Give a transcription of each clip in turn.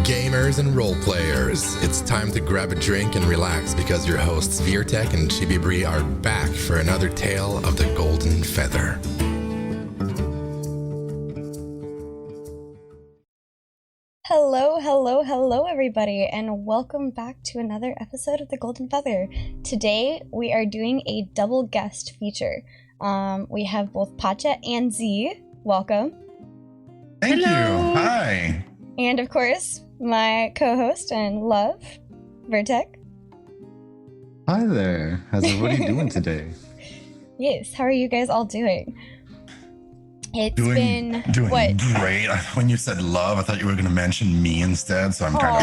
Gamers and role players, it's time to grab a drink and relax because your hosts Virtek and Chibibri are back for another tale of the Golden Feather. Hello everybody, and welcome back to another episode of the Golden Feather. Today we are doing a double guest feature. We have both Pacha and Zii. Welcome. Thank you. Hi. And of course, my co-host and love, Virtek. Hi there. How's everybody doing today? Yes, how are you guys all doing? It's doing what? Great. When you said love, I thought you were going to mention me instead, so I'm kind of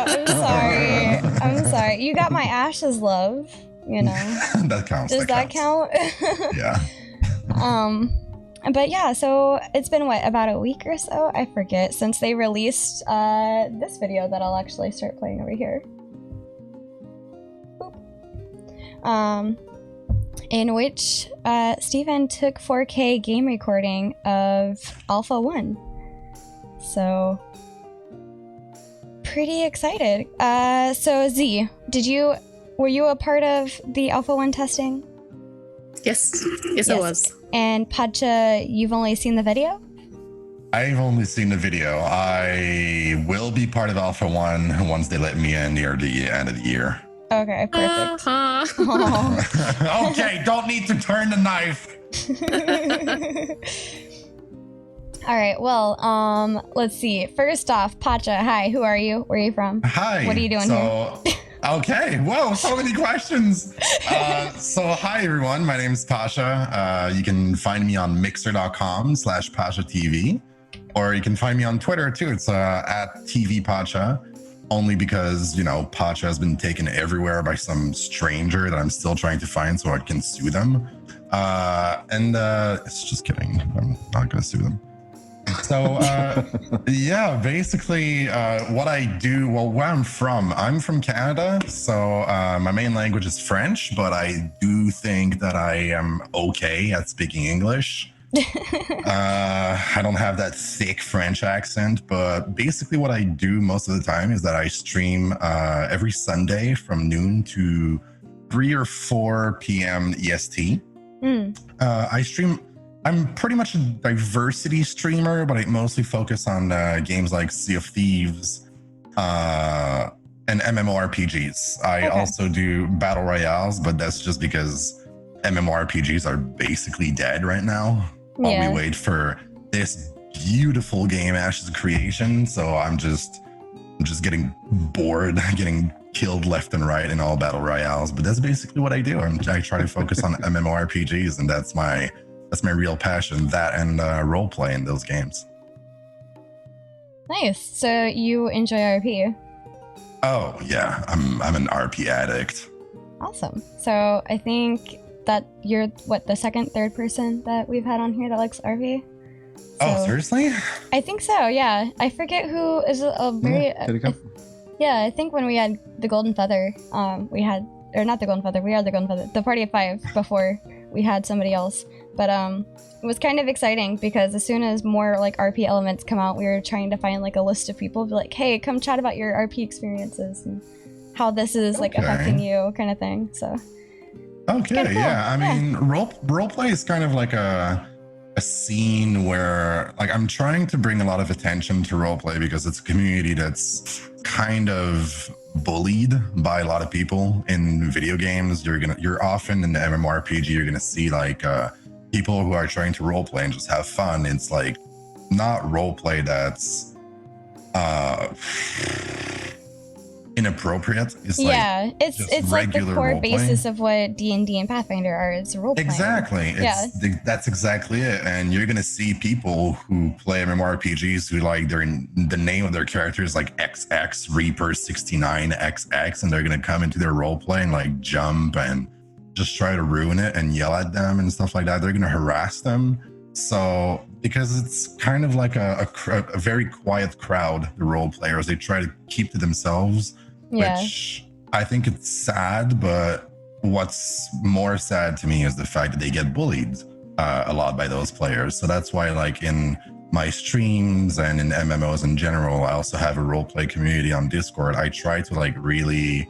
I'm sorry. I'm sorry. You got my ashes, love. You know. That counts. Does that count? Yeah. But yeah, so it's been what, about a week or so? I forget, since they released this video that I'll actually start playing over here. Boop. In which Steven took 4K game recording of Alpha1. So pretty excited. So Zii, were you a part of the Alpha1 testing? Yes, I was. And Pacha, you've only seen the video? I've only seen the video. I will be part of Alpha1 once they let me in near the end of the year. Okay, perfect. Okay, don't need to turn the knife. All right, well, let's see. First off, Pacha, hi, who are you? Where are you from? Hi. What are you doing here? Okay, whoa, so many questions. So hi everyone, my name is Pasha. You can find me on mixer.com/PachaTV, or you can find me on Twitter too. It's at TV Pacha, only because, you know, Pacha has been taken everywhere by some stranger that I'm still trying to find so I can sue them. It's just kidding. I'm not gonna sue them. So yeah, basically what I do, well, where I'm from Canada, so my main language is French, but I do think that I am okay at speaking English. I don't have that thick French accent, but basically what I do most of the time is that I stream every Sunday from noon to 3 or 4 p.m. EST. I'm pretty much a diversity streamer, but I mostly focus on games like Sea of Thieves and MMORPGs. I also do battle royales, but that's just because MMORPGs are basically dead right now while we wait for this beautiful game, Ashes of Creation. So I'm just getting bored, getting killed left and right in all battle royales. But that's basically what I do. I try to focus on MMORPGs, and that's my real passion, that and role play in those games. Nice. So you enjoy RP? Oh yeah, I'm an RP addict. Awesome. So I think that you're the third person that we've had on here that likes RP. Oh, seriously? I think so. Yeah, I forget who is a very. I think when we had the Golden Feather, we had the Golden Feather, the Party of 5 before we had somebody else. But it was kind of exciting because as soon as more like RP elements come out, we were trying to find like a list of people, be like, hey, come chat about your RP experiences and how this is like affecting you, kind of thing. So okay, cool. Yeah, I mean, role play is kind of like a scene where like I'm trying to bring a lot of attention to role play because it's a community that's kind of bullied by a lot of people in video games. You're often in the MMORPG, you're gonna see like people who are trying to roleplay and just have fun. It's like not roleplay that's inappropriate. It's it's like the core basis of what D&D and Pathfinder are. It's roleplay. Exactly. That's exactly it. And you're gonna see people who play MMORPGs who like the name of their character is like XX Reaper 69XX, and they're gonna come into their roleplay and like jump and just try to ruin it and yell at them and stuff like that. They're gonna harass them. So because it's kind of like a very quiet crowd, the role players, they try to keep to themselves, which I think it's sad. But what's more sad to me is the fact that they get bullied a lot by those players. So that's why like in my streams and in MMOs in general, I also have a roleplay community on Discord. I try to like really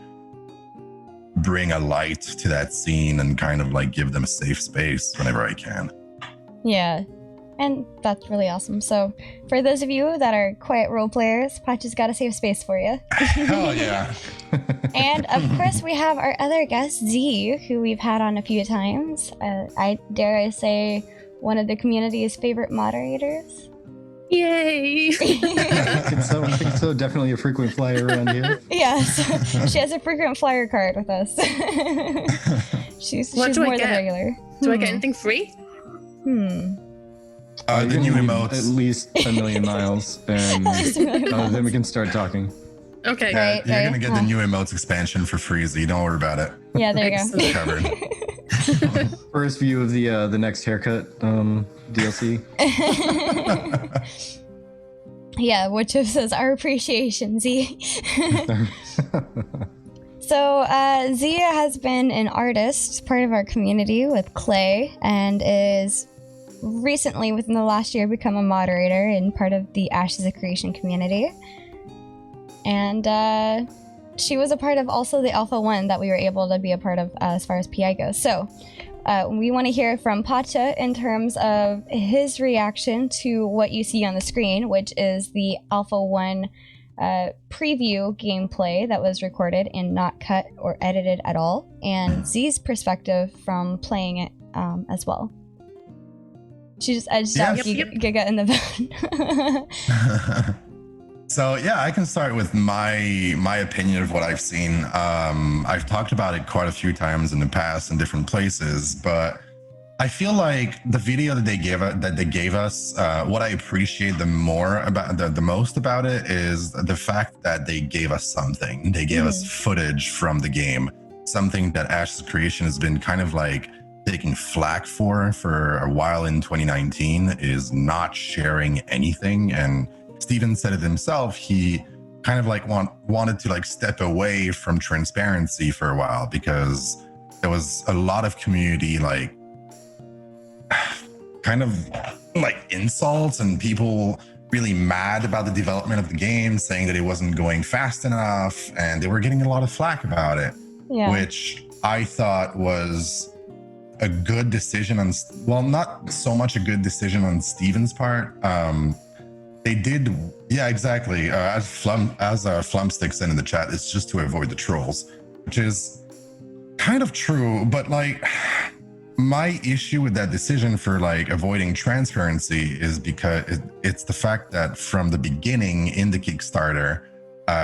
bring a light to that scene and kind of like give them a safe space whenever I can. Yeah, and that's really awesome. So for those of you that are quiet role players, Pacha's got a safe space for you. Hell yeah. And of course we have our other guest, Zii, who we've had on a few times. I dare say one of the community's favorite moderators. Yay! I think so. Definitely a frequent flyer around here. Yes, she has a frequent flyer card with us. she's What do I more get? than regular. Do I get anything free? The new emotes. At least 1 million miles, and then we can start talking. Okay. Yeah, Right, you're right. gonna get the new emotes expansion for free, so you don't worry about it. Yeah, there you go. It's covered. First view of the next haircut DLC. Yeah, which says our appreciation, Zii. So, Zia has been an artist, part of our community with Clay, and is recently, within the last year, become a moderator and part of the Ashes of Creation community. And she was a part of also the Alpha1 that we were able to be a part of as far as PI goes. So, we want to hear from Pacha in terms of his reaction to what you see on the screen, which is the Alpha1 preview gameplay that was recorded and not cut or edited at all, and Zii's perspective from playing it as well. I just have Giga in the van. So yeah, I can start with my opinion of what I've seen. I've talked about it quite a few times in the past in different places, but I feel like the video that they gave us, what I appreciate the most about it is the fact that they gave us something. They gave us footage from the game, something that Ashes of Creation has been kind of like taking flack for a while in 2019, is not sharing anything. And Steven said it himself, he kind of like wanted to like step away from transparency for a while, because there was a lot of community like kind of like insults and people really mad about the development of the game, saying that it wasn't going fast enough, and they were getting a lot of flack about it. Yeah. Which I thought was a good decision on, well, not so much a good decision on Steven's part. They did, yeah, exactly. As Flumstick said in the chat, it's just to avoid the trolls, which is kind of true. But like, my issue with that decision for like avoiding transparency is because it's the fact that from the beginning in the Kickstarter,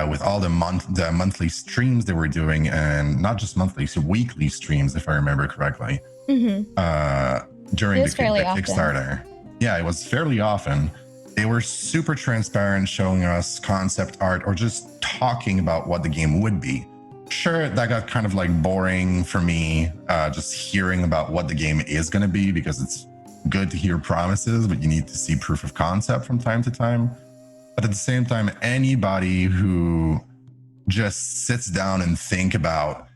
with all the monthly streams they were doing, and not just monthly, so weekly streams, if I remember correctly, during the Kickstarter. Yeah, it was fairly often. They were super transparent, showing us concept art or just talking about what the game would be. Sure, that got kind of like boring for me, just hearing about what the game is going to be, because it's good to hear promises, but you need to see proof of concept from time to time. But at the same time, anybody who just sits down and think about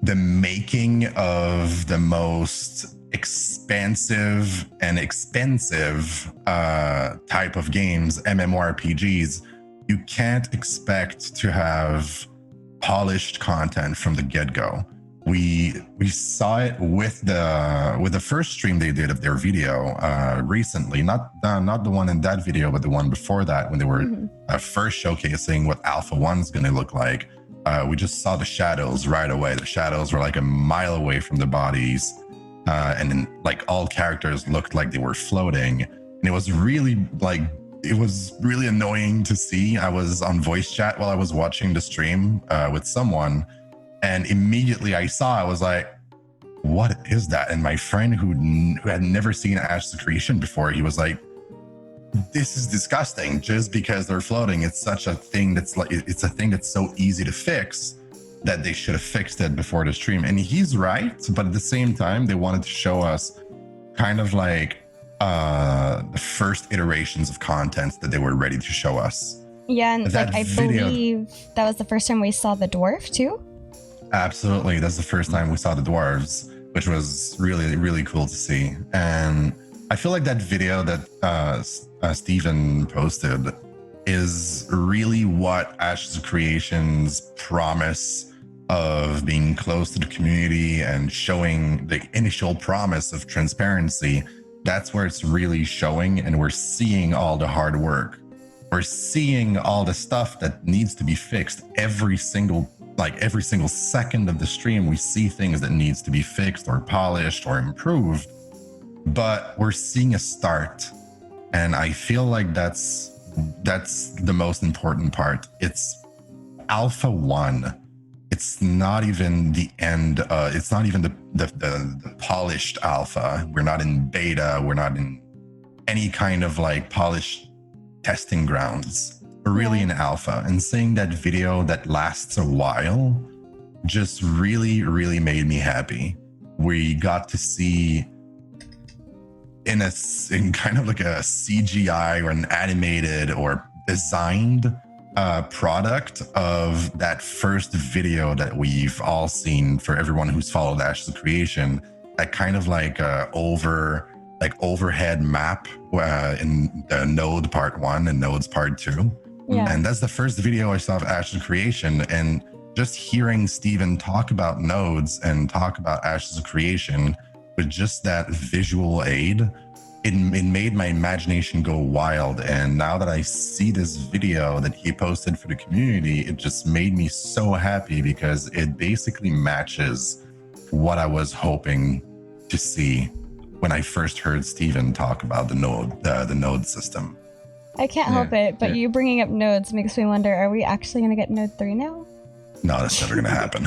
the making of the most expansive and expensive type of games, MMORPGs, you can't expect to have polished content from the get-go. We saw it with the first stream they did of their video recently, not the one in that video, but the one before that, when they were first showcasing what Alpha1 is going to look like. We just saw the shadows right away. The shadows were like a mile away from the bodies. And then like all characters looked like they were floating, and it was really annoying to see. I was on voice chat while I was watching the stream with someone, and immediately I was like, what is that? And my friend who had never seen Ashes of Creation before, he was like, this is disgusting. Just because they're floating, it's such a thing that's like, it's a thing that's so easy to fix that they should have fixed it before the stream. And he's right, but at the same time, they wanted to show us kind of like the first iterations of content that they were ready to show us. Yeah, and that like I believe that was the first time we saw the dwarf too. Absolutely, that's the first time we saw the dwarves, which was really, really cool to see. And I feel like that video that Steven posted is really what Ashes of Creation's promise of being close to the community and showing the initial promise of transparency. That's where it's really showing, and we're seeing all the hard work. We're seeing all the stuff that needs to be fixed. Every single second of the stream, we see things that needs to be fixed or polished or improved. But we're seeing a start, and I feel like that's the most important part. It's Alpha1. It's not even the end. It's not even the polished alpha. We're not in beta. We're not in any kind of like polished testing grounds. We're really in alpha. And seeing that video that lasts a while just really, really made me happy. We got to see in kind of like a CGI or an animated or designed product of that first video that we've all seen for everyone who's followed Ashes of Creation. That kind of like overhead map in the Node Part 1 and Nodes Part 2. Yeah. And that's the first video I saw of Ashes of Creation. And just hearing Steven talk about nodes and talk about Ashes of Creation with just that visual aid, it made my imagination go wild. And now that I see this video that he posted for the community, it just made me so happy because it basically matches what I was hoping to see when I first heard Steven talk about the node system. I can't help it, but you bringing up nodes makes me wonder, are we actually going to get node 3 now? No, that's never going to happen.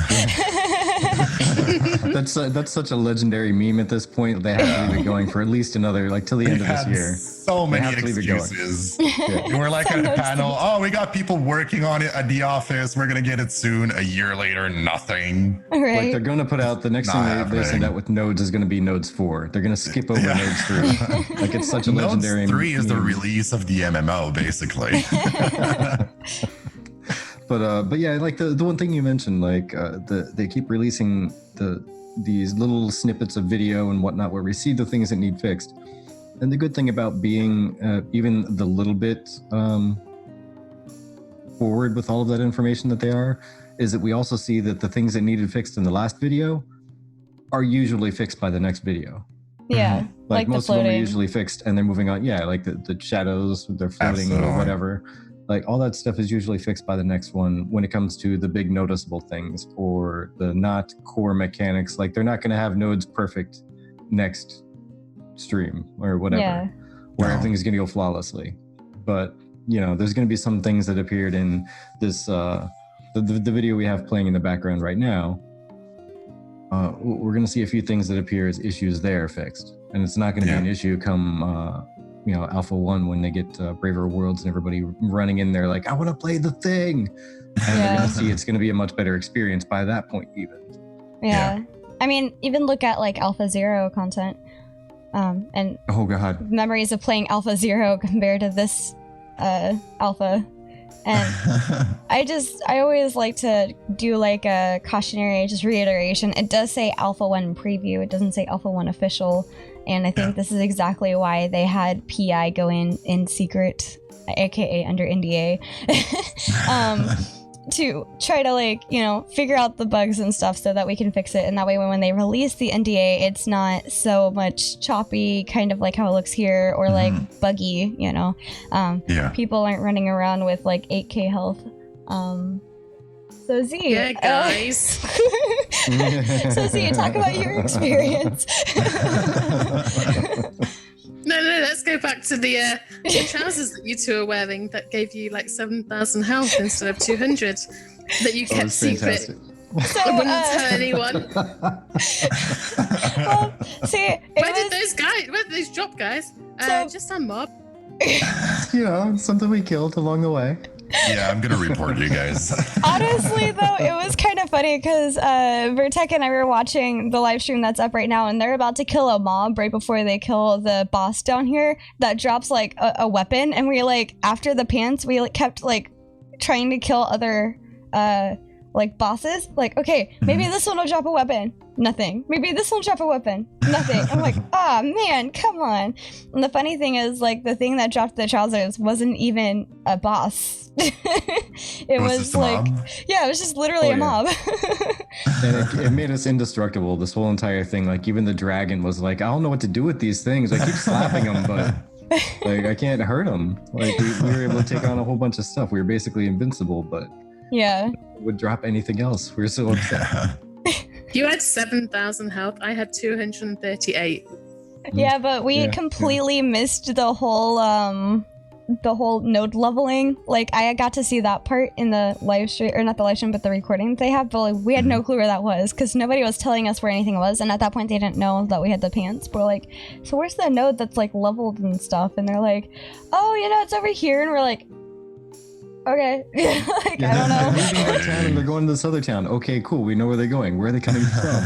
That's such a legendary meme at this point. They have to leave it going for at least another, like, till the end of this year. So many excuses. We're like at a panel. Oh, we got people working on it at the office. We're going to get it soon. A year later, nothing. Right. Like, they're going to put out the next thing they send out with nodes is going to be nodes 4. They're going to skip over nodes 3. Like, it's such a legendary Nodes 3 is the release of the MMO, basically. But yeah, like the one thing you mentioned, like they keep releasing these little snippets of video and whatnot where we see the things that need fixed. And the good thing about being even the little bit forward with all of that information that they are, is that we also see that the things that needed fixed in the last video are usually fixed by the next video. Yeah, like most of them are usually fixed and they're moving on. Yeah, like the shadows, they're floating or whatever. Like all that stuff is usually fixed by the next one when it comes to the big noticeable things or the not core mechanics. Like they're not going to have nodes perfect next stream or whatever, where everything is going to go flawlessly. But, you know, there's going to be some things that appeared in this, the video we have playing in the background right now. We're going to see a few things that appear as issues there fixed. And it's not going to be an issue come, you know, Alpha1 when they get Braver Worlds and everybody running in there like, I want to play the thing. And they're going to see it's going to be a much better experience by that point even. Yeah. I mean, even look at like Alpha 0 content and oh god, memories of playing Alpha 0 compared to this Alpha. And I always like to do like a cautionary just reiteration. It does say Alpha1 preview. It doesn't say Alpha1 official. And I think this is exactly why they had PI go in secret, aka under NDA, to try to like, you know, figure out the bugs and stuff so that we can fix it. And that way when they release the NDA, it's not so much choppy, kind of like how it looks here, or like buggy, you know. People aren't running around with like 8k health. So Zii, yeah, guys. So Zii, talk about your experience. No, let's go back to the trousers that you two are wearing that gave you like 7,000 health instead of 200 that you kept secret. So, I wouldn't tell anyone. Well, see, where did those drop, guys? Just a mob. You know, something we killed along the way. Yeah, I'm gonna report you guys. Honestly, though, it was kind of funny because Vertek and I were watching the live stream that's up right now, and they're about to kill a mob right before they kill the boss down here that drops like a weapon, and we like after the pants, we like, kept like trying to kill other like bosses. Like, okay, maybe this one will drop a weapon. Nothing. Maybe this one will drop a weapon. Nothing. I'm like, ah, man, come on. And the funny thing is, like, the thing that dropped the trousers wasn't even a boss. it was like, yeah, it was just literally a mob. And it made us indestructible, this whole entire thing. Like, even the dragon was like, I don't know what to do with these things. I keep slapping them, but like, I can't hurt them. Like, we were able to take on a whole bunch of stuff. We were basically invincible, but yeah, would drop anything else. We were so upset. You had 7,000 health. I had 238. Yeah, but we completely missed the whole node leveling. Like, I got to see that part in the live stream, or not the live stream, but the recording that they have, but like, we had no clue where that was because nobody was telling us where anything was, and at that point they didn't know that we had the pants. We're like, so where's the node that's like leveled and stuff? And they're like, oh, you know, it's over here. And we're like, okay. Like, I don't know. They're leaving that town and they're going to this other town. Okay, cool. We know where they're going. Where are they coming from?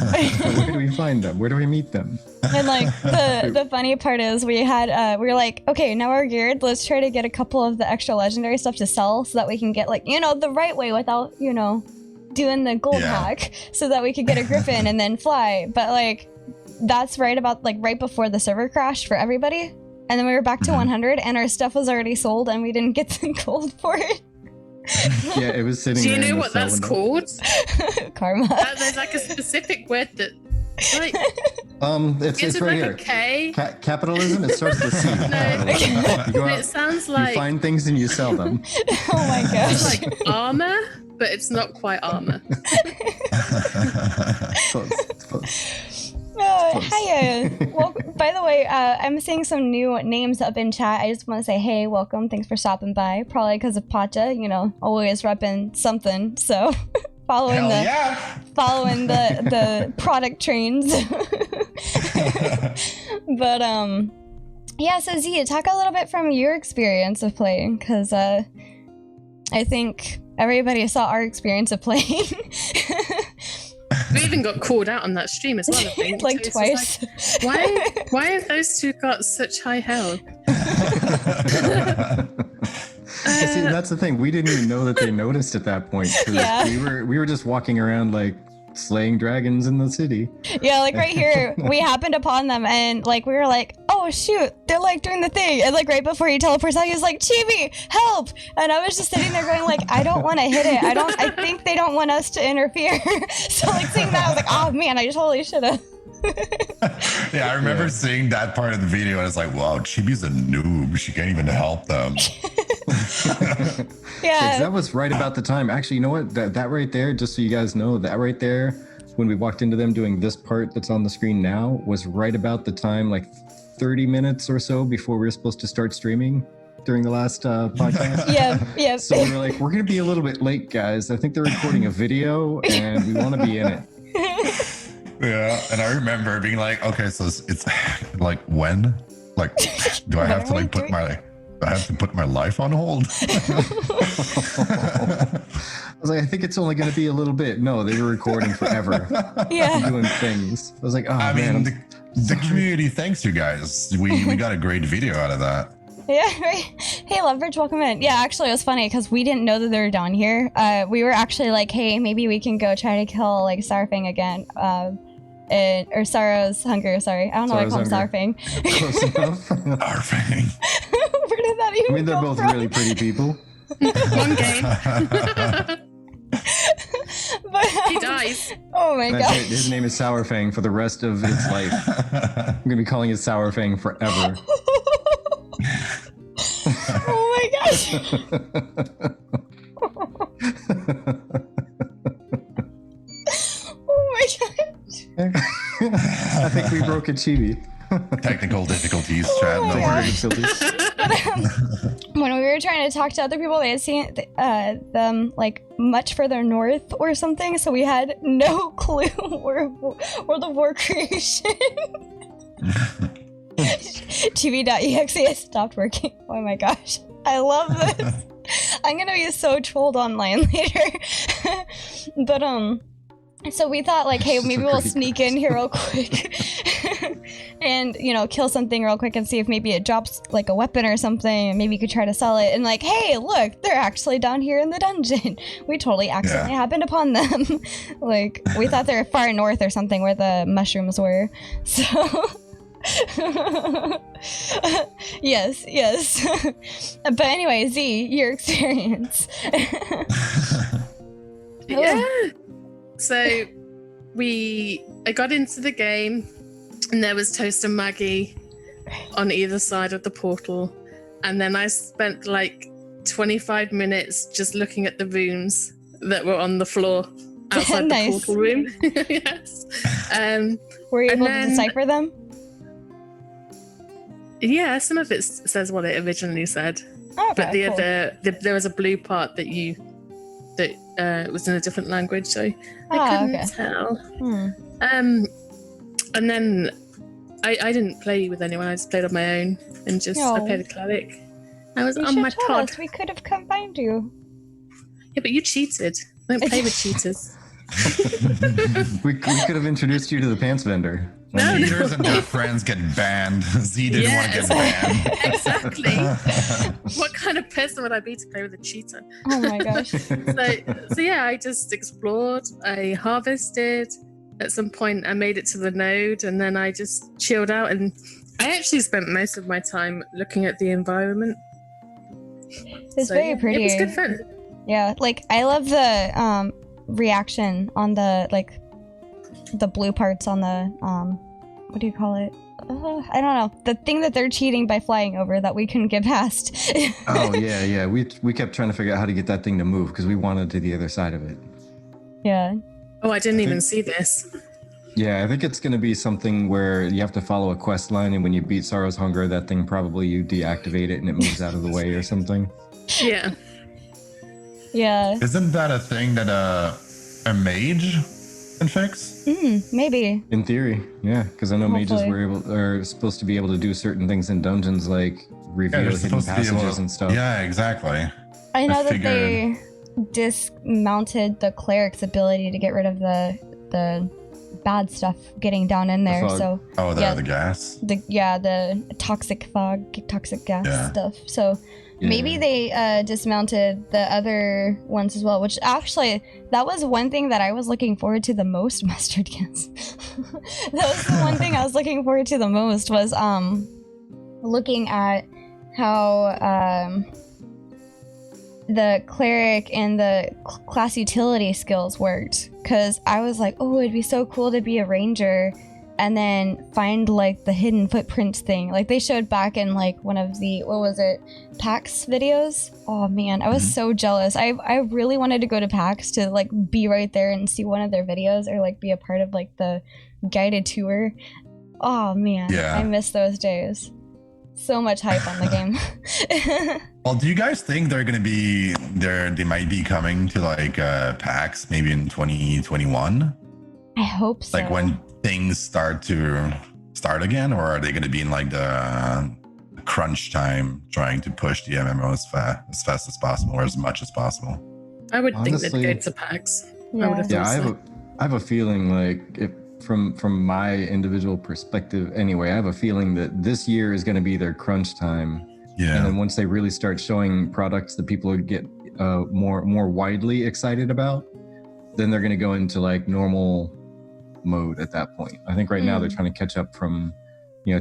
Where do we find them? Where do we meet them? And like the funny part is we were like, okay, now we're geared. Let's try to get a couple of the extra legendary stuff to sell so that we can get, like, you know, the right way without, you know, doing the gold hack, so that we could get a griffin and then fly. But like, that's right about like right before the server crashed for everybody. And then we were back to 100 and our stuff was already sold and we didn't get the gold for it. Yeah, it was sitting Do there. you know what that's called? Karma. There's like a specific word that, like, it's right like here. A K. Capitalism. It starts with C. No, it sounds like you find things and you sell them. Oh my gosh. It's like armor, but it's not quite armor. Close. Hiya. Well, by the way, I'm seeing some new names up in chat. I just want to say, hey, welcome. Thanks for stopping by. Probably because of Pacha, you know, always repping something. So following the product trains. But yeah. So Zii, talk a little bit from your experience of playing, because I think everybody saw our experience of playing. We even got called out on that stream as well, I think. Like twice. Like, why have those two got such high health? See, that's the thing. We didn't even know that they noticed at that point. Yeah. We were just walking around like slaying dragons in the city. Yeah, like right here, we happened upon them and like we were like, oh shoot, they're like doing the thing. And like right before he teleports out, he was like, Chibi, help! And I was just sitting there going like, I don't want to hit it. I think they don't want us to interfere. So like seeing that, I was like, oh man, I totally should have. Yeah, I remember seeing that part of the video and I was like, wow, Chibi's a noob. She can't even help them. Yeah. That was right about the time. Actually, you know what? That right there, just so you guys know, that right there, when we walked into them doing this part that's on the screen now, was right about the time, like 30 minutes or so before we were supposed to start streaming during the last podcast. Yeah. So we were like, we're going to be a little bit late, guys. I think they're recording a video and we want to be in it. Yeah, and I remember being like, okay, so it's like when? Like, do I have to like put my life on hold? I was like, I think it's only going to be a little bit. No, they were recording forever. Yeah. Doing things. I was like, oh, I man. mean, the community thanks you guys. We got a great video out of that. Yeah, right. Hey, Leverage, welcome in. Yeah, actually, it was funny because we didn't know that they were down here. We were actually like, hey, maybe we can go try to kill like Sourfang again. Or Sorrow's Hunger, sorry. I don't know why I call him Sourfang. Close enough. Sourfang. Where did that even I mean, they're both really pretty people. One game. But, He dies. oh my That's god. it. His name is Sourfang for the rest of its life. I'm going to be calling it Sourfang forever. Oh my gosh. Oh my god. I think we broke a chibi. Technical difficulties, chat. Oh No my worries. When we were trying to talk to other people, they had seen them like much further north or something, so we had no clue where World of War creation. TV.exe has stopped working. Oh my gosh. I love this. I'm gonna be so trolled online later. But so we thought like, hey, maybe we'll sneak in here real quick. and kill something real quick and see if maybe it drops like a weapon or something, and maybe you could try to sell it, and like, hey, look, they're actually down here in the dungeon. We totally accidentally happened upon them. Like, we thought they were far north or something where the mushrooms were. So yes. But anyway, Zii, your experience. Yeah. So I got into the game, and there was Toast and Maggie on either side of the portal, and then I spent like 25 minutes just looking at the runes that were on the floor outside the portal room. Yes. Were you able to decipher them? Yeah, some of it says what it originally said, okay, but the cool. other there was a blue part that was in a different language, so I couldn't tell. And then I didn't play with anyone. I just played on my own and I played a cleric. I was on my pod. We could have combined you. Yeah, but you cheated. I don't play with cheaters. we could have introduced you to the pants vendor. No. Cheaters and their friends get banned. Zii didn't want to get banned. Exactly. What kind of person would I be to play with a cheater? Oh my gosh. So yeah, I just explored. I harvested. At some point, I made it to the node, and then I just chilled out. And I actually spent most of my time looking at the environment. It's very pretty. It was good fun. Yeah, like I love the reaction on the blue parts on the what do you call it? I don't know. The thing that they're cheating by flying over that we couldn't get past. Oh yeah. We kept trying to figure out how to get that thing to move because we wanted to the other side of it. Yeah. Oh, I didn't even see this. Yeah, I think it's going to be something where you have to follow a quest line, and when you beat Sorrow's Hunger, that thing probably you deactivate it and it moves out of the way or something. Yeah. Yeah. Isn't that a thing that a mage can fix? Maybe. In theory, yeah, because I know mages are supposed to be able to do certain things in dungeons, like reveal hidden passages and stuff. Yeah, exactly. I know that they dismounted the cleric's ability to get rid of the bad stuff getting down in there. So the gas. The toxic fog, toxic gas stuff. So maybe they dismounted the other ones as well, which actually that was one thing that I was looking forward to the most. Mustard gas. That was the one thing I was looking forward to the most was looking at how the cleric and the class utility skills worked, because I was like, oh, it'd be so cool to be a ranger and then find like the hidden footprints thing. Like they showed back in like one of the PAX videos. Oh man, I was so jealous. I really wanted to go to PAX to like be right there and see one of their videos or like be a part of like the guided tour. Oh man, I miss those days. So much hype on the game. Well, do you guys think they're gonna be there? They might be coming to like PAX maybe in 2021. I hope so. Like when things start again, or are they gonna be in like the crunch time, trying to push the MMO as fast as possible or as much as possible? I would think they'd go to PAX. Yeah. I have a feeling like if. From my individual perspective anyway, I have a feeling that this year is going to be their crunch time. Yeah. And then once they really start showing products that people would get more widely excited about, then they're going to go into like normal mode at that point. I think right now they're trying to catch up from,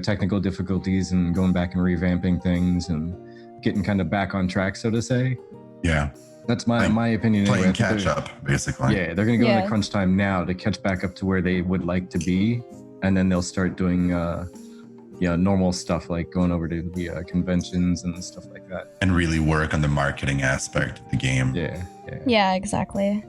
technical difficulties and going back and revamping things and getting kind of back on track, so to say. Yeah. That's my opinion. Playing catch up, basically. Yeah, they're going to go into crunch time now to catch back up to where they would like to be, and then they'll start doing normal stuff like going over to the conventions and stuff like that. And really work on the marketing aspect of the game. Yeah, exactly.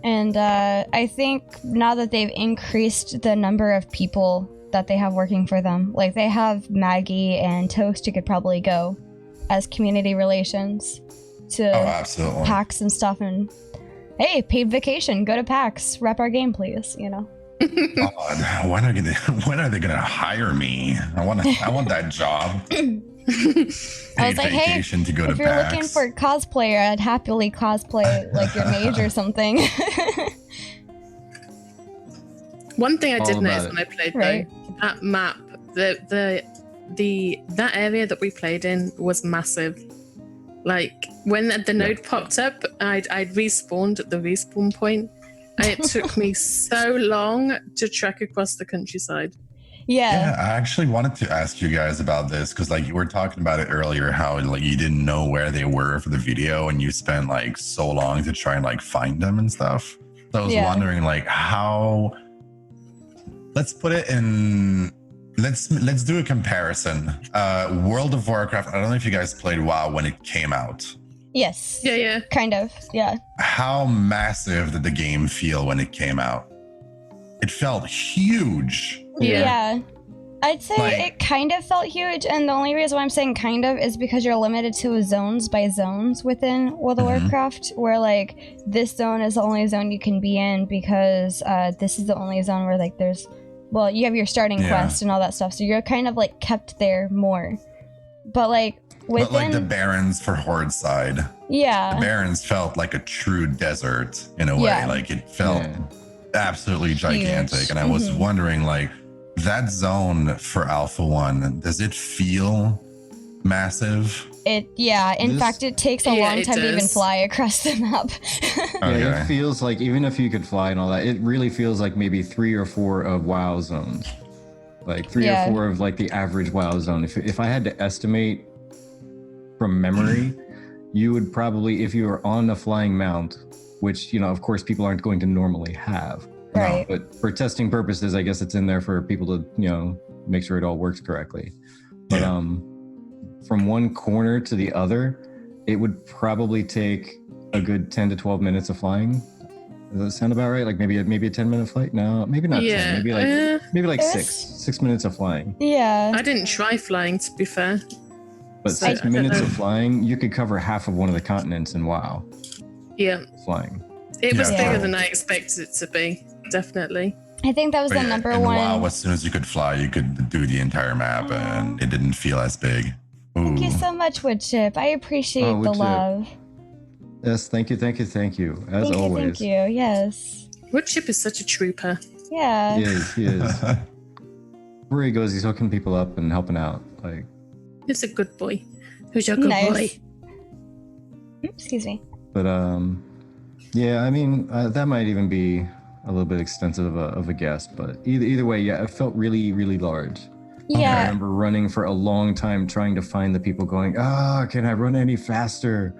And I think now that they've increased the number of people that they have working for them, like they have Maggie and Toast who could probably go as community relations to PAX and stuff, and hey, paid vacation, go to PAX, rep our game, please. God, when are they gonna hire me? I want that job. I was like, hey, to go if to you're PAX. looking for a cosplayer, I'd happily cosplay like your mage or something. One thing I did notice when I played though, that map, that area that we played in was massive. Like when the node popped up, I'd respawned at the respawn point, and it took me so long to trek across the countryside. Yeah, I actually wanted to ask you guys about this because, like, you were talking about it earlier, how like you didn't know where they were for the video, and you spent like so long to try and like find them and stuff. So I was wondering, like, how. Let's put it in. Let's do a comparison. World of Warcraft. I don't know if you guys played WoW when it came out. Yes. Yeah. Kind of. Yeah. How massive did the game feel when it came out? It felt huge. Yeah. I'd say it kind of felt huge, and the only reason why I'm saying kind of is because you're limited to zones by zones within World of Warcraft, where like this zone is the only zone you can be in because this is the only zone where like there's, well, you have your starting quest and all that stuff, so you're kind of like kept there more. But like within, but like the Barrens for Horde side, the Barrens felt like a true desert in a way. Like it felt absolutely gigantic, huge. And I was wondering, like, that zone for Alpha1, does it feel massive? In fact, it takes a long time to even fly across the map. Yeah, it feels like, even if you could fly and all that, it really feels like maybe 3 or 4 of WoW zones. Like 3 or 4 of like the average WoW zone. If I had to estimate from memory, you would probably, if you were on a flying mount, which, you know, of course people aren't going to normally have. Right. But for testing purposes, I guess it's in there for people to, you know, make sure it all works correctly. But from one corner to the other, it would probably take a good 10 to 12 minutes of flying. Does that sound about right? Like maybe a 10-minute flight? No, maybe not 10. Maybe like 6 minutes of flying. Yeah. I didn't try flying, to be fair. But 6 minutes of flying, you could cover half of one of the continents in WoW. Yeah. Flying. It was bigger than I expected it to be, definitely. I think that was the number one. WoW, as soon as you could fly, you could do the entire map, and it didn't feel as big. Ooh. Thank you so much, Woodchip. I appreciate the love. Yes, thank you, as always. Thank you, yes. Woodchip is such a trooper. Yeah. He is. Where he goes, he's hooking people up and helping out. Like, he's a good boy. Who's your good boy? Excuse me. But yeah, I mean, that might even be a little bit extensive of a guess, but either way, yeah, it felt really, really large. Yeah. I remember running for a long time trying to find the people going, can I run any faster?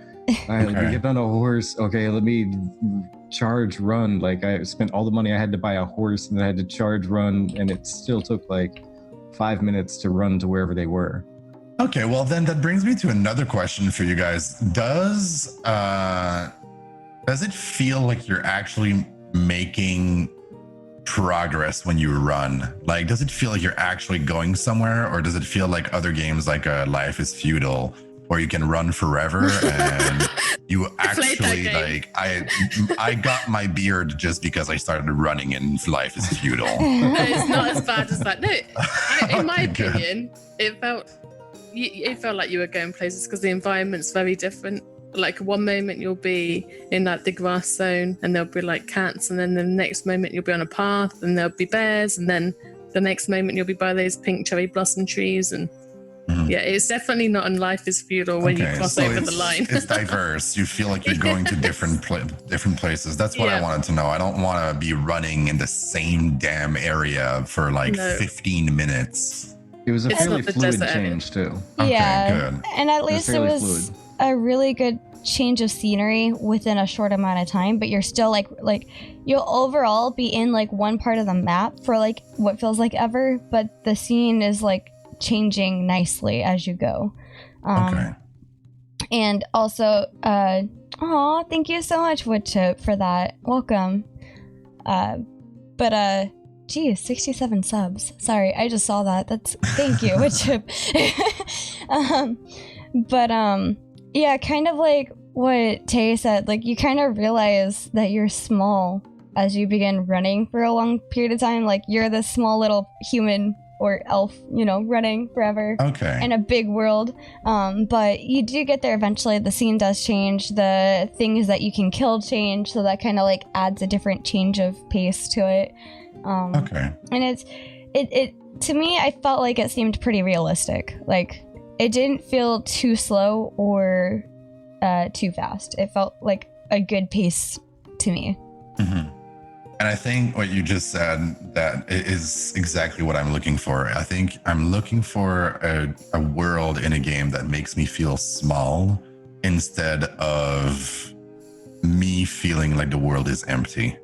Let me get on a horse. Okay, let me charge run. Like, I spent all the money I had to buy a horse, and then I had to charge run, and it still took like 5 minutes to run to wherever they were. Okay, well then that brings me to another question for you guys. Does it feel like you're actually making progress when you run? Like, does it feel like you're actually going somewhere, or does it feel like other games like Life is Feudal, where you can run forever and you actually like I got my beard just because I started running in Life is Feudal? It's not as bad as that. No, in my opinion, it felt like you were going places because the environment's very different. Like one moment you'll be in like the grass zone and there'll be like cats, and then the next moment you'll be on a path and there'll be bears, and then the next moment you'll be by those pink cherry blossom trees. And yeah, it's definitely not in Life is Feudal when you cross over the line. It's diverse. You feel like you're going to different places. That's what I wanted to know. I don't want to be running in the same damn area for like 15 minutes. It was a fairly fluid change too. Yeah, okay, good. And at least it was a really good change of scenery within a short amount of time, but you're still like you'll overall be in like one part of the map for like what feels like ever, but the scene is like changing nicely as you go. And also thank you so much, Woodchip, for that. Welcome. Geez, 67 subs. Sorry, I just saw that. Thank you, Woodchip. Yeah, kind of like what Tay said, like you kind of realize that you're small as you begin running for a long period of time. Like you're this small little human or elf, you know, running forever in a big world. But you do get there eventually. The scene does change. The things that you can kill change. So that kind of like adds a different change of pace to it. And it to me, I felt like it seemed pretty realistic. Like, it didn't feel too slow or too fast. It felt like a good pace to me. Mm-hmm. And I think what you just said, that is exactly what I'm looking for. I think I'm looking for a world in a game that makes me feel small instead of me feeling like the world is empty.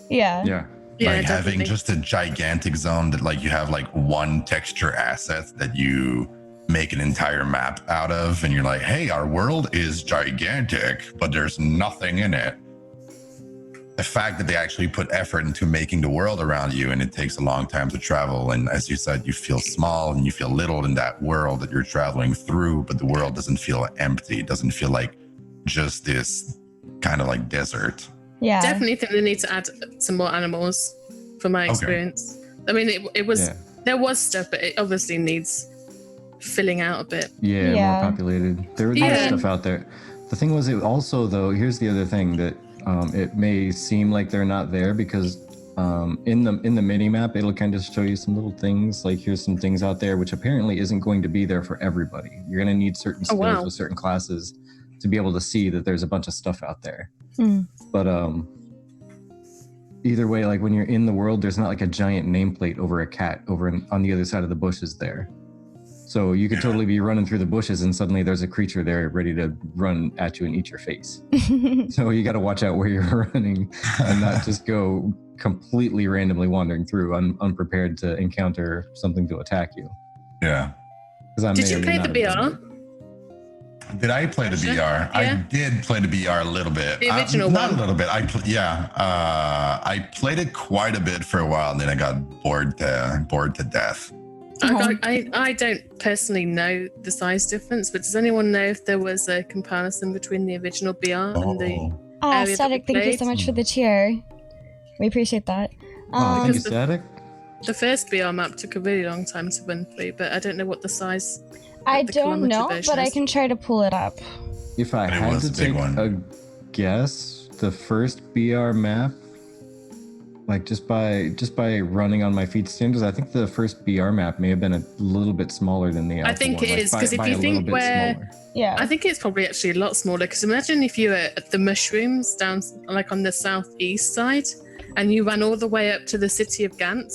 Yeah. Like having just a gigantic zone that like you have like one texture asset that you make an entire map out of, and you're like, hey, our world is gigantic, but there's nothing in it. The fact that they actually put effort into making the world around you, and it takes a long time to travel, and as you said, you feel small and you feel little in that world that you're traveling through, but the world doesn't feel empty. It doesn't feel like just this kind of like desert. Yeah. Definitely think they need to add some more animals from my experience. I mean, it was there was stuff, but it obviously needs filling out a bit. Yeah, more populated. There was stuff out there. The thing was, it also, though, here's the other thing that it may seem like they're not there because in the mini map, it'll kind of show you some little things, like here's some things out there, which apparently isn't going to be there for everybody. You're going to need certain skills with certain classes to be able to see that there's a bunch of stuff out there. But either way, like when you're in the world, there's not like a giant nameplate over a cat on the other side of the bushes there. So you could totally be running through the bushes and suddenly there's a creature there ready to run at you and eat your face. So you got to watch out where you're running and not just go completely randomly wandering through unprepared to encounter something to attack you. Yeah. Did you play the BR? Did I play the BR? Yeah. I did play the BR a little bit. The original not a little bit. I played it quite a bit for a while, and then I got bored to death. I don't personally know the size difference, but does anyone know if there was a comparison between the original BR and the Static, thank you so much for the cheer. We appreciate that. Thank you, Static. The first BR map took a really long time to run through, but I don't know what the size. I don't know, but I can try to pull it up. If I had to take a guess, the first BR map, like just by running on my feet standards, I think the first BR map may have been a little bit smaller than the Alpha I think one, it is, because if you think where, I think it's probably actually a lot smaller. Because imagine if you were at the mushrooms down like on the southeast side, and you ran all the way up to the city of Gant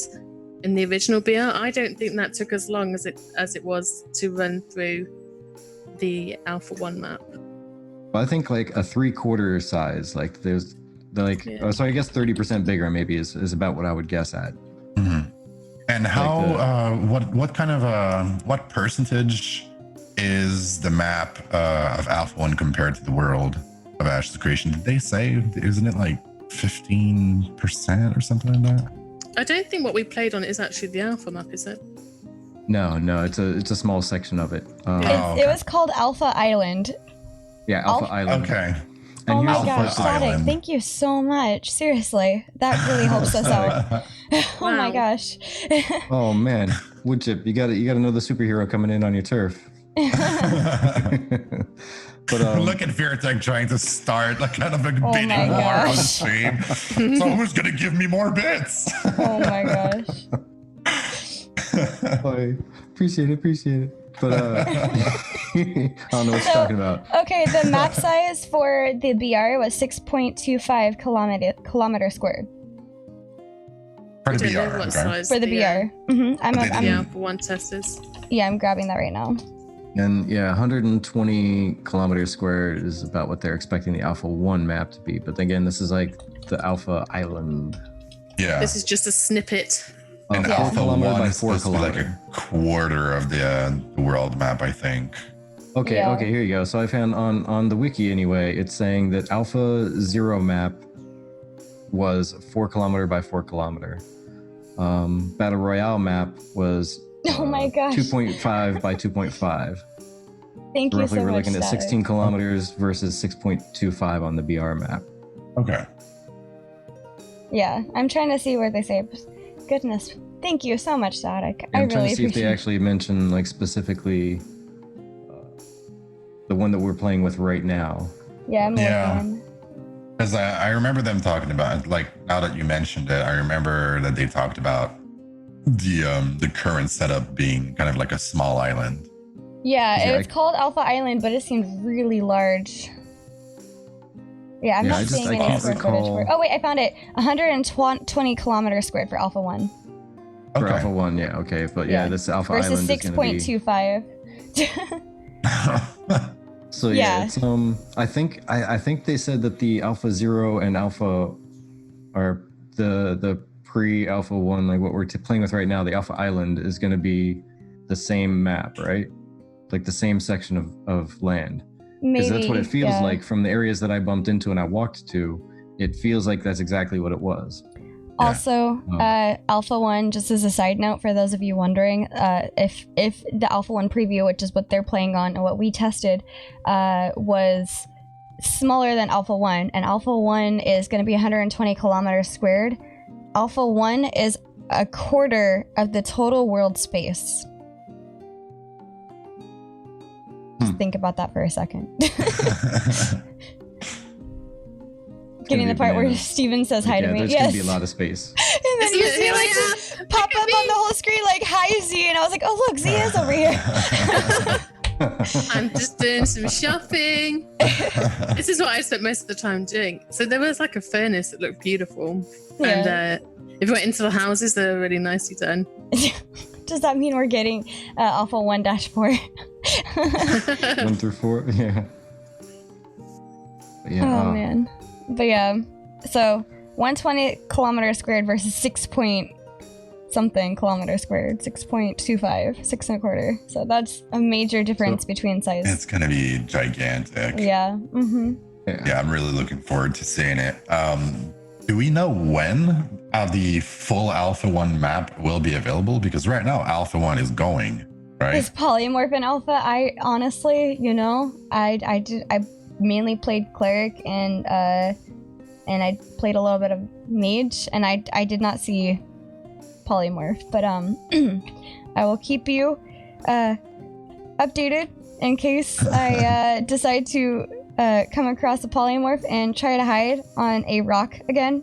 in the original BR. I don't think that took as long as it was to run through the Alpha 1 map. Well, I think like a 3/4 size, like there's like so I guess 30% bigger maybe is about what I would guess at. Mm-hmm. And how what kind of what percentage is the map of Alpha 1 compared to the world of Ash's creation? Did they say, isn't it like 15% or something like that? I don't think what we played on is actually the Alpha map, is it? No, it's a small section of it. It was called Alpha Island. Yeah, Alpha Island. Okay. And oh my gosh, Static, thank you so much. Seriously, that really helps us out. Oh my gosh. Oh man, Woodchip, you gotta know the superhero coming in on your turf. But look at Veertech trying to start like kind of a bidding war on the stream. So who's gonna give me more bits? Oh my gosh. Appreciate it. But I don't know what you're talking about. Okay, the map size for the BR was 6.25 kilometer squared. For the BR, okay. For the BR. Mm-hmm. I'm for one testers. Yeah, I'm grabbing that right now. And 120 kilometers squared is about what they're expecting the Alpha 1 map to be. But again, this is like the Alpha Island. Yeah. This is just a snippet. And Alpha 1 is supposed to be like a quarter of the world map, I think. Okay, here you go. So I found on the wiki anyway, it's saying that Alpha 0 map was 4 kilometer by 4 kilometer. Battle Royale map was 2.5 by 2.5. Thank you roughly so we're much, looking at 16 kilometers versus 6.25 on the BR map. Okay. Yeah, I'm trying to see where they say. Goodness, thank you so much, Static. I'm trying to see if they actually mention like specifically the one that we're playing with right now. Yeah, I'm looking. Because I remember them talking about it, like now that you mentioned it, I remember that they talked about the current setup being kind of like a small island. Yeah, it's called Alpha Island, but it seems really large. Yeah, I'm not seeing any square footage for it. Oh wait, I found it. 120 kilometers squared for Alpha 1. For Alpha 1, yeah, okay. But yeah, this Alpha Island is going to be... Versus 6.25. So yeah, it's, I think they said that the Alpha 0 and Alpha are the pre-Alpha 1, like what we're playing with right now, the Alpha Island is going to be the same map, right? Like the same section of land. Because that's what it feels like from the areas that I bumped into and I walked to. It feels like that's exactly what it was. Also, Alpha 1, just as a side note for those of you wondering, if the Alpha 1 preview, which is what they're playing on and what we tested, was smaller than Alpha 1, and Alpha 1 is going to be 120 kilometers squared, Alpha 1 is a quarter of the total world space. Just think about that for a second. Getting the part where Steven says hi to me. There's gonna be a lot of space. And then you see like just pop up on the whole screen like, hi Zii, and I was like, oh look, Zii is over here. I'm just doing some shopping. This is what I spent most of the time doing. So there was like a furnace that looked beautiful. And if you went into the houses, they were really nicely done. Does that mean we're getting Alpha 1-4? 1 through 4? Yeah. Oh man. But yeah, so 120 kilometers squared versus 6-point-something kilometers squared, 6.25, 6 1/4. So that's a major difference between size. It's gonna be gigantic. Yeah. Mm-hmm. Yeah, I'm really looking forward to seeing it. Do we know when the full Alpha 1 map will be available? Because right now Alpha 1 is going, right? Is polymorph in Alpha? I honestly, I mainly played cleric and I played a little bit of mage, and I did not see polymorph, but I will keep you updated in case I decide to come across a polymorph and try to hide on a rock again,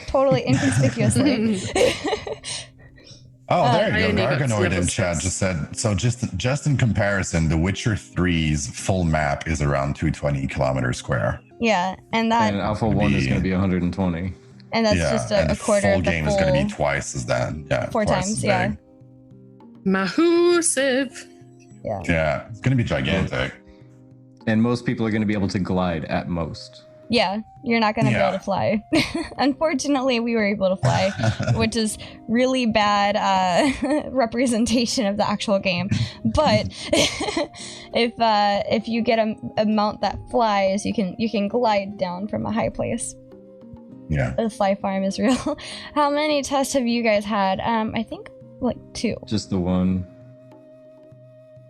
totally inconspicuously. Oh, there you go. Garganoid in chat just said, so just in comparison, The Witcher 3's full map is around 220 kilometers square. Yeah, and Alpha 1 is going to be 120. And that's just a quarter of the game is going to be twice as that. Yeah, 4 times, yeah. Massive. Yeah. Yeah, it's going to be gigantic. And most people are going to be able to glide at most. Yeah, you're not going to be able to fly. Unfortunately, we were able to fly, which is really bad representation of the actual game. But if you get a mount that flies, you can glide down from a high place. Yeah. The fly farm is real. How many tests have you guys had? I think like 2. Just the one.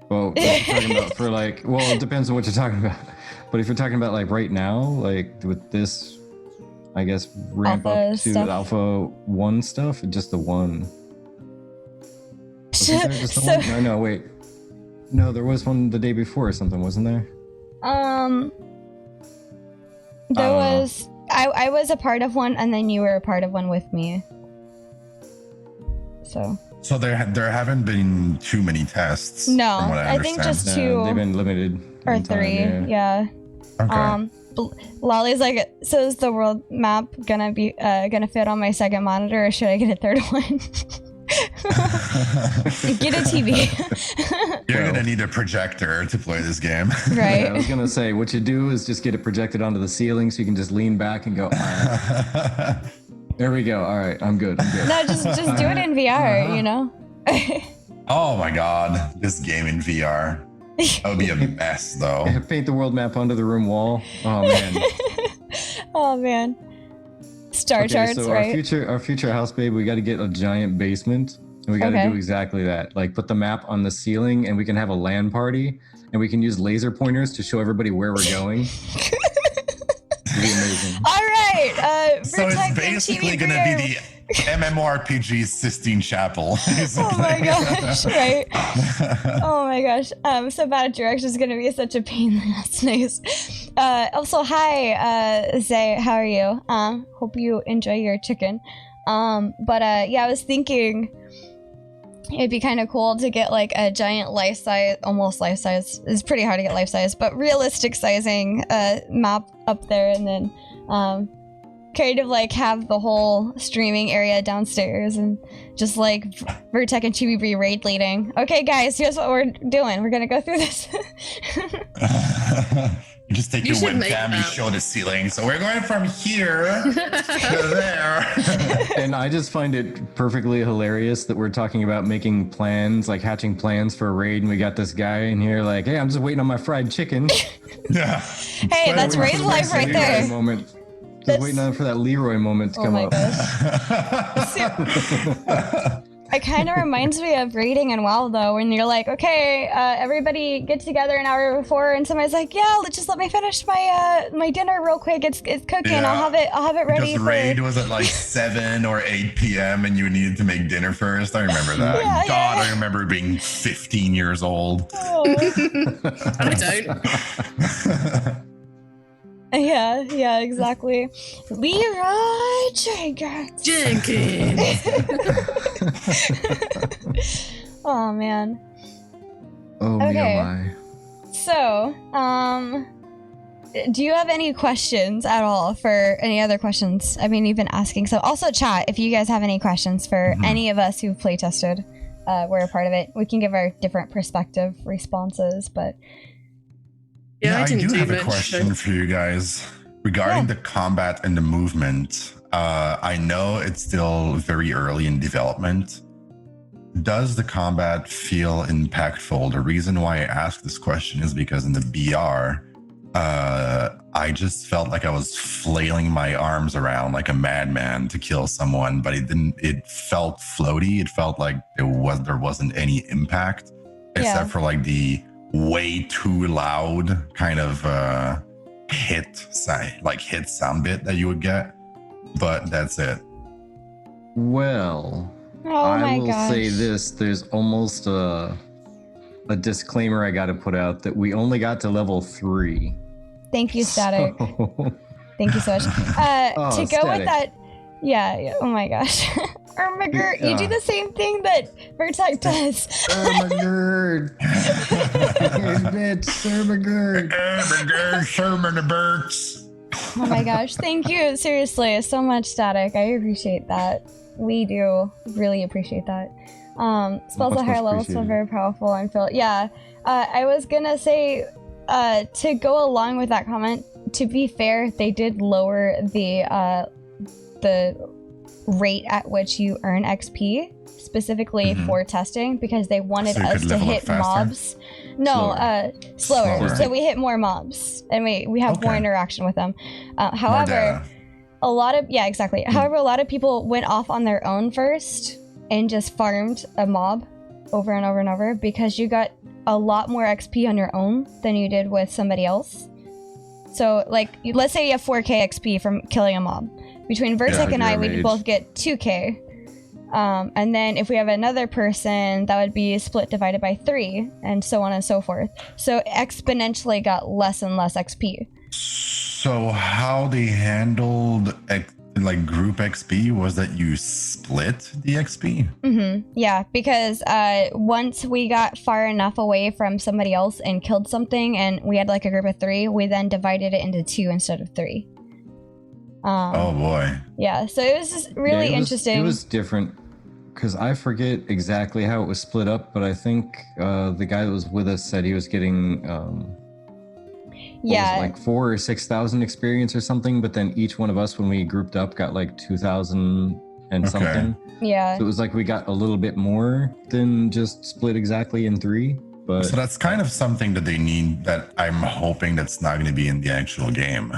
Well, if you're talking about for like, well, it depends on what you're talking about. But if you're talking about like right now, like with this, I guess ramp up to Alpha 1 stuff, just the one. Wasn't there just the one? No, wait. No, there was one the day before or something, wasn't there? There was. I was a part of one, and then you were a part of one with me. So there haven't been too many tests. No, from what I think just 2. They've been limited. Or 3, yeah. Okay. Lolly's like, so is the world map gonna fit on my second monitor, or should I get a third one? Get a TV. You're gonna need a projector to play this game. Right. Yeah, I was gonna say, what you do is just get it projected onto the ceiling so you can just lean back and go, all right. There we go. All right, I'm good. No, just do it in VR, you know? Oh my god, this game in VR. That would be a mess, though. Paint the world map onto the room wall. Oh man. Oh man. Star charts, so right? Our future house, babe. We got to get a giant basement, and we got to do exactly that. Like put the map on the ceiling, and we can have a LAN party, and we can use laser pointers to show everybody where we're going. It'd be amazing. All right. So it's basically going to be the MMORPG Sistine Chapel. Oh my gosh, right? Oh my gosh. So bad direction is gonna be such a pain. That's nice. Also, hi, Zii, how are you? Hope you enjoy your chicken. Yeah, I was thinking it'd be kind of cool to get like a giant life-size, almost life-size, it's pretty hard to get life-size, but realistic sizing map up there, and then kind of like have the whole streaming area downstairs and just like Vertec and Chibi raid leading. Okay guys, here's what we're doing. We're gonna go through this. You just take your webcam, you show the ceiling. So we're going from here to there. And I just find it perfectly hilarious that we're talking about making plans, like hatching plans for a raid, and we got this guy in here like, hey, I'm just waiting on my fried chicken. Yeah. Hey, that's raid life right there. Moment. Just waiting on for that Leroy moment to come up. It kind of reminds me of raiding in WoW though, when you're like, okay, everybody get together an hour before, and somebody's like, yeah, just let me finish my my dinner real quick. It's cooking. Yeah. I'll have it ready. Because raid was at like 7 or 8 p.m. and you needed to make dinner first. I remember that. Yeah, God, yeah. I remember being 15 years old. Oh. I don't. Yeah, exactly. Leroy Jenkins. Oh man. Oh okay. My. So, do you have any questions at all for any other questions? I mean, you've been asking. So also chat if you guys have any questions for any of us who've play tested. We're a part of it. We can give our different perspective responses, but yeah, I do have a question for you guys regarding the combat and the movement. I know it's still very early in development. Does the combat feel impactful? The reason why I ask this question is because in the BR, I just felt like I was flailing my arms around like a madman to kill someone, but it felt floaty. It felt like there wasn't any impact except for like the way too loud kind of hit sound bit that you would get, but that's it. Well, I will say this: there's almost a disclaimer I got to put out that we only got to level 3. Thank you, Static. Thank you so much. To go Static. with that, yeah. Oh my gosh. Ermagerd, you do the same thing that Vertec does. Ermagerd. Ermagerd. Oh my gosh, thank you seriously so much, Static. I appreciate that. We do really appreciate that. Spells at higher levels feel very powerful. I feel I was gonna say to go along with that comment, to be fair, they did lower the rate at which you earn XP specifically for testing, because they wanted us to hit mobs. No, slower. So we hit more mobs and we have more interaction with them. However, a lot of However, a lot of people went off on their own first and just farmed a mob over and over and over, because you got a lot more XP on your own than you did with somebody else. So like, let's say you have 4k XP from killing a mob. Between Vertec and I, we both get 2k. And then if we have another person, that would be split divided by 3, and so on and so forth. So exponentially got less and less XP. So how they handled like group XP was that you split the XP? Yeah, because once we got far enough away from somebody else and killed something, and we had like a group of 3, we then divided it into 2 instead of 3. Oh boy. Yeah, so it was just really interesting. It was different because I forget exactly how it was split up, but I think the guy that was with us said he was getting like 4,000 or 6,000 experience or something, but then each one of us, when we grouped up, got like 2,000 and something. Yeah. So it was like we got a little bit more than just split exactly in 3. But so that's kind of something that they need, that I'm hoping that's not going to be in the actual game.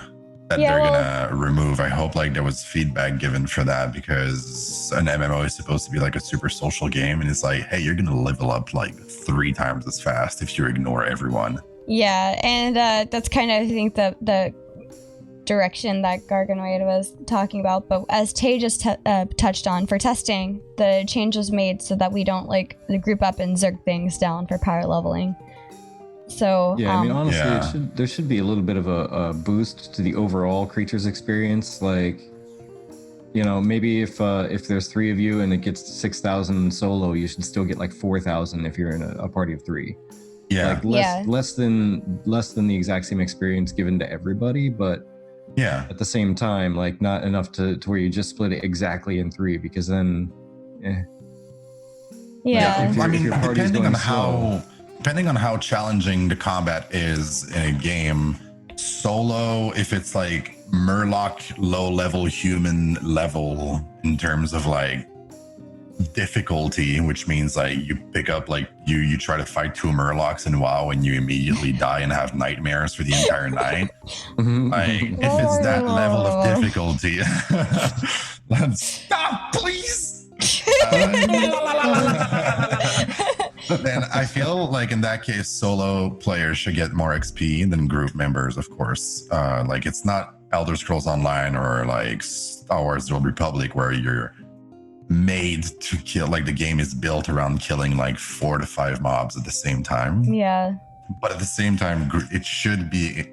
That they're gonna remove. I hope like there was feedback given for that, because an MMO is supposed to be like a super social game, and it's like, hey, you're gonna level up like 3 times as fast if you ignore everyone. Yeah, and that's kind of, I think, the direction that Garganoid was talking about. But as Tay just touched on, for testing, the change was made so that we don't like group up and zerg things down for power leveling. So yeah, I mean, honestly, there should be a little bit of a boost to the overall creature's experience. Like, You know, maybe if there's 3 of you and it gets 6,000 solo, you should still get like 4,000 if you're in a party of 3. Yeah. Like less than the exact same experience given to everybody, but yeah, at the same time, like not enough to where you just split it exactly in 3, because then Yeah. I mean, depending on how challenging the combat is in a game, solo, if it's like Murloc low level human level in terms of like difficulty, which means like you pick up like you try to fight 2 Murlocs in WoW and you immediately die and have nightmares for the entire night. Like if it's that level of difficulty, let's stop, please. Then I feel like in that case, solo players should get more XP than group members, of course. Like it's not Elder Scrolls Online or like Star Wars: The Old Republic where you're made to kill, like the game is built around killing like 4 to 5 mobs at the same time. Yeah. But at the same time, it should be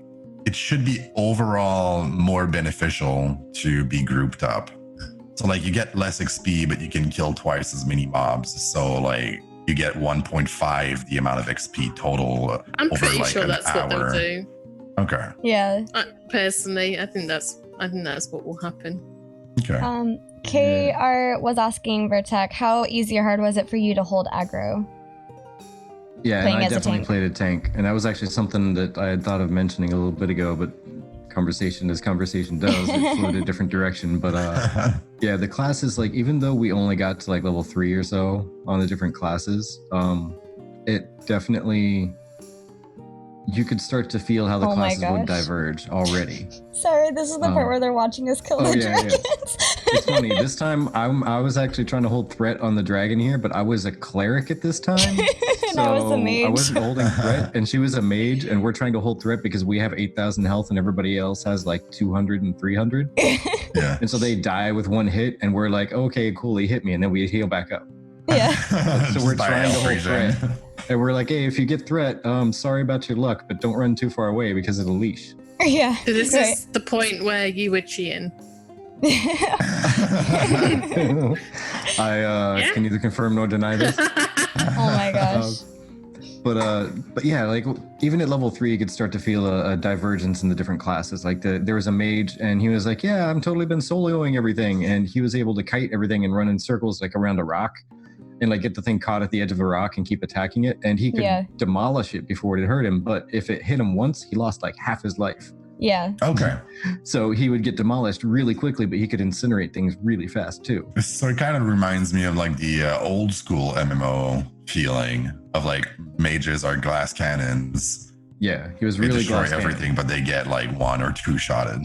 overall more beneficial to be grouped up. So like you get less XP, but you can kill twice as many mobs. So like you get 1.5 the amount of XP total. I'm over pretty like sure an that's hour. what they'll do. Okay. Yeah. Personally, I think that's what will happen. Okay. KR was asking Vertec, how easy or hard was it for you to hold aggro? Yeah, and I as a definitely tank? played a tank, and that was actually something that I had thought of mentioning a little bit ago, but conversation as conversation does, it flowed a different direction. But yeah, the classes, like even though we only got to like level 3 or so on the different classes, it definitely, you could start to feel how the Oh my classes would gosh. diverge already. Sorry, this is the part where they're watching us kill the dragons. It's funny. This time I was actually trying to hold threat on the dragon here, but I was a cleric at this time. And I was the mage. I wasn't holding threat, and she was a mage, and we're trying to hold threat because we have 8,000 health and everybody else has like 200 and 300. Yeah. And so they die with 1 hit, and we're like, okay, cool, he hit me, and then we heal back up. Yeah. So we're trying to hold threat. And we're like, hey, if you get threat, sorry about your luck, but don't run too far away because it'll leash. Yeah. So this is the point where you were cheating. I can neither confirm nor deny this. Oh my gosh. But yeah, like even at level 3, you could start to feel a divergence in the different classes. Like there was a mage, and he was like, "Yeah, I'm totally been soloing everything," and he was able to kite everything and run in circles like around a rock, and like get the thing caught at the edge of a rock and keep attacking it, and he could demolish it before it hurt him. But if it hit him once, he lost like half his life. Yeah. Okay. So he would get demolished really quickly, but he could incinerate things really fast too. So it kind of reminds me of like the old school MMO feeling of like mages are glass cannons. Yeah, he was They really destroy glass everything, but they get like 1 or 2 shotted.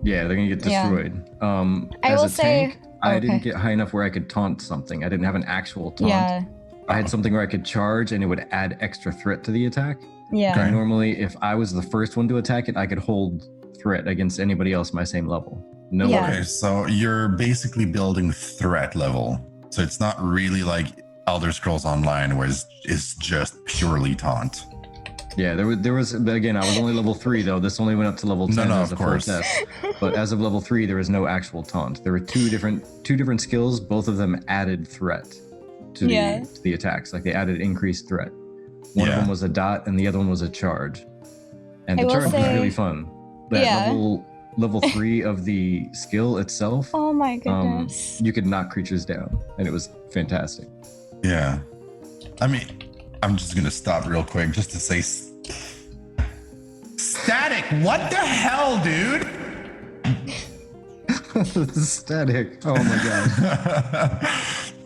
Yeah, they're gonna get destroyed. I As will a say, tank, I didn't get high enough where I could taunt something. I didn't have an actual taunt. Yeah. I had something where I could charge and it would add extra threat to the attack. Yeah. Okay. Normally, if I was the first one to attack it, I could hold threat against anybody else my same level. No Yeah. worries. Okay, so you're basically building threat level. So it's not really like Elder Scrolls Online where it's just purely taunt. Yeah, there was again, I was only level 3 though. This only went up to level 10 No, as of a full course. test. But as of level 3, there was no actual taunt. There were two different skills. Both of them added threat to the attacks. Like they added increased threat. One of them was a dot, and the other one was a charge. And the charge was really fun. That level 3 of the skill itself. Oh my goodness. You could knock creatures down, and it was fantastic. Yeah. I mean, I'm just going to stop real quick just to say static. What the hell, dude? Static. Oh my god.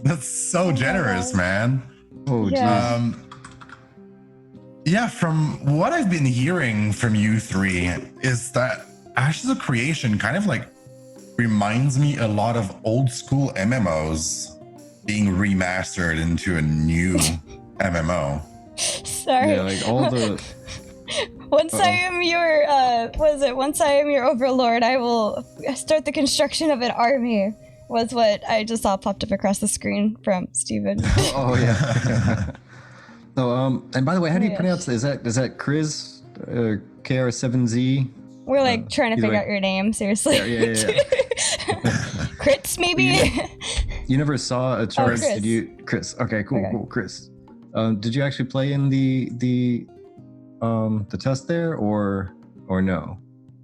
That's so generous, man. Oh, Yeah. geez. Yeah, from what I've been hearing from you 3 is that Ashes of Creation kind of like reminds me a lot of old school MMOs being remastered into a new MMO. Sorry. Yeah, like all the. Once I am your, once I am your overlord, I will start the construction of an army, was what I just saw popped up across the screen from Steven. Oh yeah. So and by the way, how do you pronounce this? Is that Chris? KR7Z? We're like trying to either figure way. out your name, seriously. Yeah. Crits? Chris, maybe. You never saw a charge, Chris. did you, Chris? Okay, cool, Chris. Did you actually play in the test there, or no?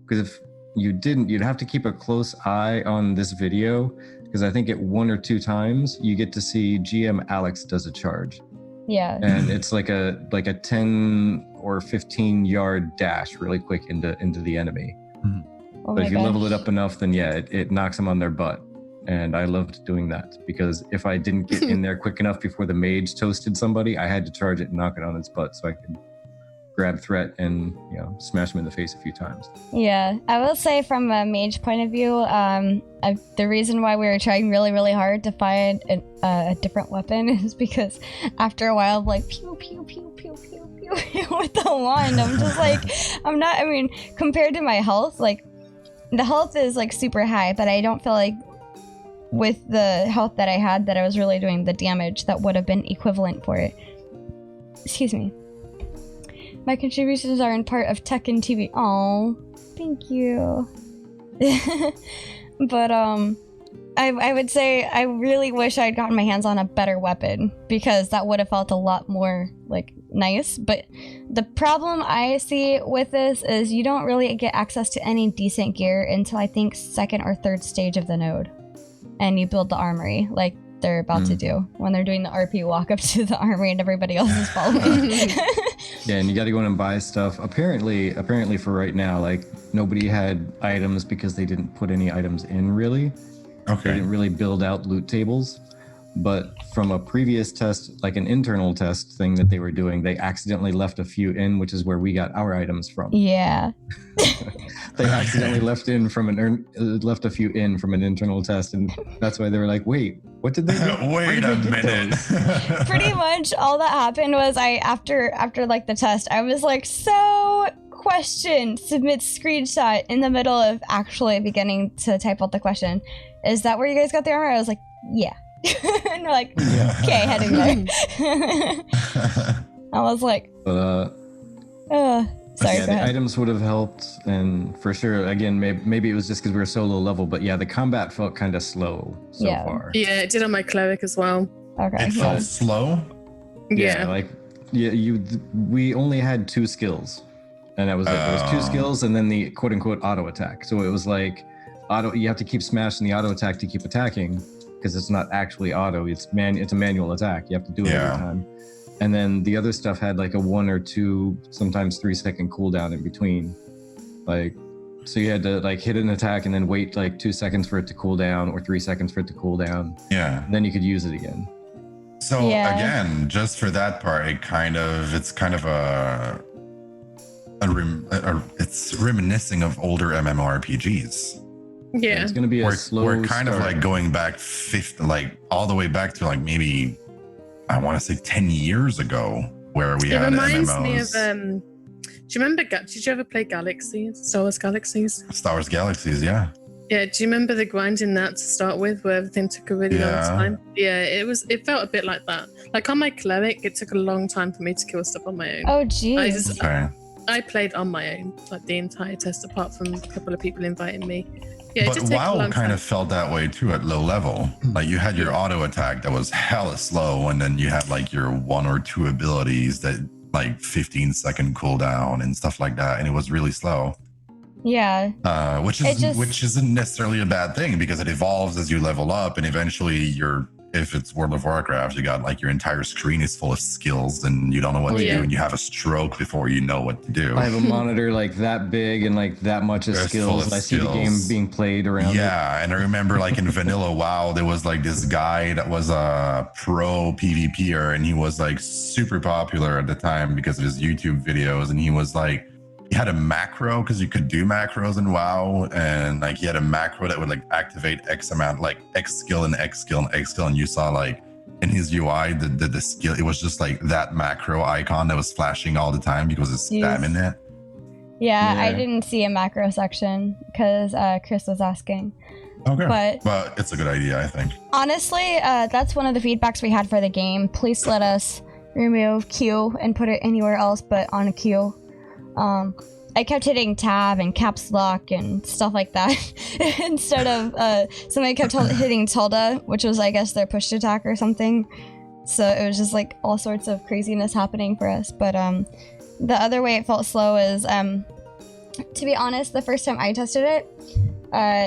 Because if you didn't, you'd have to keep a close eye on this video, because I think at 1 or 2 times you get to see GM Alex does a charge. Yeah. And it's like a 10 or 15 yard dash really quick into the enemy. Oh But if you level it up enough, then yeah, it knocks them on their butt. And I loved doing that, because if I didn't get in there quick enough before the mage toasted somebody, I had to charge it and knock it on its butt so I could grab threat and smash him in the face a few times. Yeah, I will say from a mage point of view, the reason why we were trying really, really hard to find a different weapon is because after a while, like pew pew pew pew pew pew with the wand, I'm just like, compared to my health, like the health is like super high, but I don't feel like with the health that I had that I was really doing the damage that would have been equivalent for it. Excuse me. My contributions are in part of tech and TV. Oh, thank you. But I would say I really wish I'd gotten my hands on a better weapon, because that would have felt a lot more like nice. But the problem I see with this is you don't really get access to any decent gear until I think 2nd or 3rd stage of the node, and you build the armory like they're about to do when they're doing the RP walk up to the armory and everybody else is following. Yeah, and you got to go in and buy stuff. Apparently for right now, like nobody had items because they didn't put any items in really. Okay. They didn't really build out loot tables. But from a previous test, like an internal test thing that they were doing, they accidentally left a few in, which is where we got our items from. Yeah. They accidentally left a few in from an internal test, and that's why they were like, "Wait, what did they do? Wait a minute." Pretty much all that happened was after like the test, I was like, so question, submit screenshot in the middle of actually beginning to type out the question. Is that where you guys got the armor? I was like, yeah. And they're like, okay, heading there. I was like, but sorry, yeah, the items would have helped, and for sure, again, maybe it was just because we were so low level, but yeah, the combat felt kind of slow so far. Yeah, it did on my cleric as well. Okay. It felt slow? Yeah. We only had 2 skills, and that was it. There was 2 skills, and then the quote-unquote auto attack. So it was like, you have to keep smashing the auto attack to keep attacking, because it's not actually auto, it's a manual attack. You have to do it every time. And then the other stuff had like a 1 or 2, sometimes 3 second cooldown in between. Like, so you had to like hit an attack and then wait like 2 seconds for it to cool down, or 3 seconds for it to cool down. Yeah. Then you could use it again. So again, just for that part, it's kind of it's reminiscing of older MMORPGs. Yeah, it's gonna be a slow. We're kind of like going back all the way back to like maybe I want to say 10 years ago, where we had MMOs. It reminds me of. Do you remember? Did you ever play Galaxies? Star Wars Galaxies. Star Wars Galaxies, yeah. Yeah. Do you remember the grind in that to start with, where everything took a really long time? Yeah, it felt a bit like that. Like on my cleric, it took a long time for me to kill stuff on my own. Oh, geez. I played on my own, like the entire test, apart from a couple of people inviting me. Yeah, but WoW kind of felt that way too at low level. Like you had your auto attack that was hella slow, and then you had like your 1 or 2 abilities that like 15-second cooldown and stuff like that, and it was really slow. Yeah. Which isn't necessarily a bad thing, because it evolves as you level up, and eventually if it's World of Warcraft, you got like your entire screen is full of skills and you don't know what to do, and you have a stroke before you know what to do. I have a monitor like that big and like that much of skills. I see the game being played around. Yeah, and I remember like in vanilla WoW, there was like this guy that was a pro PvPer, and he was like super popular at the time because of his YouTube videos, and he was like, he had a macro, because you could do macros in WoW, and like he had a macro that would like activate X amount, like X skill and X skill and X skill, and you saw like in his UI the skill, it was just like that macro icon that was flashing all the time because it's spam in it. Yeah, I didn't see a macro section because Chris was asking. Okay, but it's a good idea, I think. Honestly, that's one of the feedbacks we had for the game. Please let us remove Q and put it anywhere else but on a Q. I kept hitting tab and caps lock and stuff like that instead of somebody kept hitting tilde, which was, I guess, their push attack or something. So it was just like all sorts of craziness happening for us. But the other way it felt slow is, to be honest, the first time I tested it,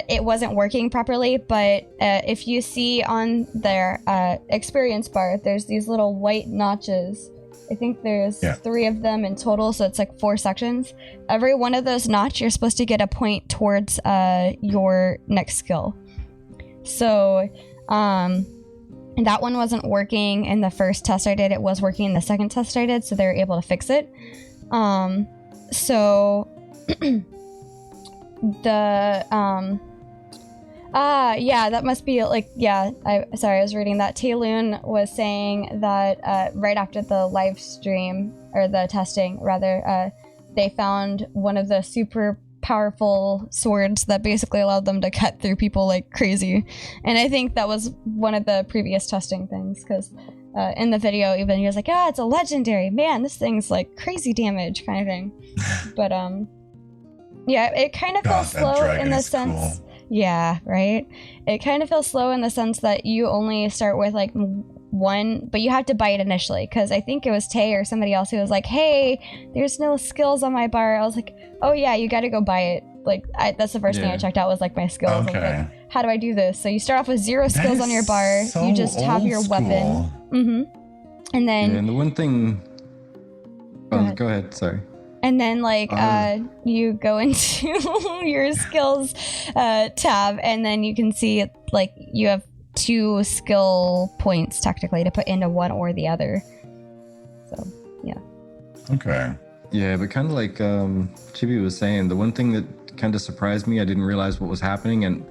it wasn't working properly. But if you see on their experience bar, there's these little white notches. I think there's 3 of them in total, so it's like 4 sections. Every one of those notch, you're supposed to get a point towards your next skill. So that one wasn't working in the first test I did. It was working in the second test I did, so they were able to fix it. So the yeah, that must be like, I was reading that Tayloon was saying that right after the live stream, or the testing rather, they found one of the super powerful swords that basically allowed them to cut through people like crazy. And I think that was one of the previous testing things, because in the video even he was like, it's a legendary, man, this thing's like crazy damage kind of thing. But yeah, it kind of feels slow in the sense. Cool. Yeah, right? It kind of feels slow in the sense that you only start with like 1, but you have to buy it initially, because I think it was Tay or somebody else who was like, hey, there's no skills on my bar. I was like, oh yeah, you got to go buy it. Like that's the first thing I checked out was like my skills. Okay. I was like, how do I do this? So you start off with 0 skills on your bar. So you just have your weapon. And then and the one thing go ahead, sorry. And then like you go into your skills tab, and then you can see like you have 2 skill points technically to put into one or the other. So yeah. Okay. Yeah, but kind of like Chibi was saying, the one thing that kind of surprised me, I didn't realize what was happening, and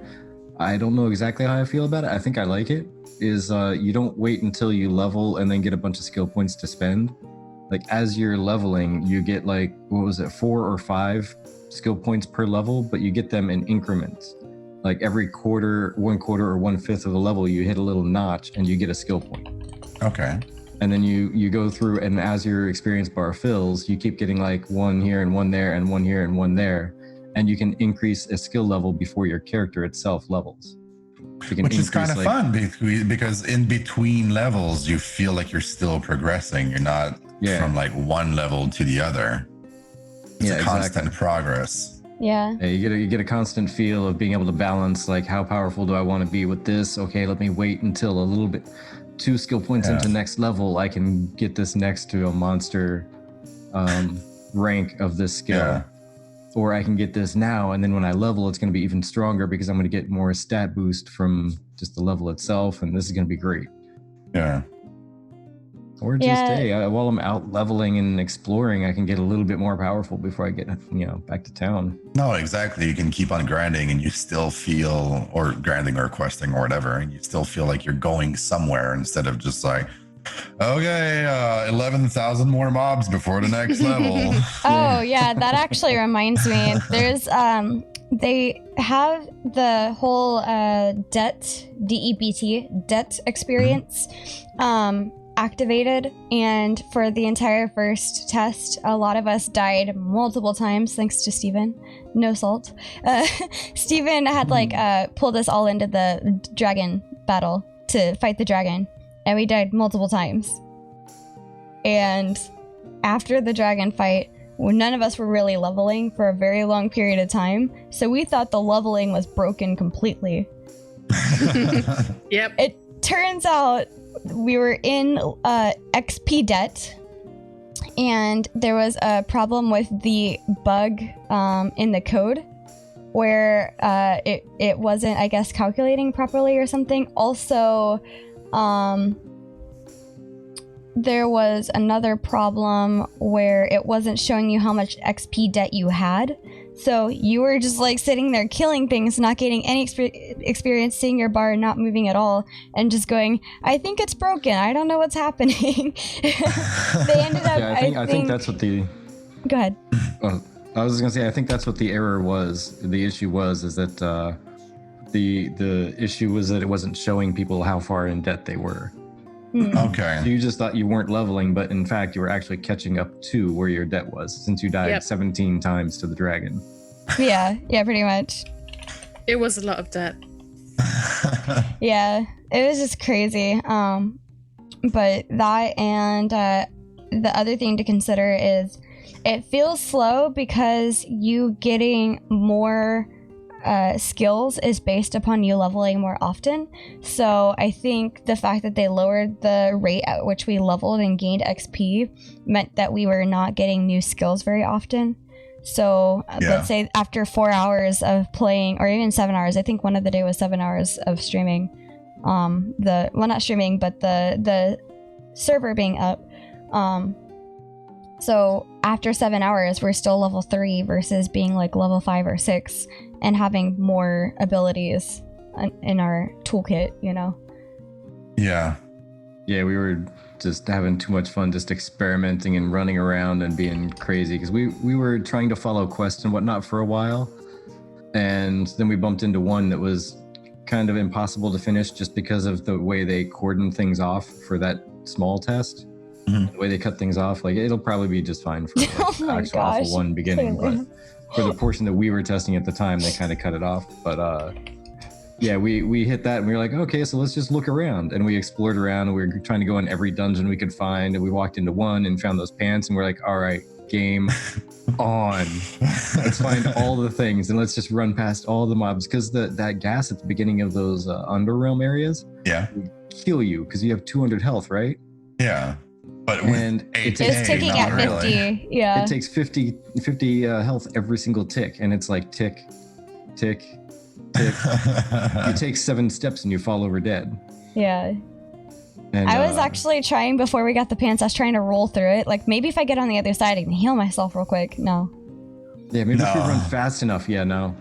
I don't know exactly how I feel about it. I think I like it, is you don't wait until you level and then get a bunch of skill points to spend. Like as you're leveling, you get like, 4 or 5 skill points per level, but you get them in increments. Like every quarter, 1 quarter or 1/5 of the level, you hit a little notch and you get a skill point. Okay. And then you go through, and as your experience bar fills, you keep getting like 1 here and 1 there and 1 here and 1 there. And you can increase a skill level before your character itself levels. Which is kind of fun, because in between levels, you feel like you're still progressing. You're not from like one level to the other. It's a constant progress. Yeah. You get a constant feel of being able to balance, like, how powerful do I want to be with this? Okay, let me wait until a little bit, 2 skill points into next level, I can get this next to a monster rank of this skill. Yeah. Or I can get this now, and then when I level, it's going to be even stronger because I'm going to get more stat boost from just the level itself, and this is going to be great. Yeah. Or just, hey, while I'm out leveling and exploring, I can get a little bit more powerful before I get, back to town. No, exactly. You can keep on grinding, and you still feel, or grinding or questing or whatever, and you still feel like you're going somewhere instead of just like, okay, 11,000 more mobs before the next level. Oh yeah, that actually reminds me. There's they have the whole debt experience activated, and for the entire first test, a lot of us died multiple times thanks to Steven. No salt. Steven had pulled us all into the dragon battle to fight the dragon. And we died multiple times. And after the dragon fight, none of us were really leveling for a very long period of time. So we thought the leveling was broken completely. Yep. It turns out we were in XP debt. And there was a problem with the bug in the code where it wasn't, I guess, calculating properly or something. Also, there was another problem where it wasn't showing you how much XP debt you had. So you were just like sitting there killing things, not getting any experience, seeing your bar not moving at all, and just going, I think it's broken. I don't know what's happening. They ended up, I think that's what the... Go ahead. I was just gonna say, I think that's what the error was. The issue was, is that the issue was that it wasn't showing people how far in debt they were. Okay. So you just thought you weren't leveling, but in fact, you were actually catching up to where your debt was, since you died 17 times to the dragon. Yeah, pretty much. It was a lot of debt. Yeah, it was just crazy. But that and the other thing to consider is it feels slow because you getting more skills is based upon you leveling more often. So I think the fact that they lowered the rate at which we leveled and gained XP meant that we were not getting new skills very often. So let's say after 4 hours of playing, or even 7 hours, I think one of the day was 7 hours of streaming. Not streaming, but the server being up. So after 7 hours, we're still level 3 versus being like level 5 or 6 and having more abilities in our toolkit, you know? Yeah. Yeah, we were just having too much fun, just experimenting and running around and being crazy, because we were trying to follow quests and whatnot for a while, and then we bumped into one that was kind of impossible to finish just because of the way they cordoned things off for that small test. The way they cut things off, like it'll probably be just fine for actual Alpha1 beginning, but for the portion that we were testing at the time, they kind of cut it off. But yeah, we hit that and we were like, okay, so let's just look around. And we explored around and we were trying to go in every dungeon we could find. And we walked into one and found those pants and we're like, all right, game on. Let's find all the things and let's just run past all the mobs, because that gas at the beginning of those Underrealm areas would kill you because you have 200 health, right? Yeah. But it's ticking at 50. Really. Yeah. It takes 50 health every single tick, and it's like tick, tick, tick. You take 7 steps and you fall over dead. Yeah. And, I was actually trying, before we got the pants, I was trying to roll through it. Like, maybe if I get on the other side, I can heal myself real quick. No. Yeah, maybe if you run fast enough. Yeah, no,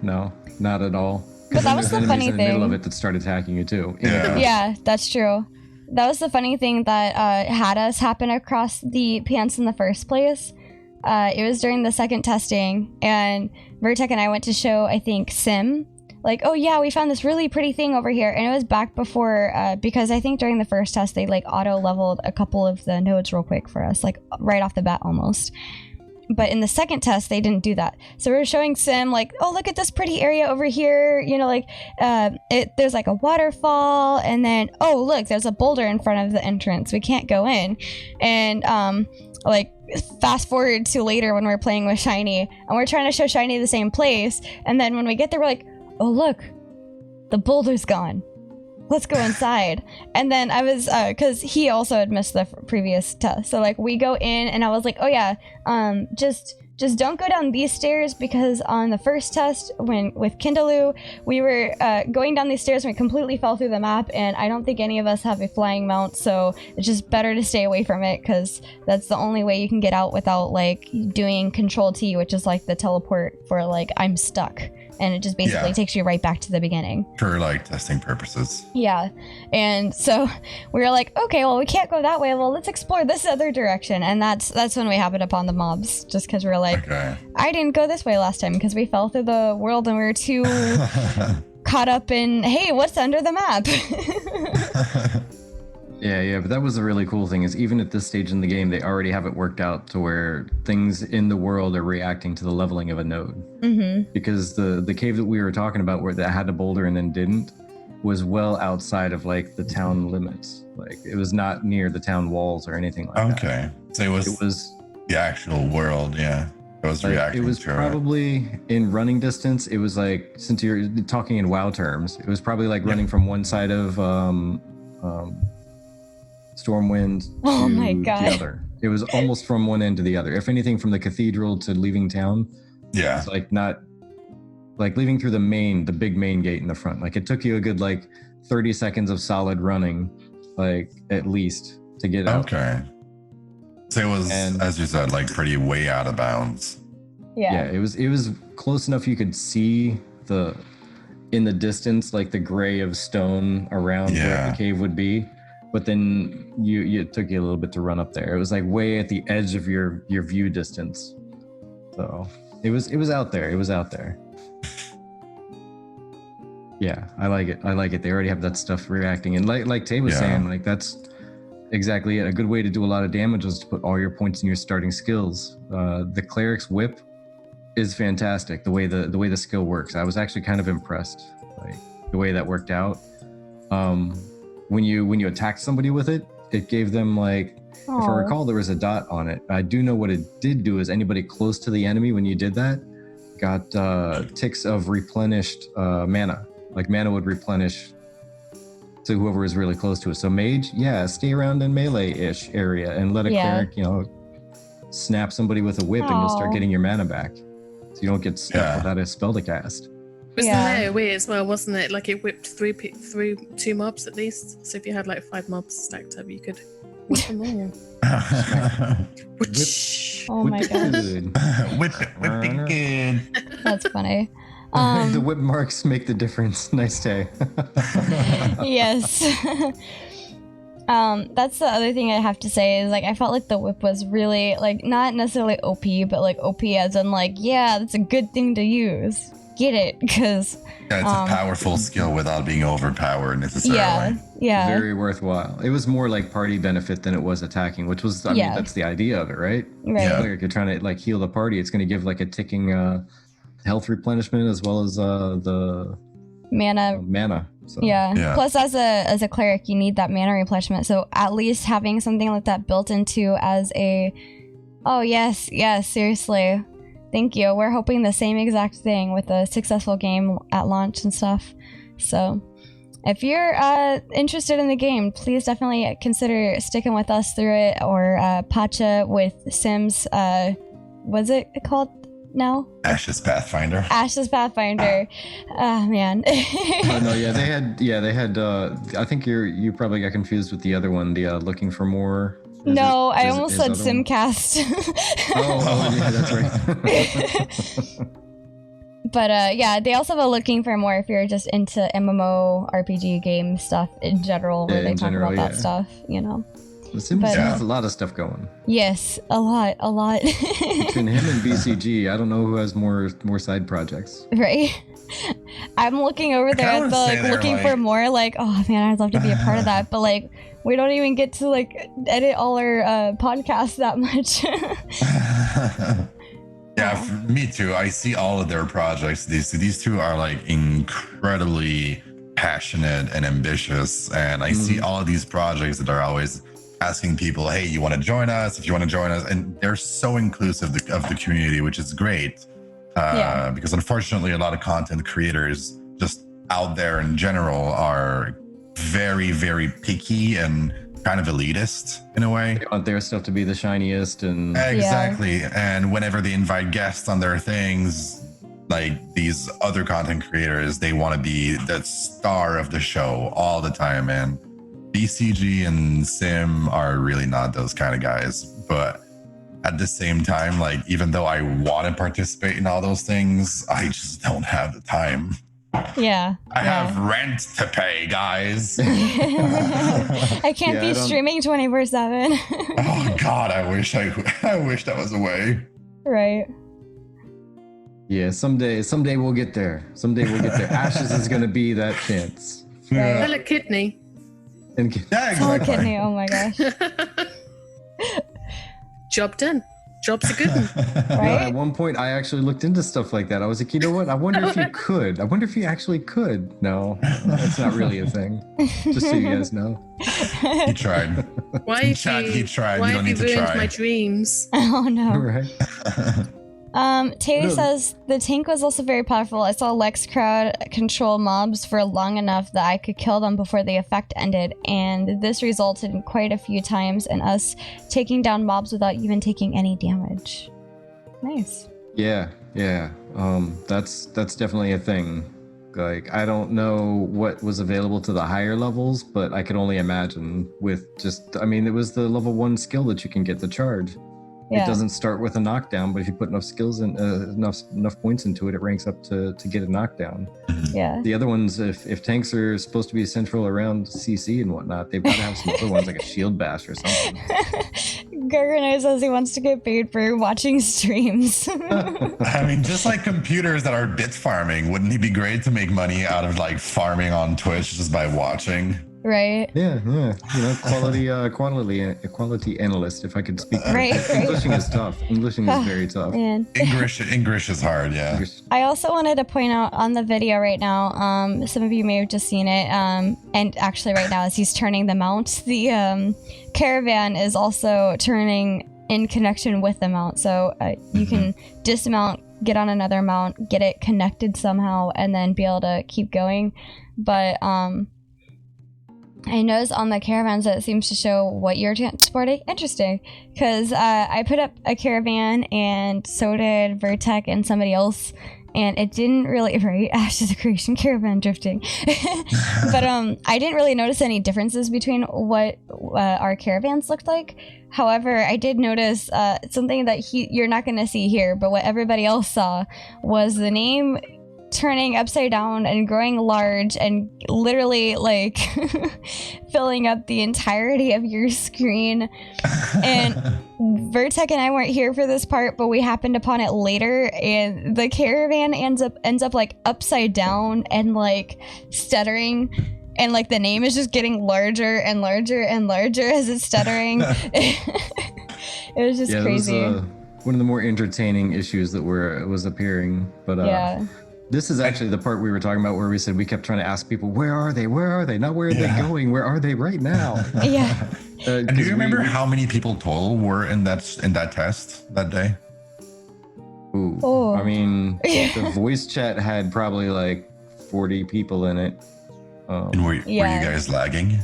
not at all. But that was the funny thing. In the middle of it that started attacking you too. Yeah, that's true. That was the funny thing that had us happen across the pants in the first place. It was during the second testing, and Vertec and I went to show, I think, Sim. Like, oh yeah, we found this really pretty thing over here. And it was back before, because I think during the first test, they like auto-leveled a couple of the nodes real quick for us, like right off the bat almost. But in the second test, they didn't do that. So we were showing Sim like, oh, look at this pretty area over here. You know, like there's like a waterfall, and then, oh, look, there's a boulder in front of the entrance. We can't go in. And like fast forward to later when we're playing with Shiny, and we're trying to show Shiny the same place. And then when we get there, we're like, oh, look, the boulder's gone. Let's go inside. And then I was, because he also had missed the previous test. So like we go in and I was like, oh yeah, just don't go down these stairs, because on the first test with Kindaloo, we were going down these stairs and we completely fell through the map, and I don't think any of us have a flying mount, so it's just better to stay away from it, because that's the only way you can get out without like doing Control T, which is like the teleport for like I'm stuck. And it just basically takes you right back to the beginning. For like testing purposes. Yeah. And so we were like, okay, well, we can't go that way. Well, let's explore this other direction. And that's when we happened upon the mobs, just because we were like, I didn't go this way last time because we fell through the world and we were too caught up in, hey, what's under the map? Yeah, but that was the really cool thing, is even at this stage in the game, they already have it worked out to where things in the world are reacting to the leveling of a node. Mm-hmm. Because the cave that we were talking about, where that had a boulder and then didn't, was well outside of like the town limits. Like it was not near the town walls or anything like that. Okay, so it was the actual world. Yeah, it was like, reacting. It was probably in running distance. It was like, since you're talking in WoW terms, it was probably like running from one side of Stormwind to the other. It was almost from one end to the other. If anything, from the cathedral to leaving town. Yeah. It's like not like leaving through the big main gate in the front. Like it took you a good like 30 seconds of solid running, like at least, to get out. Okay. So it was, as you said, like pretty way out of bounds. Yeah, it was close enough you could see in the distance, like the gray of stone around where the cave would be. But then it took you a little bit to run up there. It was like way at the edge of your view distance. So it was out there. It was out there. Yeah, I like it. They already have that stuff reacting. And like Tay was saying, like exactly it. A good way to do a lot of damage is to put all your points in your starting skills. The cleric's whip is fantastic. The way the skill works, I was actually kind of impressed, like the way that worked out. When you attacked somebody with it, it gave them like, if I recall, there was a dot on it. I do know what it did do is anybody close to the enemy when you did that got ticks of replenished mana. Like mana would replenish to whoever is really close to it. So mage, stay around in melee-ish area and let a cleric, snap somebody with a whip and you'll start getting your mana back. So you don't get stuck without a spell to cast. It was the AoE as well, wasn't it? Like it whipped through 2 mobs at least. So if you had like 5 mobs stacked up, you could whip them all. Oh my gosh. Whip it good. That's funny. The whip marks make the difference. Nice day. Yes. That's the other thing I have to say is like I felt like the whip was really like not necessarily OP, but like OP as in like that's a good thing to use. Get it? Because it's a powerful skill without being overpowered necessarily. Yeah. Very worthwhile. It was more like party benefit than it was attacking, which was I mean that's the idea of it, right? Right. Yeah. Like you're trying to like heal the party. It's going to give like a ticking health replenishment as well as the mana. So. Yeah. Plus, as a cleric, you need that mana replenishment. So at least having something like that built into as a, seriously, thank you. We're hoping the same exact thing with a successful game at launch and stuff. So if you're interested in the game, please definitely consider sticking with us through it or Pacha with Sims. What's it called? No. Ashes Pathfinder. Oh man. They had I think you probably got confused with the other one, the looking for more. I almost said Simcast. Yeah, that's right. But they also have a looking for more if you're just into MMO RPG game stuff in general, where they talk about that stuff, The Sims has a lot of stuff going. Yes, a lot. Between him and BCG, I don't know who has more side projects. Right. I'm looking over there at the looking for more. Like, oh man, I'd love to be a part of that, but like, we don't even get to like edit all our podcasts that much. Me too. I see all of their projects. These two are like incredibly passionate and ambitious, and I see all of these projects that are always asking people, hey, you want to join us? If you want to join us, and they're so inclusive of the community, which is great. Because unfortunately, a lot of content creators just out there in general are very, very picky and kind of elitist in a way. They want their stuff to be the shiniest and exactly. And whenever they invite guests on their things, like these other content creators, they want to be the star of the show all the time, man. BCG and Sim are really not those kind of guys, but at the same time, like even though I want to participate in all those things, I just don't have the time. I have rent to pay, guys. I can't be streaming 24/7. Oh God, I wish that was a way. Right. Yeah, someday we'll get there. Ashes is gonna be that chance. Tell a kidney. Exactly. Kidney. Oh my gosh. Job done. Job's a good one. Right? At one point, I actually looked into stuff like that. I was like, you know what? I wonder if you could. I wonder if you actually could. No, that's not really a thing. Just so you guys know. He tried. Why he tried. Why you don't have need you to ruined try. my dreams? Oh no. Right. Taylor says the tank was also very powerful. I saw Lex crowd control mobs for long enough that I could kill them before the effect ended, and this resulted in quite a few times in us taking down mobs without even taking any damage. Nice. Yeah. That's definitely a thing. Like, I don't know what was available to the higher levels, but I could only imagine with it was the level 1 skill that you can get the charge. It doesn't start with a knockdown, but if you put enough skills in, enough points into it, it ranks up to get a knockdown. Yeah. The other ones, if tanks are supposed to be central around CC and whatnot, they've got to have some other ones like a shield bash or something. Gargano says he wants to get paid for watching streams. I mean, just like computers that are bit farming, wouldn't it be great to make money out of like farming on Twitch just by watching? Right. Yeah. Quality analyst. If I could speak. Right. Englishing is tough. Englishing is very tough. Man. English is hard. Yeah. I also wanted to point out on the video right now. Some of you may have just seen it. And actually, right now, as he's turning the mount, the caravan is also turning in connection with the mount. So you can dismount, get on another mount, get it connected somehow, and then be able to keep going. But I noticed on the caravans that it seems to show what you're transporting. Interesting, because I put up a caravan and so did Vertec and somebody else, and it didn't really, right, Ashes of Creation caravan drifting. But I didn't really notice any differences between what our caravans looked like. However, I did notice something that you're not going to see here, but what everybody else saw was the name turning upside down and growing large and literally like filling up the entirety of your screen. And Vertec and I weren't here for this part, but we happened upon it later, and the caravan ends up like upside down and like stuttering, and like the name is just getting larger and larger and larger as it's stuttering. It was just crazy. It was, one of the more entertaining issues that was appearing, but yeah. This is actually the part we were talking about where we said we kept trying to ask people, where are they? Where are they? Not where are they going? Where are they right now? Yeah. And do you remember how many people total were in that test that day? Ooh. Oh. I mean, the voice chat had probably like 40 people in it. And were you guys lagging?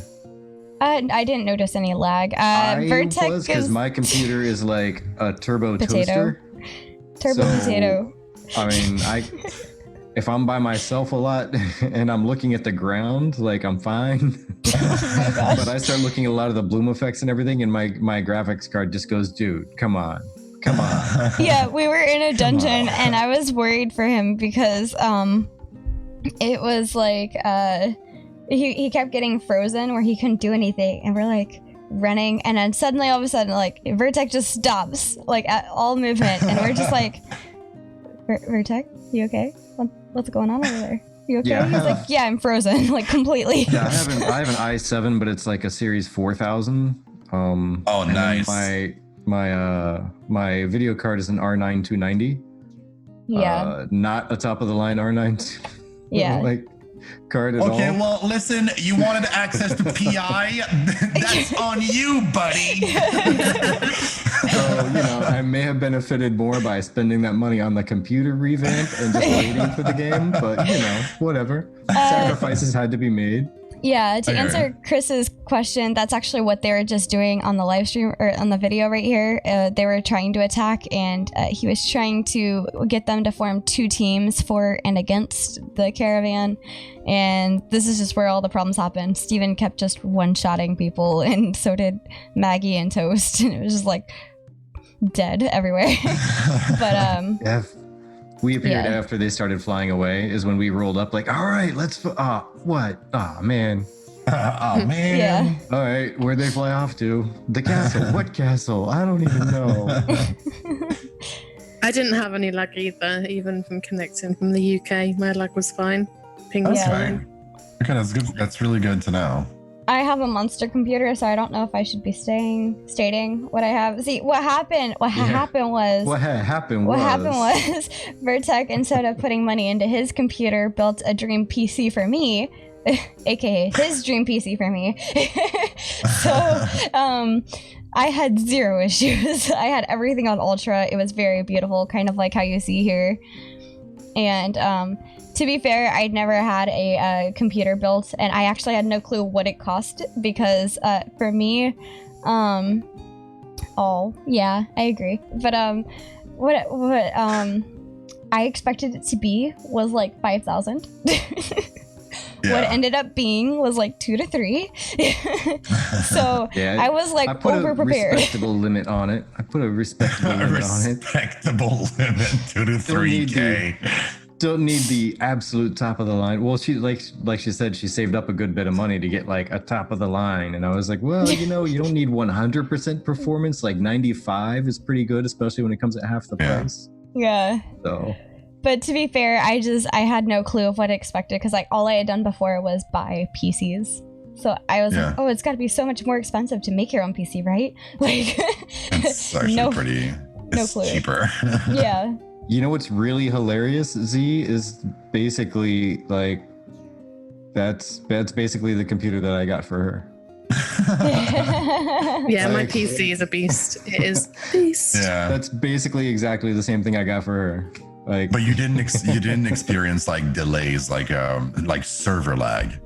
I didn't notice any lag. Vertec was, because my computer is like a turbo toaster. Potato. I mean, if I'm by myself a lot and I'm looking at the ground, like I'm fine. Oh but I start looking at a lot of the bloom effects and everything, and my graphics card just goes, dude, come on. Yeah, we were in a dungeon and I was worried for him because it was like he kept getting frozen where he couldn't do anything, and we're like running, and then suddenly all of a sudden like Vertec just stops like at all movement, and we're just like, Vertec, you okay? What's going on over there? You okay? Yeah. He's like, yeah, I'm frozen, like completely. Yeah, I have an i7, but it's like a series 4000. Oh, nice. My video card is an R9 290. Yeah. Not a top of the line R9. Yeah. Like card at all. Okay, well, listen, you wanted access to PI? That's on you, buddy. So, I may have benefited more by spending that money on the computer revamp and just waiting for the game, but, whatever. Sacrifices had to be made. Yeah, to answer Chris's question, that's actually what they were just doing on the live stream, or on the video right here. They were trying to attack, and he was trying to get them to form 2 teams for and against the caravan. And this is just where all the problems happened. Steven kept just one-shotting people, and so did Maggie and Toast. And it was just like dead everywhere. But yeah. We appeared after they started flying away is when we rolled up like, all right, let's, what? Oh, man. Oh, man. Yeah. All right, where'd they fly off to? The castle. What castle? I don't even know. I didn't have any lag either, even from connecting from the UK. My lag was fine. Ping was fine. Okay, that's good. That's really good to know. I have a monster computer, so I don't know if I should be stating what I have. See, what happened was Vertec, instead of putting money into his computer, built a dream PC for me, aka his dream PC for me. So I had 0 issues. I had everything on ultra. It was very beautiful, kind of like how you see here. And to be fair, I'd never had a computer built, and I actually had no clue what it cost, because for me, oh yeah, I agree. But what I expected it to be was like 5,000. What it ended up being was like 2 to 3. So I was like over prepared. I put a respectable limit on it. 2 to 3K. Don't need the absolute top of the line. Well, she like she said, she saved up a good bit of money to get like a top of the line, and I was like, well, you don't need 100% performance. Like 95 is pretty good, especially when it comes at half the price. Yeah. So. But to be fair, I had no clue of what I expected, because like all I had done before was buy PCs So I was like, oh, it's got to be so much more expensive to make your own PC, right? Like, it's actually it's cheaper. Yeah. You know what's really hilarious, Z, is basically like that's basically the computer that I got for her. Yeah, my PC is a beast. It is a beast. Yeah, that's basically exactly the same thing I got for her. Like, but you didn't experience like delays, like server lag.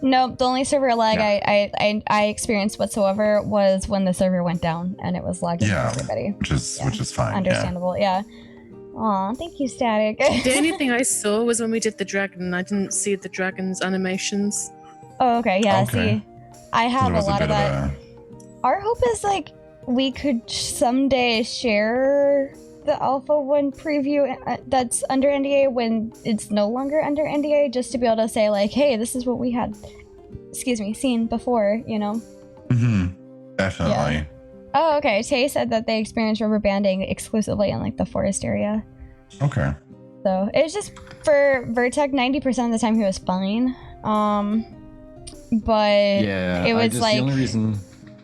No, the only server lag I experienced whatsoever was when the server went down and it was lagging for everybody. Which is fine. Understandable, yeah. Aw, thank you, Static. The only thing I saw was when we did the dragon. I didn't see the dragon's animations. Oh, okay, yeah. See, I have a lot of that. Our hope is like we could someday share the Alpha1 preview that's under NDA when it's no longer under NDA, just to be able to say like, hey, this is what we had, seen before, you know? Mm-hmm. Definitely. Yeah. Oh, okay. Tay said that they experienced rubber banding exclusively in like the forest area. Okay. So it's just for Vertec, 90% of the time he was fine. But it was like the only reason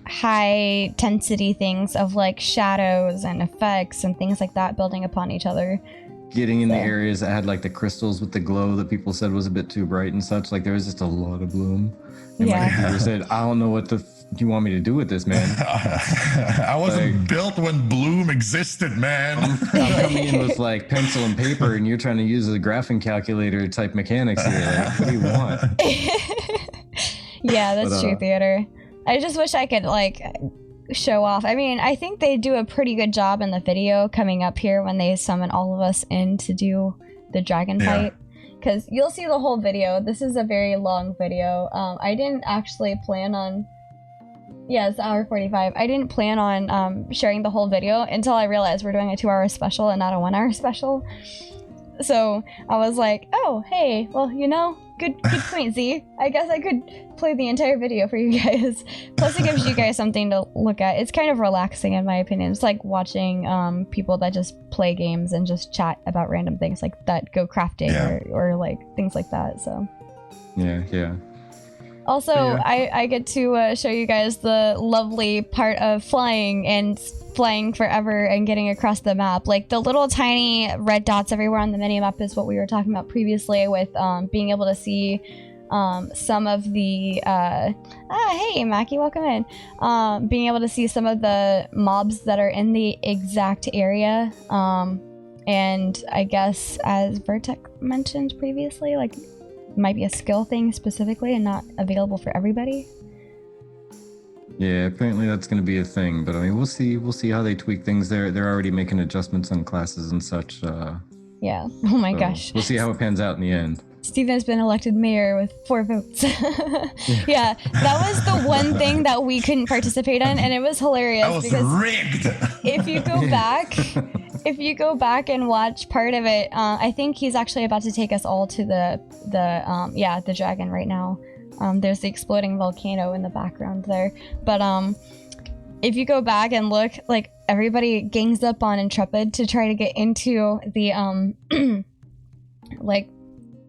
high intensity things of like shadows and effects and things like that building upon each other. Getting in the areas that had like the crystals with the glow that people said was a bit too bright and such, like there was just a lot of bloom. And my computer said, I don't know what you want me to do with this, man. I wasn't built when bloom existed, man. I'm coming in with like pencil and paper and you're trying to use a graphing calculator type mechanics here. Like, what do you want? Yeah, that's true, Theater. I just wish I could like show off. I mean, I think they do a pretty good job in the video coming up here when they summon all of us in to do the dragon fight. Because you'll see the whole video. This is a very long video. I didn't actually plan on... Yeah, it's hour 45. I didn't plan on sharing the whole video until I realized we're doing a 2-hour special and not a 1-hour special. So I was like, oh, hey, well, you know, good point, Z. I guess I could play the entire video for you guys. Plus it gives you guys something to look at. It's kind of relaxing in my opinion. It's like watching people that just play games and just chat about random things like that, go crafting or like things like that, so. Yeah. Also, I get to show you guys the lovely part of flying and flying forever and getting across the map. Like the little tiny red dots everywhere on the mini-map is what we were talking about previously with being able to see some of the... hey, Mackie, welcome in. Being able to see some of the mobs that are in the exact area. And I guess, as Vertec mentioned previously, like... might be a skill thing specifically and not available for everybody. Yeah, apparently that's going to be a thing, but I mean, we'll see how they tweak things. They're already making adjustments on classes and such. Yeah. Oh my gosh. We'll see how it pans out in the end. Steven has been elected mayor with 4 votes. Yeah, that was the one thing that we couldn't participate in, and it was hilarious. That was because rigged. If you go back and watch part of it, I think he's actually about to take us all to the dragon right now. There's the exploding volcano in the background there, but if you go back and look, like everybody gangs up on Intrepid to try to get into the like,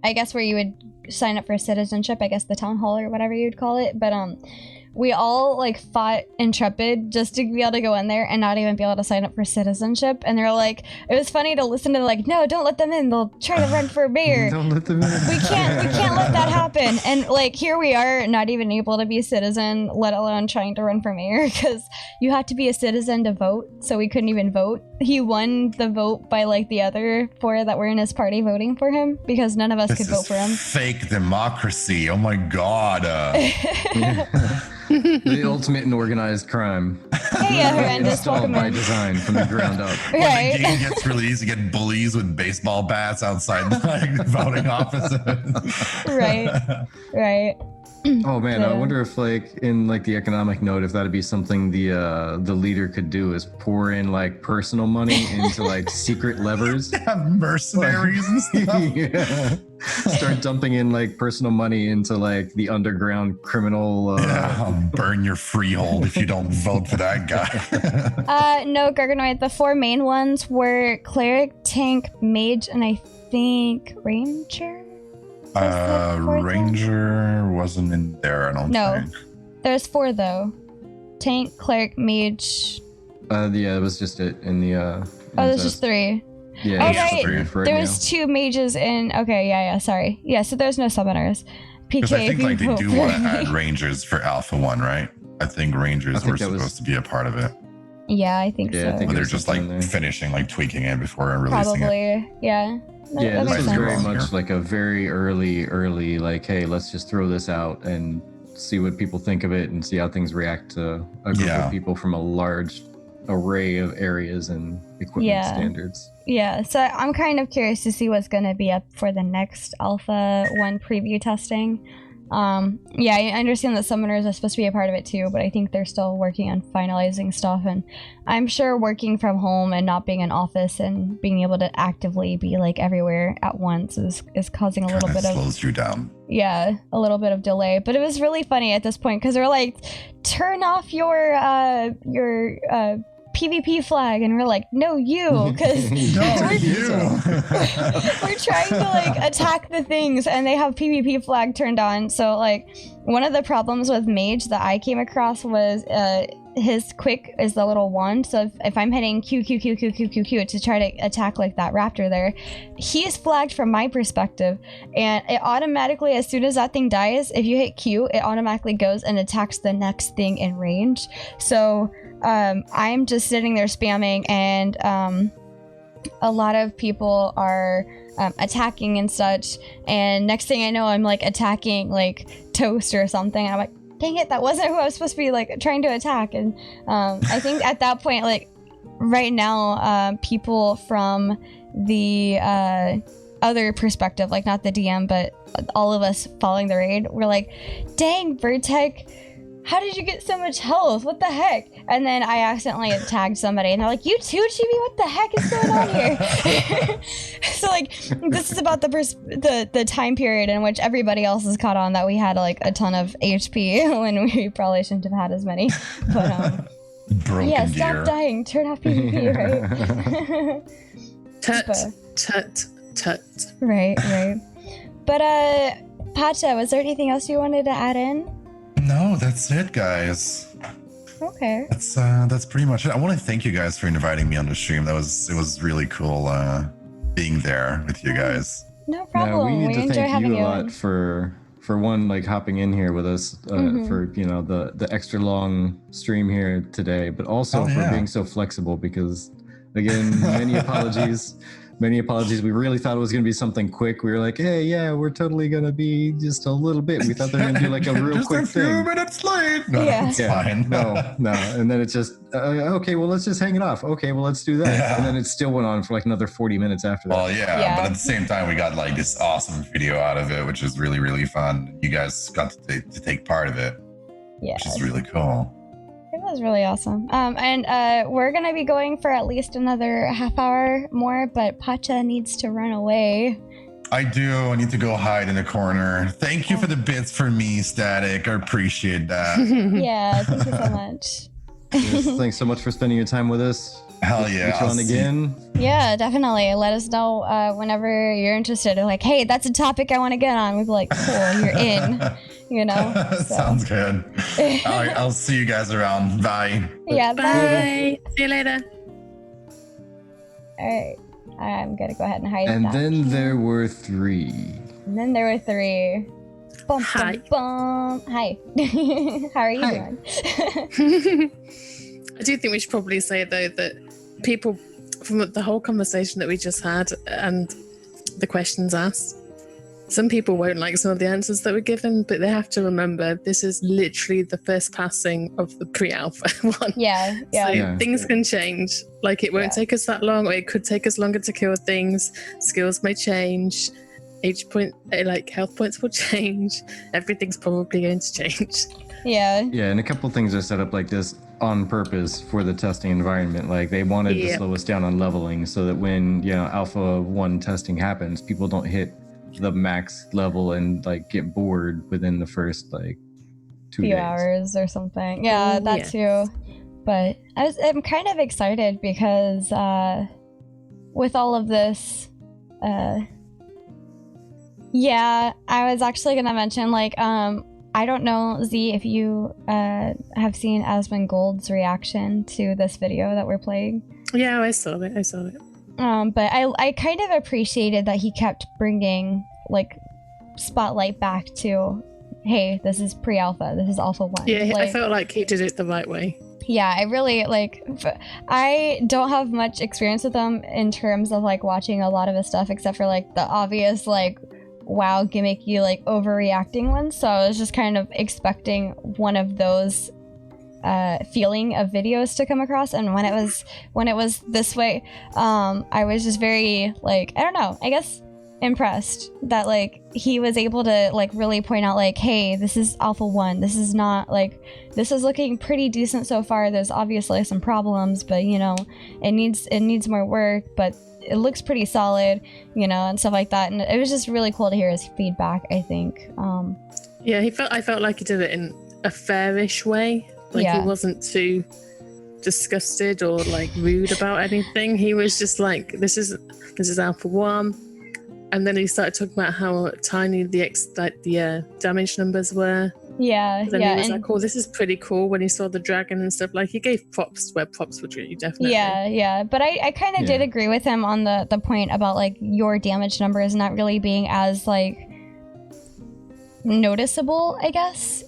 I guess where you would sign up for citizenship, I guess the town hall or whatever you'd call it, but we all like fought Intrepid just to be able to go in there and not even be able to sign up for citizenship. And they're like, it was funny to listen to like, no, don't let them in. They'll try to run for mayor. Don't let them in. We can't let that happen. And like, here we are not even able to be a citizen, let alone trying to run for mayor, because you have to be a citizen to vote. So we couldn't even vote. He won the vote by like the other 4 that were in his party voting for him because none of us could vote for him. Fake democracy. Oh my God. The ultimate in organized crime. Hey, horrendous. Welcome by in. Design from the ground up. When the game gets released, you get bullies with baseball bats outside the voting offices. Right. Oh man, I wonder if like in like the economic note, if that'd be something the leader could do is pour in like personal money into like secret levers. Have mercenaries and stuff. Yeah. Start dumping in like personal money into like the underground criminal. I'll burn your freehold if you don't vote for that guy. No, Garganoid. The 4 main ones were cleric, tank, mage, and I think ranger. Ranger wasn't in there, I don't think. There's 4 though. Tank, cleric, mage. Yeah, it was just it in the. There's just 3. Yeah, right. There was 2 mages in. Okay, yeah, sorry. Yeah, so there's no summoners. Because I think they do want to add Rangers for Alpha 1, right? I think Rangers were supposed to be a part of it. Yeah, I think so. I think they're just finishing, tweaking it before releasing it. Yeah. Yeah, this is very much like a very early, hey, let's just throw this out and see what people think of it and see how things react to a group of people from a large array of areas and equipment standards. Yeah, so I'm kind of curious to see what's going to be up for the next Alpha 1 preview testing. Yeah, I understand that summoners are supposed to be a part of it too, but I think they're still working on finalizing stuff, and I'm sure working from home and not being in office and being able to actively be everywhere at once is causing a little bit of slows you down. Yeah, a little bit of delay, but it was really funny at this point because they're like, turn off your PvP flag, and we're like, no, you, because we're trying to attack the things and they have PvP flag turned on. So one of the problems with mage that I came across was his quick is the little wand. So if I'm hitting Q to try to attack that raptor there, he's flagged from my perspective, and it automatically, as soon as that thing dies, if you hit Q, it automatically goes and attacks the next thing in range. So I'm just sitting there spamming, and a lot of people are attacking and such, and next thing I know, I'm attacking Toast or something, and I'm like, dang it, that wasn't who I was supposed to be trying to attack. And I think at that point, right now, people from the other perspective, not the DM, but all of us following the raid, we're like, dang, Vertec, how did you get so much health? What the heck? And then I accidentally tagged somebody, and they're like, you too, Chibi? What the heck is going on here? So this is about the time period in which everybody else is caught on that we had a ton of HP when we probably shouldn't have had as many. But broken yeah, gear. Stop dying, turn off PvP, right? Tut. Right. But Pacha, was there anything else you wanted to add in? No, that's it, guys. Okay. That's pretty much it. I want to thank you guys for inviting me on the stream. It was really cool being there with you guys. No problem. We need to thank you a lot in. for one, hopping in here with us for the extra long stream here today, but also for being so flexible, because again, many apologies. We really thought it was going to be something quick. We were like, hey, yeah, we're totally going to be just a little bit. We thought they were going to do a real quick thing. Just a few minutes late. No, it's fine. No. And then it's just, okay, well, let's just hang it off. Okay, well, let's do that. Yeah. And then it still went on for another 40 minutes after that. Well, yeah, but at the same time, we got this awesome video out of it, which is really, really fun. You guys got to take part of it, which is really cool. It was really awesome. And we're going to be going for at least another half hour more, but Pacha needs to run away. I do. I need to go hide in a corner. Thank you for the bits for me, Static. I appreciate that. Yeah, thank you so much. Yes, thanks so much for spending your time with us. Hell yeah. Get you on again. Yeah, definitely. Let us know whenever you're interested. Like, hey, that's a topic I want to get on. We'd be like, cool, you're in. So. Sounds good. All right, I'll see you guys around. Bye. Yeah, bye. See you later. All right, I'm gonna go ahead and hide. And then there were 3. Bum, Hi. Bum, bum. Hi. How are you doing? I do think we should probably say, though, that people, from the whole conversation that we just had and the questions asked, some people won't like some of the answers that were given, but they have to remember this is literally the first passing of the pre-alpha one. Yeah. So things can change. It won't take us that long, or it could take us longer to kill things. Skills may change. Health points will change. Everything's probably going to change. Yeah, and a couple things are set up like this on purpose for the testing environment. They wanted to slow us down on leveling so that when Alpha 1 testing happens, people don't hit the max level and get bored within the first 2 few hours or something. Yeah, that too. But I'm kind of excited because with all of this Yeah, I was actually gonna mention, like, I don't know, Zii, if you have seen Asmongold's reaction to this video that we're playing. Yeah, I saw it. But I kind of appreciated that he kept bringing, like, spotlight back to, hey, this is pre-alpha, this is Alpha 1. Yeah, like, I felt like he did it the right way. Yeah, I really, like, I don't have much experience with him in terms of, like, watching a lot of his stuff, except for, like, the obvious, like, wow, gimmicky, like, overreacting ones. So I was just kind of expecting one of those feeling of videos to come across, and when it was this way, I was just very, like, I don't know, I guess impressed that, like, he was able to, like, really point out, like, hey, this is Alpha 1, this is not, like, this is looking pretty decent so far, there's obviously some problems, but, you know, it needs more work, but it looks pretty solid, you know, and stuff like that. And it was just really cool to hear his feedback, I think. Yeah, I felt like he did it in a fairish way. Like, he wasn't too disgusted or, like, rude about anything. He was just like, this is Alpha 1. And then he started talking about how tiny the damage numbers were. Yeah, then he was like, oh, this is pretty cool, when he saw the dragon and stuff. Like, he gave props where props were due, definitely. Yeah. But I kind of did agree with him on the point about, like, your damage numbers not really being as, like, noticeable, I guess.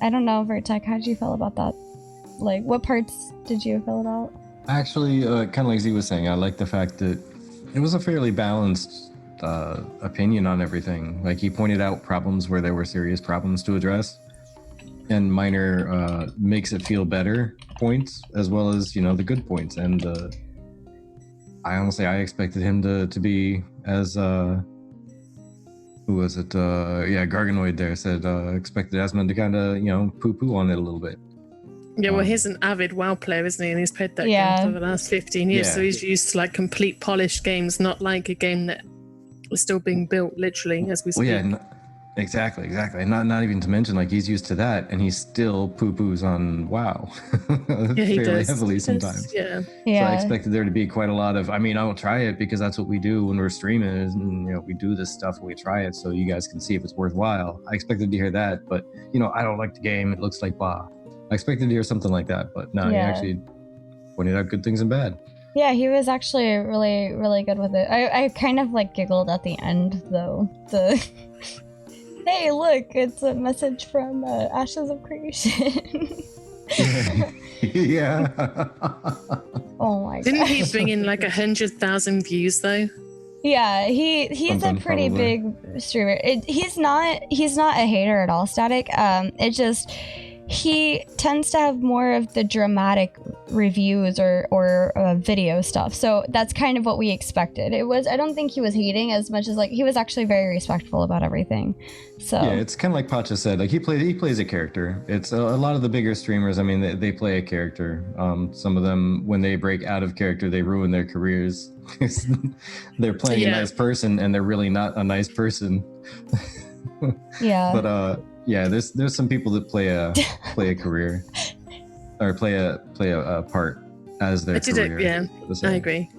I don't know, Vertec, how did you feel about that? Like, what parts did you feel about? Actually, kind of like Z was saying, I like the fact that it was a fairly balanced opinion on everything. Like, he pointed out problems where there were serious problems to address, and minor makes it feel better points, as well as, you know, the good points. And I expected him to be as who was it? Garganoid there said expected Asmon to kind of, you know, poo on it a little bit. Yeah, well, he's an avid WoW player, isn't he? And he's played that game for the last 15 years, so he's used to, like, complete polished games, not like a game that was still being built, literally, as we speak. Well, yeah, exactly. Not even to mention, like, he's used to that, and he still poo-poos on WoW. Yeah, he fairly does. heavily sometimes. Yeah. So I expected there to be quite a lot of, I mean, I'll try it because that's what we do when we're streaming, and, you know, we do this stuff and we try it so you guys can see if it's worthwhile. I expected to hear that, but, you know, I don't like the game, it looks like blah. I expected to hear something like that, but no, he actually pointed out good things and bad. Yeah, he was actually really, really good with it. I kind of, like, giggled at the end, though. Hey, look, it's a message from Ashes of Creation. Yeah. Oh my god. Didn't he bring in, like, 100,000 views, though? Yeah, he's Something a pretty probably. big streamer. He's not a hater at all, Static. It just, he tends to have more of the dramatic reviews or video stuff, so that's kind of what we expected. I don't think he was hating as much as, like, he was actually very respectful about everything. So yeah, it's kind of like Pacha said, like, he plays a character. It's a lot of the bigger streamers, I mean, they play a character. Some of them, when they break out of character, they ruin their careers. They're playing a nice person and they're really not a nice person. But yeah, there's some people that play a career, or play a part as their career. I agree.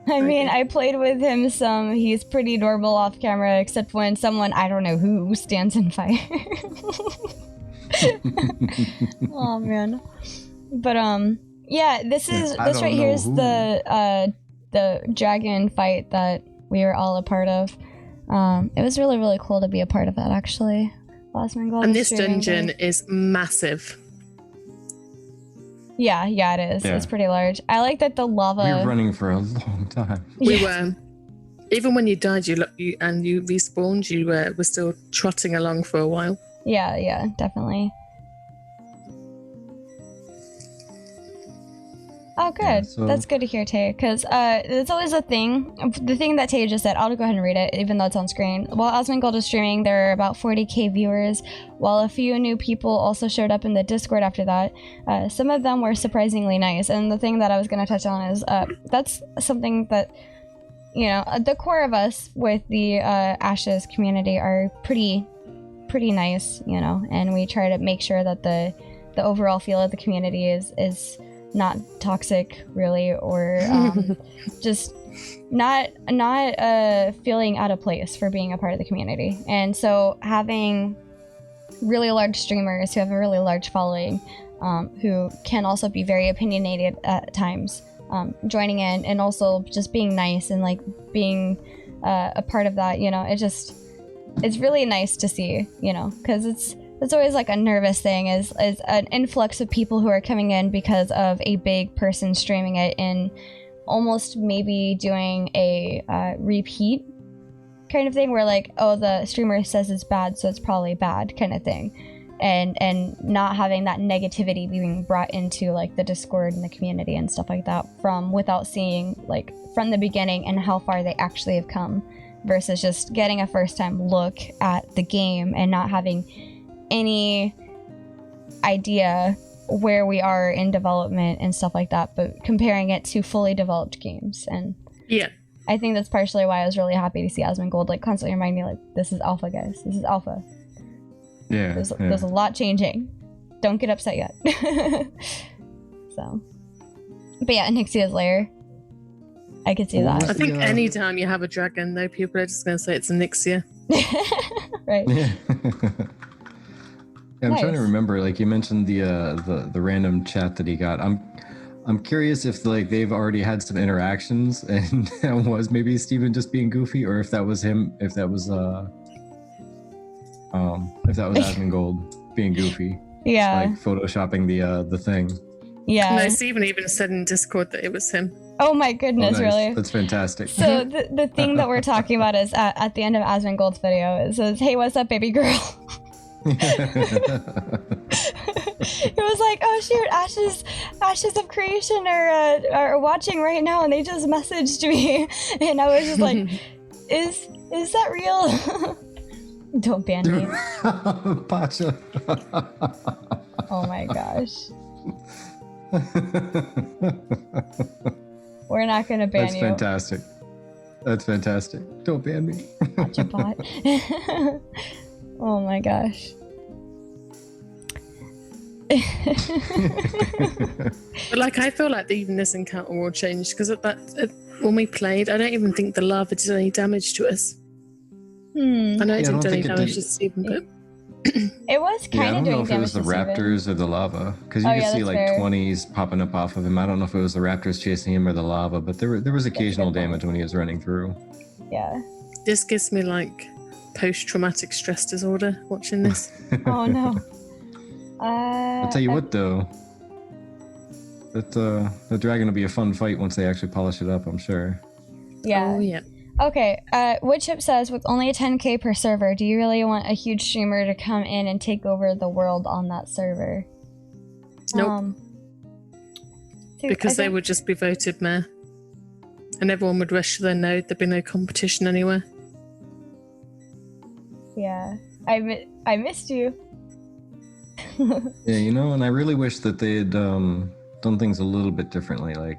I mean, I played with him some. He's pretty normal off camera, except when someone, I don't know who, stands in fire. Oh man. But yeah, this right here is the dragon fight that we were all a part of. It was really, really cool to be a part of that, actually. And this dungeon is massive. Yeah, it is. Yeah. It's pretty large. I like that the lava. We were running for a long time. We were. Even when you died, you respawned, you were still trotting along for a while. Yeah, definitely. Oh, good. Yeah, so... That's good to hear, Tay, because it's always a thing. The thing that Tay just said, I'll go ahead and read it, even though it's on screen. While Asmongold was streaming, there were about 40k viewers, while a few new people also showed up in the Discord after that. Some of them were surprisingly nice, and the thing that I was going to touch on is that's something that, you know, the core of us with the Ashes community are pretty nice, you know, and we try to make sure that the overall feel of the community is not toxic, really, or just not feeling out of place for being a part of the community. And so having really large streamers who have a really large following, who can also be very opinionated at times, joining in, and also just being nice and like being a part of that, you know, it's really nice to see, you know, because it's always like a nervous thing is an influx of people who are coming in because of a big person streaming it, and almost maybe doing a repeat kind of thing where like, oh, the streamer says it's bad, so it's probably bad kind of thing, and not having that negativity being brought into like the Discord and the community and stuff like that without seeing like from the beginning and how far they actually have come, versus just getting a first time look at the game and not having any idea where we are in development and stuff like that, but comparing it to fully developed games. And yeah, I think that's partially why I was really happy to see Asmongold like constantly remind me like, this is alpha, guys, this is alpha. Yeah, there's a lot changing, don't get upset yet. So but yeah, Nixia's lair, I could see that. I think anytime you have a dragon though, people are just going to say it's a Nixia. Right. Yeah. I'm Nice. trying to remember, like you mentioned the random chat that he got. I'm curious if like they've already had some interactions and that was maybe Steven just being goofy, or if that was him, if that was Asmongold being goofy. Yeah. Like photoshopping the thing. Yeah. No, Steven even said in Discord that it was him. Oh my goodness, Oh, nice. really? That's fantastic. So the thing that we're talking about is at the end of Asmongold's video, it says, "Hey, what's up, baby girl?" It was like, oh shoot, Ashes of Creation are watching right now, and they just messaged me, and I was just like, is that real? Don't ban me. Pacha. Oh my gosh. We're not gonna ban That's you. fantastic. That's fantastic. Don't ban me. Pacha bot. Oh my gosh. But like, I feel like even this encounter will change, because when we played, I don't even think the lava did any damage to us. I know it didn't do any damage to Steven, but It was kind of doing damage. I don't know if it was the raptors or the lava, because you could see like fair. 20s popping up off of him. I don't know if it was the raptors chasing him or the lava, but there was occasional damage when he was running through. Yeah. This gives me like post-traumatic stress disorder watching this. Oh no. I'll tell you what though, the dragon will be a fun fight once they actually polish it up, I'm sure. Yeah. Oh yeah. Okay, Woodchip says, with only a 10k per server, do you really want a huge streamer to come in and take over the world on that server? Nope. Because they would just be voted mayor. And everyone would rush to their node, there'd be no competition anywhere. Yeah. I missed you. Yeah, you know, and I really wish that they had done things a little bit differently. Like,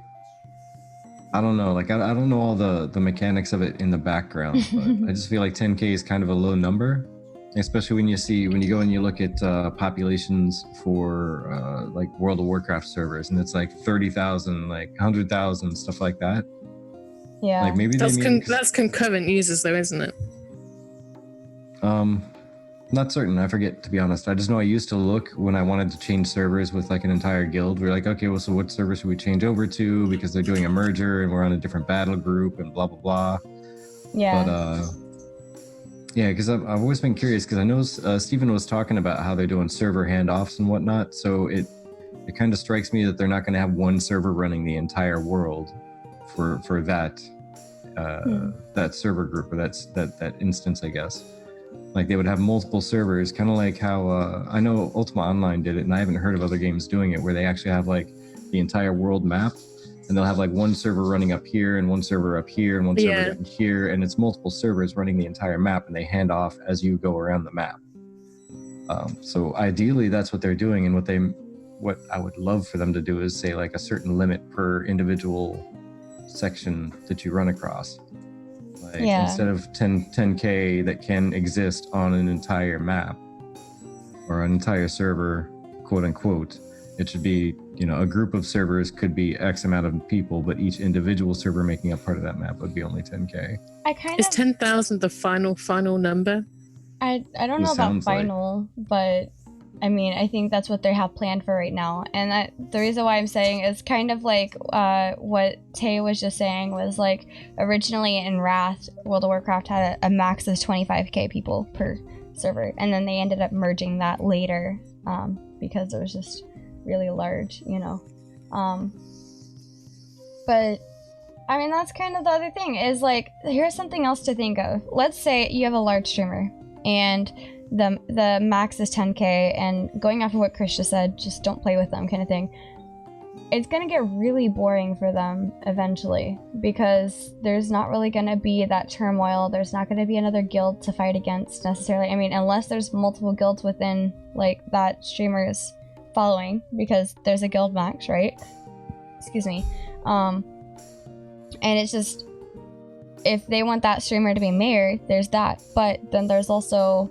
I don't know, like I don't know all the mechanics of it in the background, but I just feel like 10k is kind of a low number, especially when you go and you look at populations for like World of Warcraft servers, and it's like 30,000, like 100,000, stuff like that. Yeah. Like maybe that's concurrent users though, isn't it? Not certain. I forget, to be honest. I just know I used to look when I wanted to change servers with like an entire guild. We're like, okay, well, so what server should we change over to? Because they're doing a merger and we're on a different battle group and blah, blah, blah. Yeah. But, yeah, because I've always been curious, because I know Steven was talking about how they're doing server handoffs and whatnot. So it kind of strikes me that they're not going to have one server running the entire world for that that server group, or that instance, I guess. Like they would have multiple servers, kind of like how I know Ultima Online did it, and I haven't heard of other games doing it, where they actually have like the entire world map, and they'll have like one server running up here and one server up here and one server down here, and it's multiple servers running the entire map, and they hand off as you go around the map. So ideally, that's what they're doing, and what I would love for them to do is say like a certain limit per individual section that you run across. Like instead of 10k that can exist on an entire map or an entire server, quote unquote, it should be a group of servers could be X amount of people, but each individual server making up part of that map would be only 10K. Is 10,000 the final number? I don't know about final, but I mean, I think that's what they have planned for right now. And the reason why I'm saying is kind of like what Tay was just saying was like originally in Wrath, World of Warcraft had a max of 25k people per server, and then they ended up merging that later because it was just really large, but I mean, that's kind of the other thing is like, here's something else to think of. Let's say you have a large streamer and the max is 10k, and going off of what Chris just said, just don't play with them kind of thing. It's gonna get really boring for them eventually because there's not really gonna be that turmoil. There's not gonna be another guild to fight against necessarily. I mean, unless there's multiple guilds within like that streamer's following, because there's a guild max, right? Excuse me. And it's just, if they want that streamer to be mayor, there's that. But then there's also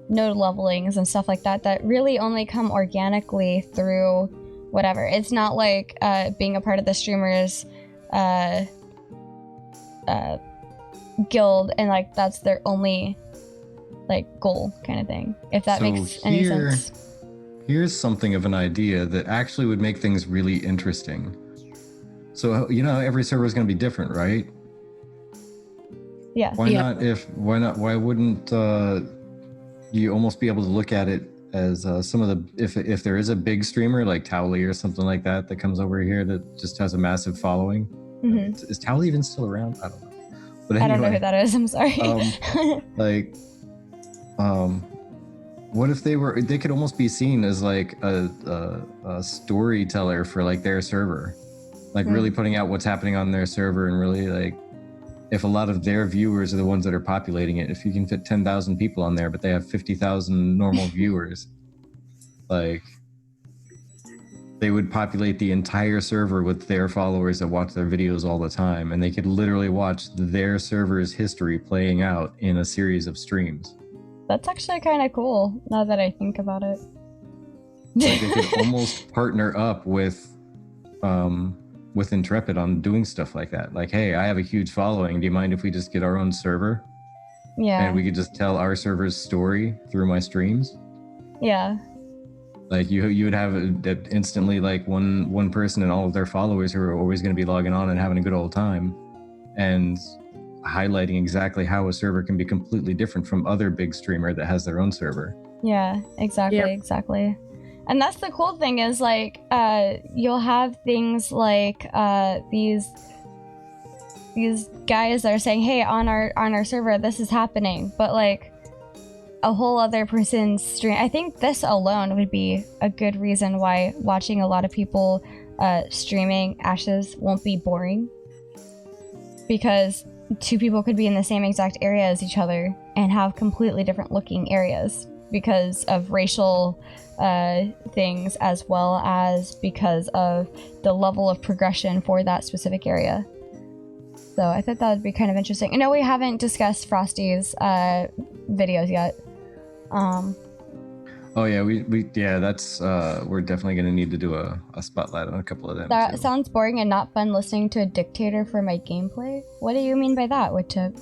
node levelings and stuff like that that really only come organically through whatever. It's not like being a part of the streamer's guild and like that's their only like goal kind of thing, if that makes any sense. Here's something of an idea that actually would make things really interesting. So every server is going to be different, right? Yeah. Why wouldn't you almost be able to look at it as some of the, if there is a big streamer like Towley or something like that comes over here that just has a massive following. Mm-hmm. Is Towley even still around? I don't know. But anyway, I don't know who that is. I'm sorry. What if they could almost be seen as like a storyteller for like their server, like really putting out what's happening on their server, and really like, if a lot of their viewers are the ones that are populating it, if you can fit 10,000 people on there, but they have 50,000 normal viewers, like they would populate the entire server with their followers that watch their videos all the time, and they could literally watch their server's history playing out in a series of streams. That's actually kind of cool, now that I think about it. Like they could almost partner up with Intrepid on doing stuff like that. Like, hey, I have a huge following. Do you mind if we just get our own server? Yeah. And we could just tell our server's story through my streams? Yeah. Like you would have instantly like one person and all of their followers who are always going to be logging on and having a good old time, and highlighting exactly how a server can be completely different from other big streamer that has their own server. Yeah, exactly. And that's the cool thing is like you'll have things like these guys that are saying, hey, on our server this is happening, but like a whole other person's stream. I think this alone would be a good reason why watching a lot of people streaming Ashes won't be boring, because two people could be in the same exact area as each other and have completely different looking areas because of racial things, as well as because of the level of progression for that specific area. So I thought that would be kind of interesting. I know we haven't discussed Frosty's videos yet. Oh yeah, that's we're definitely gonna need to do a spotlight on a couple of them. That sounds boring and not fun, listening to a dictator for my gameplay. What do you mean by that, Woodchip?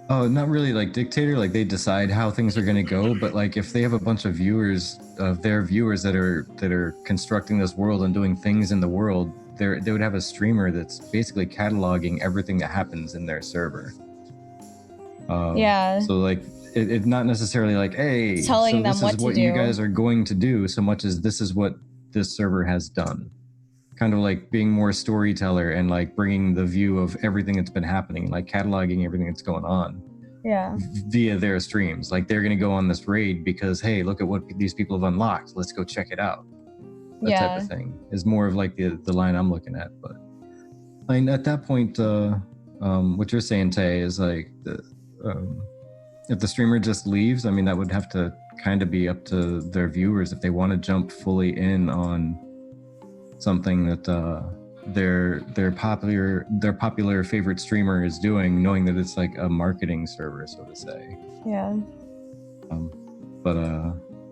Oh, not really like dictator, like they decide how things are gonna go, but like if they have a bunch of viewers that are constructing this world and doing things in the world, they would have a streamer that's basically cataloging everything that happens in their server. Yeah. So like it's not necessarily like, hey, telling them this is what you guys are going to do, so much as this is what this server has done. Kind of like being more storyteller and like bringing the view of everything that's been happening, like cataloging everything that's going on. Yeah. Via their streams. Like they're going to go on this raid because, hey, look at what these people have unlocked. Let's go check it out. That type of thing is more of like the line I'm looking at. But I mean, at that point, what you're saying, Tay, is like if the streamer just leaves, I mean, that would have to kind of be up to their viewers if they want to jump fully in on something that their popular favorite streamer is doing, knowing that it's like a marketing server, so to say. Yeah.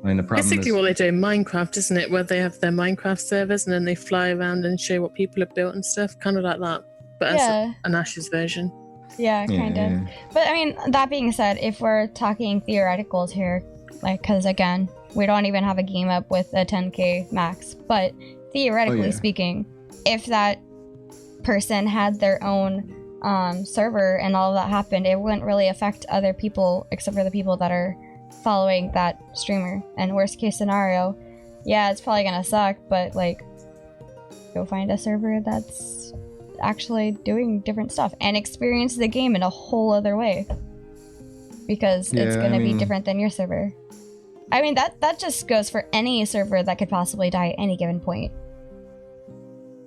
I mean, the problem basically is what they do in Minecraft, isn't it? Where they have their Minecraft servers and then they fly around and show what people have built and stuff, kind of like that, but as an Ashes version. Yeah, kind of. But I mean, that being said, if we're talking theoreticals here, like, because again, we don't even have a game up with a 10k max, but theoretically speaking, if that person had their own server and all of that happened, it wouldn't really affect other people except for the people that are following that streamer. And worst case scenario, yeah, it's probably gonna suck, but like, go find a server that's actually doing different stuff and experience the game in a whole other way, because it's gonna be different than your server. I mean, that just goes for any server that could possibly die at any given point.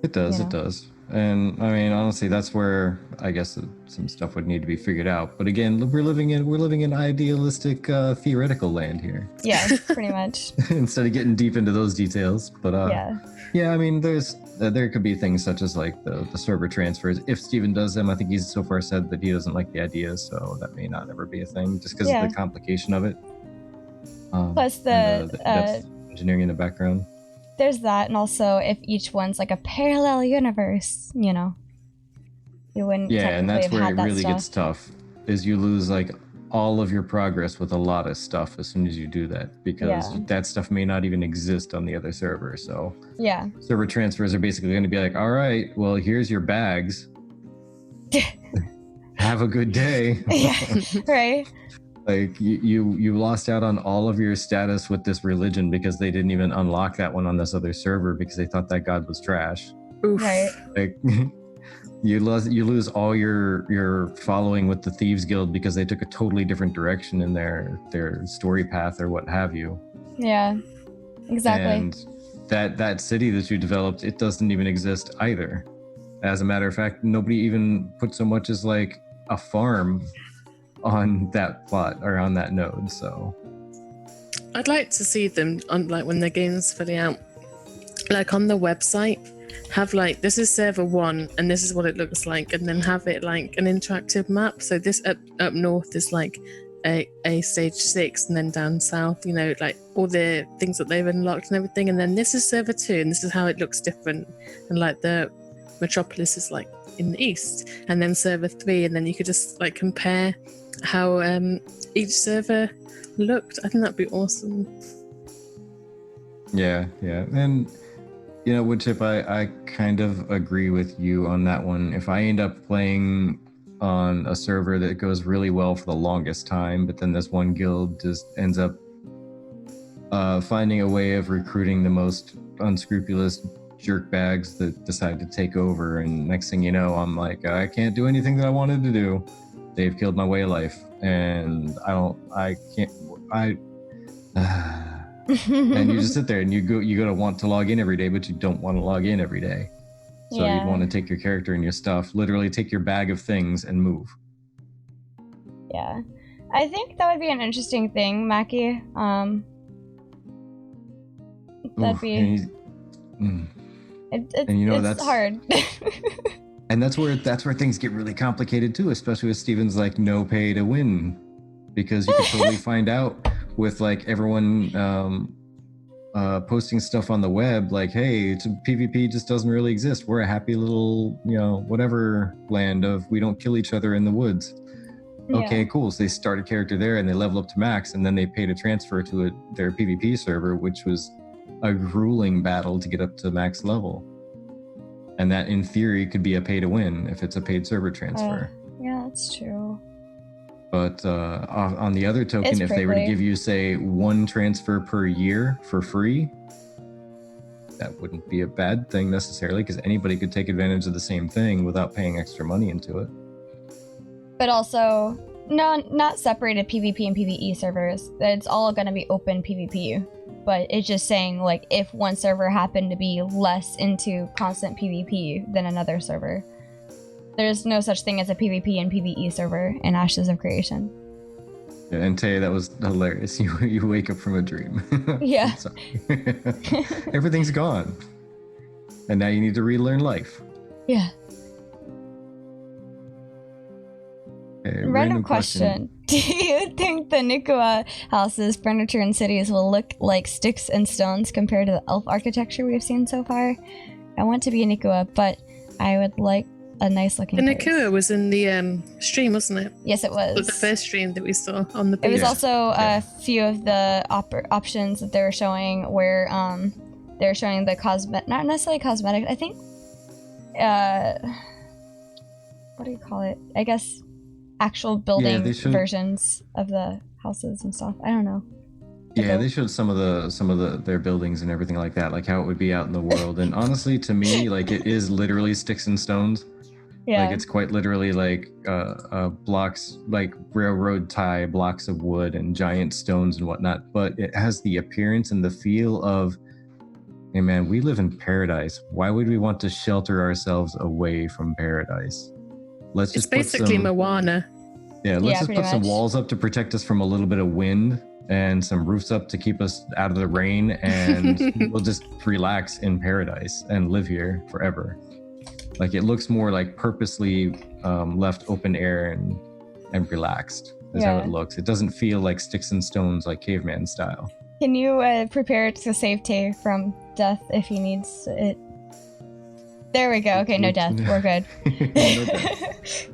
It does, it does. And I mean, honestly, that's where I guess some stuff would need to be figured out. But again, we're living in idealistic theoretical land here. Yeah, pretty much. Instead of getting deep into those details, but yeah, I mean, there could be things such as like the server transfers. If Steven does them, I think he's so far said that he doesn't like the idea, so that may not ever be a thing, just because of the complication of it. Plus the engineering in the background. There's that, and also if each one's like a parallel universe, you know, you wouldn't. Yeah, and that's where it really gets tough. Is you lose like all of your progress with a lot of stuff as soon as you do that, because that stuff may not even exist on the other server. So server transfers are basically going to be like, all right, well, here's your bags. Have a good day. Right. Like you lost out on all of your status with this religion because they didn't even unlock that one on this other server because they thought that god was trash. Oof. Right. Like you lose all your following with the Thieves Guild because they took a totally different direction in their story path or what have you. Yeah. Exactly. And that city that you developed, it doesn't even exist either. As a matter of fact, nobody even put so much as like a farm on that plot or on that node. So I'd like to see them on, like, when the game's fully out, like on the website, have like, this is server 1 and this is what it looks like, and then have it like an interactive map. So this up north is like a stage 6, and then down south, you know, like all the things that they've unlocked and everything, and then this is server 2 and this is how it looks different, and like the metropolis is like in the east, and then server 3, and then you could just like compare how each server looked. I think that'd be awesome. Yeah, and you know, Woodchip, I kind of agree with you on that one. If I end up playing on a server that goes really well for the longest time, but then this one guild just ends up finding a way of recruiting the most unscrupulous jerkbags that decide to take over, and next thing you know, I'm like, I can't do anything that I wanted to do. They've killed my way of life, and and you just sit there and you go to want to log in every day, but you don't want to log in every day. So you'd want to take your character and your stuff, literally take your bag of things and move. Yeah, I think that would be an interesting thing, Mackie. That'd be. And you know, it's hard. And that's where things get really complicated too, especially with Steven's like no pay to win, because you can totally find out with like everyone posting stuff on the web like, hey, PvP just doesn't really exist. We're a happy little, you know, whatever land of we don't kill each other in the woods. Okay, cool. So they start a character there and they level up to max, and then they pay to transfer to their PvP server, which was a grueling battle to get up to max level. And that, in theory, could be a pay to win if it's a paid server transfer. Yeah, that's true. But on the other token, if they were to give you, say, 1 transfer per year for free, that wouldn't be a bad thing necessarily, because anybody could take advantage of the same thing without paying extra money into it. But also, no, not separated PvP and PvE servers. It's all going to be open PvP. But it's just saying, like, if one server happened to be less into constant PvP than another server, there's no such thing as a PvP and PvE server in Ashes of Creation. Yeah, and Tay, that was hilarious. You wake up from a dream. Yeah. Everything's gone. And now you need to relearn life. Yeah. Okay, random question. Do you think the Nikua houses, furniture, and cities will look like sticks and stones compared to the elf architecture we've seen so far? I want to be a Nikua, but I would like a nice looking The place. Nikua was in the stream, wasn't it? Yes, it was. The first stream that we saw on the beach. It was also a few of the options that they were showing where they were showing the not necessarily cosmetic, I think, what do you call it? I guess actual building versions of the houses and stuff. I don't know. Yeah, they showed some of their buildings and everything like that, like how it would be out in the world. And honestly, to me, like it is literally sticks and stones. Yeah. Like it's quite literally like blocks, like railroad tie blocks of wood and giant stones and whatnot. But it has the appearance and the feel of, hey man, we live in paradise. Why would we want to shelter ourselves away from paradise? Let's just basically Moana. Yeah, let's just put some walls up to protect us from a little bit of wind and some roofs up to keep us out of the rain, and we'll just relax in paradise and live here forever. Like it looks more like purposely left open air and relaxed is how it looks. It doesn't feel like sticks and stones like caveman style. Can you prepare to save Tay from death if he needs it? There we go. Okay, no death. We're good. No death.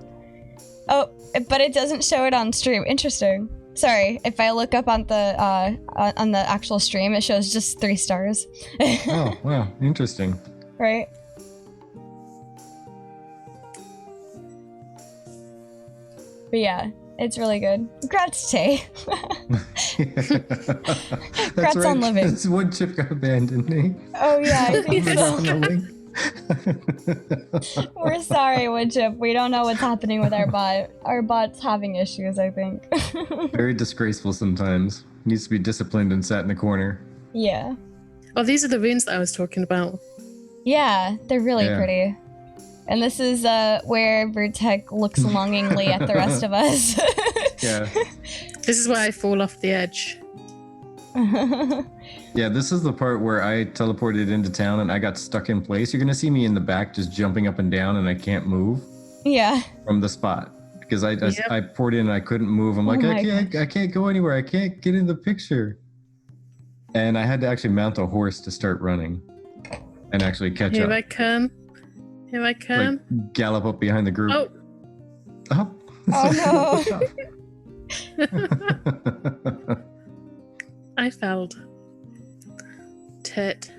Oh, but it doesn't show it on stream. Interesting. Sorry, if I look up on the actual stream, it shows just 3 stars. Oh, wow. Interesting. Right? But yeah, it's really good. Congrats, Tay. Congrats on living. That's one chip got abandoned. Oh yeah, I think so. We're sorry, Woodchip. We don't know what's happening with our bot. Our bot's having issues, I think. Very disgraceful sometimes. Needs to be disciplined and sat in the corner. Yeah. Oh, these are the runes that I was talking about. Yeah, they're really pretty. And this is where Vertec looks longingly at the rest of us. Yeah. This is where I fall off the edge. Yeah, this is the part where I teleported into town and I got stuck in place. You're gonna see me in the back just jumping up and down and I can't move. Yeah. From the spot because I poured in and I couldn't move. I'm like, I can't go anywhere. I can't get in the picture. And I had to actually mount a horse to start running and actually catch up. Here I come. Like, gallop up behind the group. Oh no. I failed. Tit.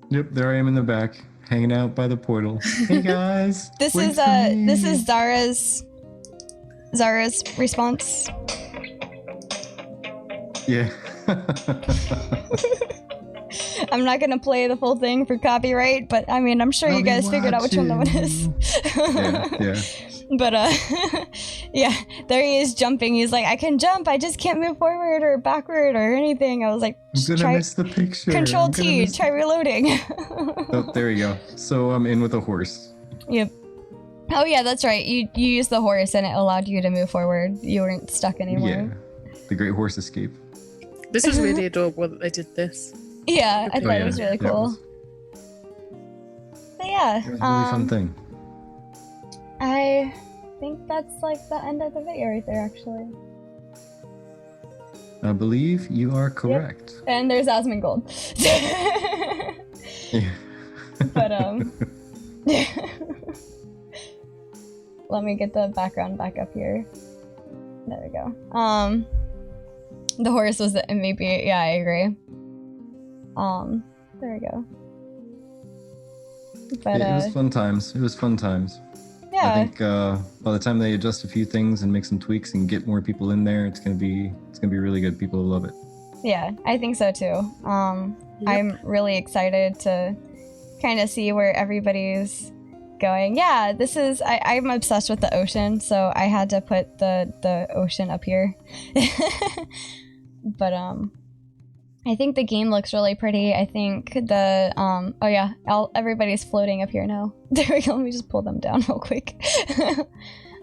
Yep, there I am in the back, hanging out by the portal. Hey guys. This is Zara's response. Yeah. I'm not gonna play the full thing for copyright, but I mean, I'm sure you guys figured out which one that one is. Yeah. But yeah, there he is jumping. He's like, I can jump, I just can't move forward or backward or anything. I was like, I'm gonna miss the picture. Control T, try reloading. Oh, there you go. So I'm in with a horse. Yep. Oh yeah, that's right. You used the horse and it allowed you to move forward. You weren't stuck anymore. Yeah, the Great Horse Escape. This was really adorable that they did this. Yeah, I thought it was really cool. But yeah, it was a really fun thing. I think that's like the end of the video right there, actually. I believe you are correct. Yep. And there's Osmond Gold. Yeah. But let me get the background back up here. There we go. The horse was the MVP. Yeah, I agree. There we go. But it was fun times. It was fun times. Yeah. I think by the time they adjust a few things and make some tweaks and get more people in there, it's gonna be really good. People will love it. Yeah, I think so too. Yep. I'm really excited to kind of see where everybody's going. Yeah, this is I'm obsessed with the ocean, so I had to put the ocean up here. But I think the game looks really pretty. I think the oh yeah, everybody's floating up here now. There we go. Let me just pull them down real quick.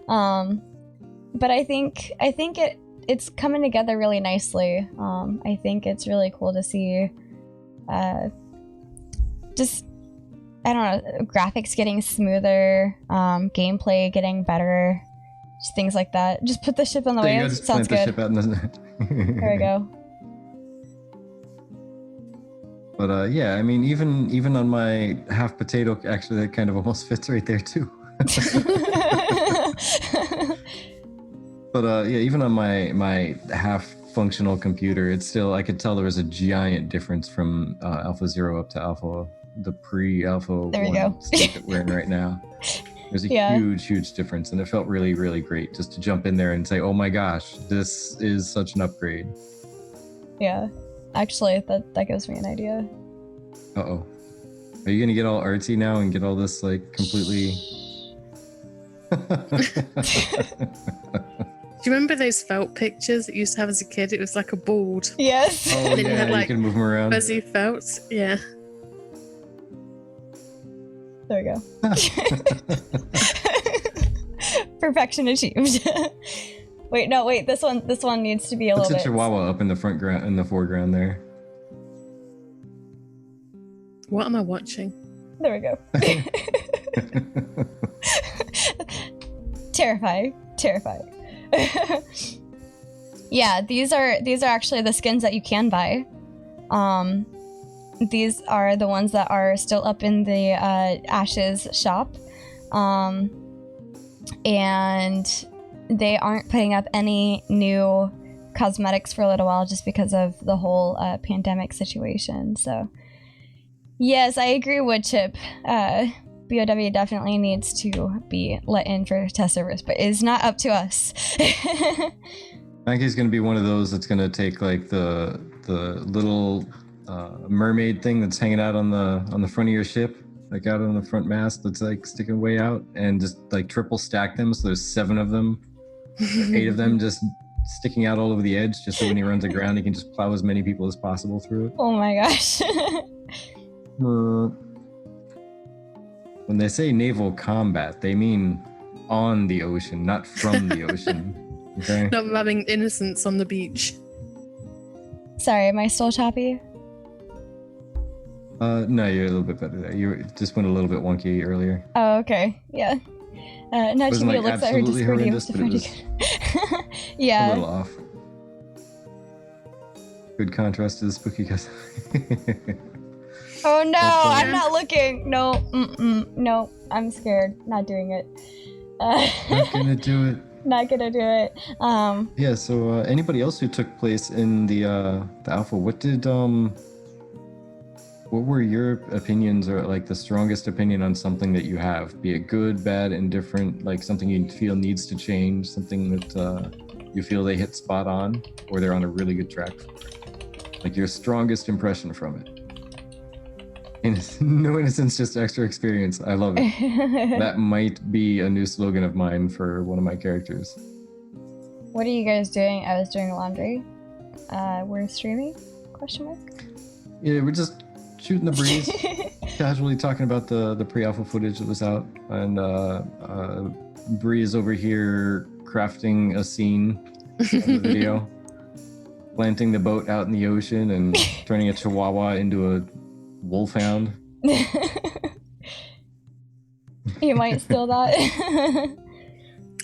But I think it's coming together really nicely. I think it's really cool to see just, I don't know, graphics getting smoother, gameplay getting better. just things like that. Just put the ship on the There you go, waves. just Sounds plant good. the ship out in the... There we go. But yeah, I mean, even on my half potato, actually, that kind of almost fits right there too. But yeah, even on my half functional computer, it's still, I could tell there was a giant difference from Alpha 0 up to Alpha, the pre-Alpha There we 1 go. state that we're in right now. There's a huge difference, and it felt really great just to jump in there and say, oh my gosh, this is such an upgrade. Yeah, actually, that gives me an idea. Uh-oh. Are you gonna get all artsy now and get all this, like, completely... Do you remember those felt pictures that you used to have as a kid? It was like a board. Yes. Oh, And then you had, like, can move them around. fuzzy felt. Yeah. There we go. Perfection achieved. Wait, this one needs to be a Looks little at bit. Chihuahua up in the foreground there. What am I watching? There we go. Terrifying. Yeah, these are actually the skins that you can buy. These are the ones that are still up in the Ashes shop. And they aren't putting up any new cosmetics for a little while just because of the whole pandemic situation. So yes, I agree with Chip. BOW definitely needs to be let in for test servers, but it's not up to us. I think he's going to be one of those that's going to take like the little mermaid thing that's hanging out on the front of your ship, like out on the front mast that's like sticking way out, and just like triple stack them so there's 7 of them, 8 of them just sticking out all over the edge, just so when he runs aground he can just plow as many people as possible through it. Oh my gosh. When they say naval combat, they mean on the ocean, not from the ocean. Okay? Not having innocents on the beach. Sorry, am I still choppy? No, you're a little bit better there. You just went a little bit wonky earlier. Oh, okay. Yeah. Now Wasn't, Chibi like, looks at her absolutely Discord. horrendous, but it was Yeah. a little off. Good contrast to the spooky guys. Oh no, That's I'm not looking. No, no, I'm scared. Not doing it. Not gonna do it. Not gonna do it. Yeah. So, anybody else who took place in the alpha, what were your opinions, or like the strongest opinion on something that you have, be it good, bad, indifferent, like something you feel needs to change, something that you feel they hit spot on, or they're on a really good track for? Like your strongest impression from it. No innocence, just extra experience. I love it. That might be a new slogan of mine for one of my characters. What are you guys doing? I was doing laundry. We're streaming? Question mark? Yeah, we're just shooting the breeze, casually talking about the pre-alpha footage that was out, and Bree is over here crafting a scene of the video, planting the boat out in the ocean and turning a chihuahua into a wolfhound. You might steal that.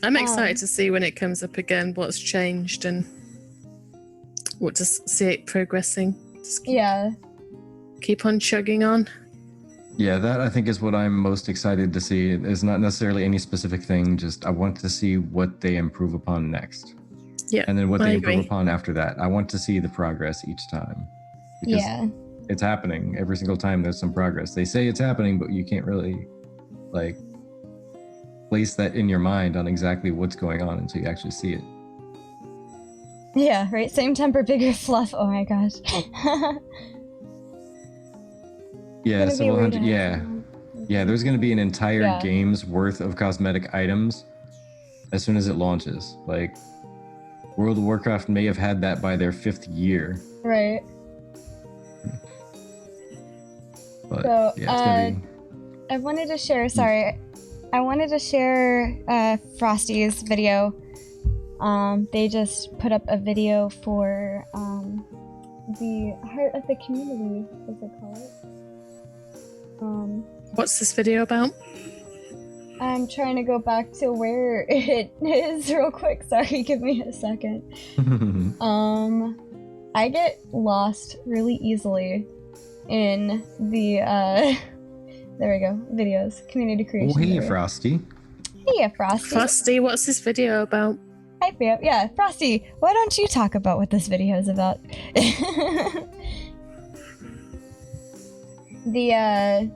I'm excited to see when it comes up again what's changed and what to see it progressing. Just keep on chugging on. Yeah, that I think is what I'm most excited to see. It's not necessarily any specific thing, just I want to see what they improve upon next. Yeah, and then what I they agree. improve upon after that. I want to see the progress each time. Because it's happening every single time. There's some progress. They say it's happening, but you can't really like place that in your mind on exactly what's going on until you actually see it. Yeah, right? Same temper, bigger fluff. Oh my gosh. Yeah, so yeah, there's going to be an entire game's worth of cosmetic items as soon as it launches. Like, World of Warcraft may have had that by their 5th year. Right. But so, yeah, it's going to be... I wanted to share, Frosty's video. They just put up a video for the Heart of the Community, as they call it. What's this video about? I'm trying to go back to where it is real quick. Sorry, give me a second. I get lost really easily in the there we go, videos, community creation. Oh, hey, area. Frosty. Hey, Frosty. Frosty, what's this video about? Hi, Fab. Yeah, Frosty, why don't you talk about what this video is about? The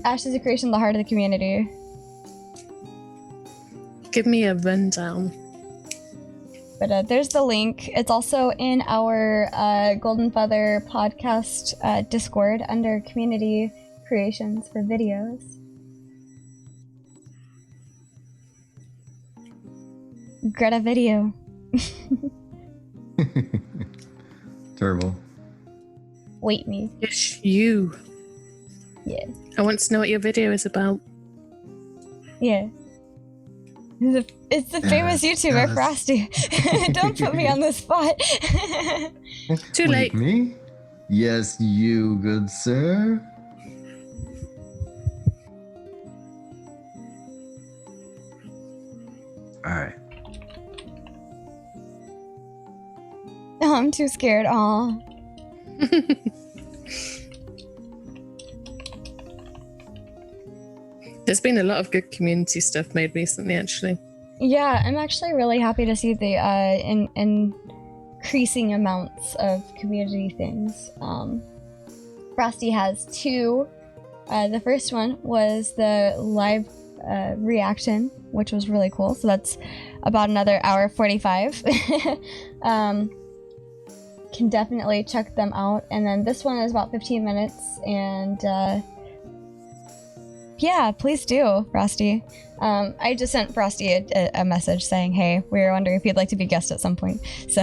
Ashes of Creation, the heart of the community. Give me a rundown. But there's the link. It's also in our Golden Feather podcast Discord under community creations for videos. Greta video. Terrible. Wait me. Yes, you. Yeah. I want to know what your video is about. Yeah. It's the famous YouTuber, yes. Frosty. Don't put me on the spot. Too late. Me? Yes, you, good sir. Alright. Oh, I'm too scared. Aw. There's been a lot of good community stuff made recently, actually. Yeah, I'm actually really happy to see the increasing amounts of community things. Frosty has 2. The first one was the live reaction, which was really cool. So that's about another hour 45. Can definitely check them out. And then this one is about 15 minutes. And yeah, please do, Frosty. I just sent Frosty a message saying, hey, we were wondering if you'd like to be guest at some point. So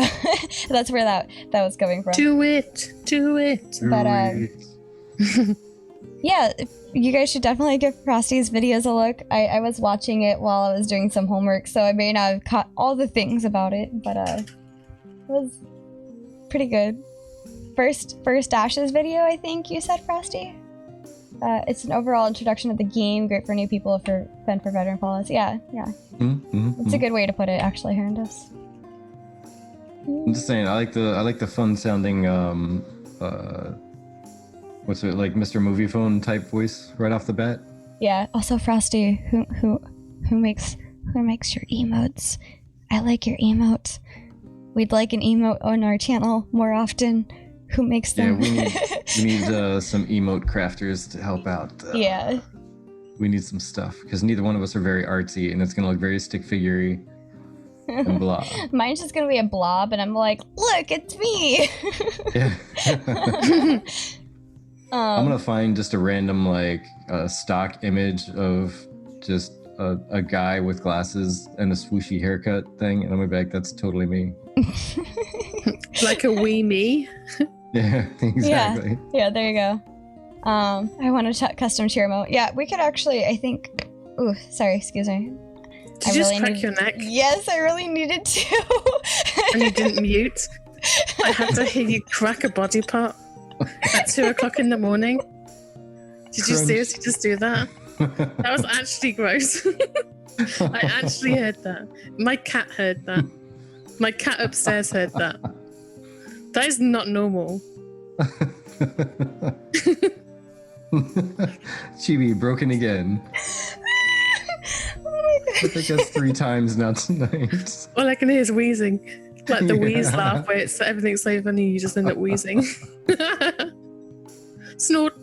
that's where that was coming from. Do it. But yeah, you guys should definitely give Frosty's videos a look. I was watching it while I was doing some homework, so I may not have caught all the things about it, but it was pretty good. First Ashes video, I think you said, Frosty? It's an overall introduction of the game, great for new people, for veteran followers. Yeah. It's a good way to put it, actually, Herndus. I'm just saying, I like the fun sounding what's it, like Mr. Movie Phone type voice right off the bat. Yeah. Also, Frosty, who makes your emotes? I like your emote. We'd like an emote on our channel more often. Who makes them? Yeah, we need some emote crafters to help out. Yeah. We need some stuff because neither one of us are very artsy, and it's gonna look very stick figure-y and blah. Mine's just gonna be a blob, and I'm like, look, it's me. Yeah. I'm gonna find just a random stock image of just a guy with glasses and a swooshy haircut thing, and I'm gonna be like, that's totally me. Like a wee me. Yeah, exactly. Yeah, there you go. I want to custom cheer emote. Yeah, we could actually, I think. Ooh, sorry, excuse me. Did you just crack your neck? Yes, I really needed to. And you didn't mute? I had to hear you crack a body part at 2 o'clock in the morning. Did you seriously just do that? That was actually gross. I actually heard that. My cat heard that. My cat upstairs heard that. That is not normal. Chibi, broken again. Oh my god. I think that's 3 times now tonight. All I can hear is wheezing. Like the wheeze laugh where it's everything's so funny you just end up wheezing. Snort.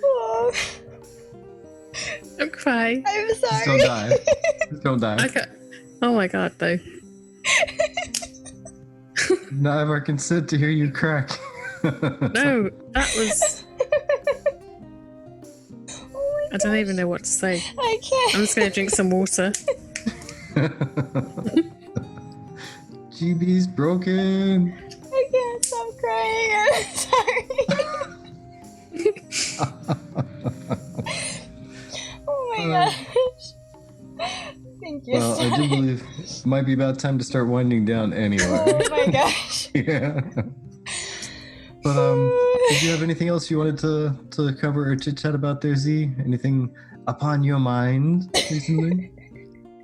Oh. Don't cry. I'm sorry. Just don't die. Just don't die. Okay. Oh my god, though. Not have our consent to hear you crack. No, that was... Oh I don't even know what to say. I can't. I'm just going to drink some water. GB's broken. I can't stop crying. I'm sorry. Oh my gosh. Thank you. Well, I do believe it might be about time to start winding down anyway. Oh my gosh. Yeah. But Did you have anything else you wanted to cover or chit chat about there, Zii? Anything upon your mind recently?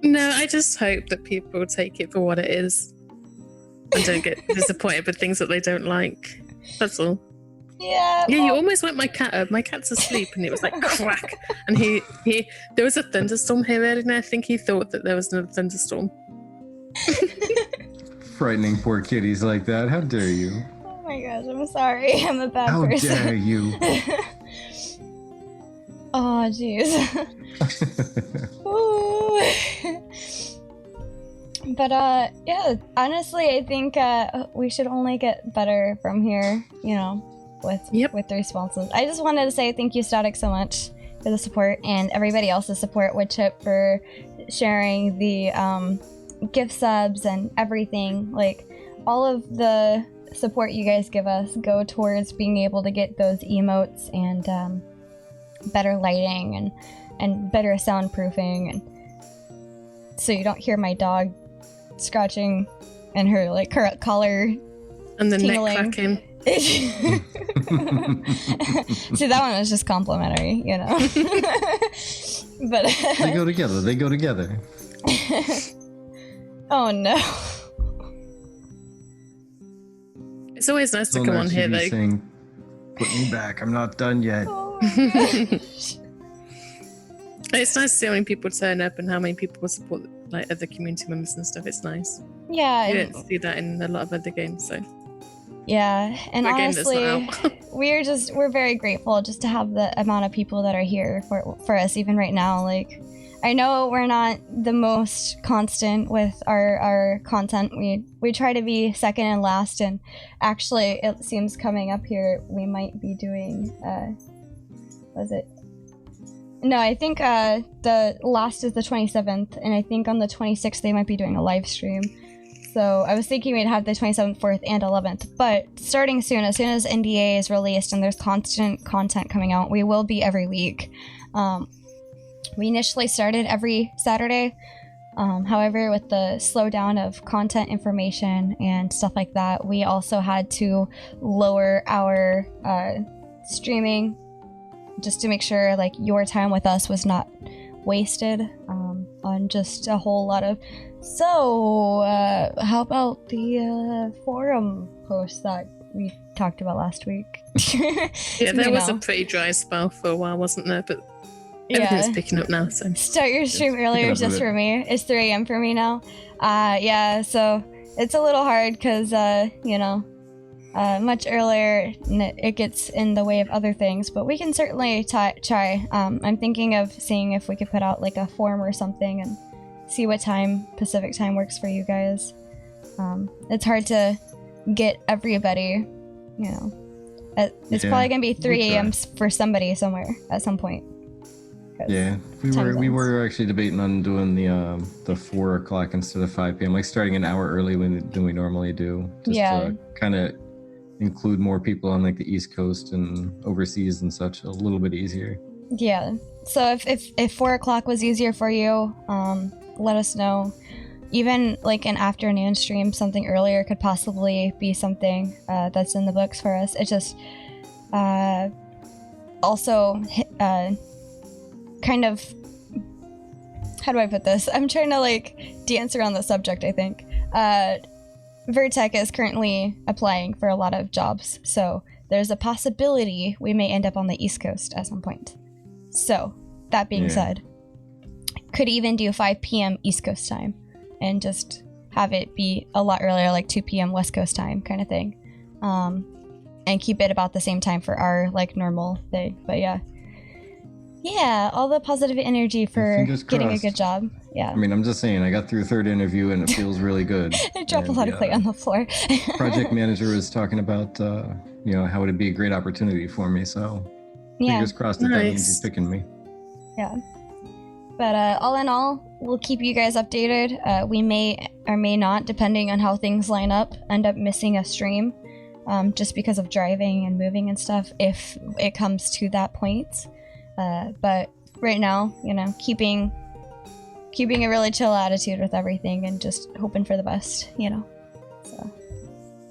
No, I just hope that people take it for what it is and don't get disappointed with things that they don't like. That's all. Yeah. Yeah, you almost woke my cat up. My cat's asleep, and it was like crack. And there was a thunderstorm here earlier, and I think he thought that there was no thunderstorm. Frightening poor kitties like that. How dare you? Oh my gosh, I'm sorry. I'm a bad person. How dare you? Oh, jeez. But yeah, honestly, I think we should only get better from here, you know, with the responses. I just wanted to say thank you, Static, so much for the support, and everybody else's support, Woodchip for sharing the gift subs and everything. Like, all of the support you guys give us go towards being able to get those emotes and better lighting and better soundproofing, and so you don't hear my dog scratching and her like collar and the tingling. neck cracking. See, that one was just complimentary, you know. But they go together. Oh no. It's always nice to come on here, though. Saying, "Put me back. I'm not done yet." Oh my gosh. It's nice to see how many people turn up and how many people support like other community members and stuff. It's nice. Yeah. You don't see that in a lot of other games, so. Yeah, and honestly, we're we're very grateful just to have the amount of people that are here for us even right now. Like, I know we're not the most constant with our content. We try to be second and last, and actually it seems coming up here we might be doing was it? No, I think the last is the 27th, and I think on the 26th they might be doing a live stream. So I was thinking we'd have the 27th, 4th, and 11th, but starting soon as NDA is released and there's constant content coming out, we will be every week. We initially started every Saturday. However, with the slowdown of content information and stuff like that, we also had to lower our streaming just to make sure like your time with us was not wasted on just a whole lot of. So how about the forum post that we talked about last week? Yeah, there was a pretty dry spell for a while, wasn't there? But everything's picking up now. So start your stream earlier just for me. It's 3 a.m. for me now. Yeah, so it's a little hard because you know, much earlier it gets in the way of other things, but we can certainly try. I'm thinking of seeing if we could put out like a forum or something and see what time Pacific time works for you guys. It's hard to get everybody, you know. It's probably gonna be 3 a.m. for somebody somewhere at some point. Yeah, we were actually debating on doing the 4 o'clock instead of 5 p.m. like starting an hour early than we normally do, just to kind of include more people on like the East Coast and overseas and such, a little bit easier. Yeah, so if 4 o'clock was easier for you, let us know. Even like an afternoon stream, something earlier could possibly be something that's in the books for us. It just also kind of, how do I put this? I'm trying to like dance around the subject, I think. Vertec is currently applying for a lot of jobs, so there's a possibility we may end up on the East Coast at some point. So, that being said, could even do 5 p.m. East Coast time and just have it be a lot earlier, like 2 p.m. West Coast time kind of thing. And keep it about the same time for our like normal thing. But yeah, all the positive energy for getting a good job. Yeah. I mean, I'm just saying, I got through third interview and it feels really good. I dropped a lot of clay on the floor. Project manager was talking about, you know, how would it be a great opportunity for me. So fingers crossed that means he's picking me. Yeah. But all in all, we'll keep you guys updated. We may or may not, depending on how things line up, end up missing a stream just because of driving and moving and stuff if it comes to that point. But right now, you know, keeping a really chill attitude with everything and just hoping for the best, you know. So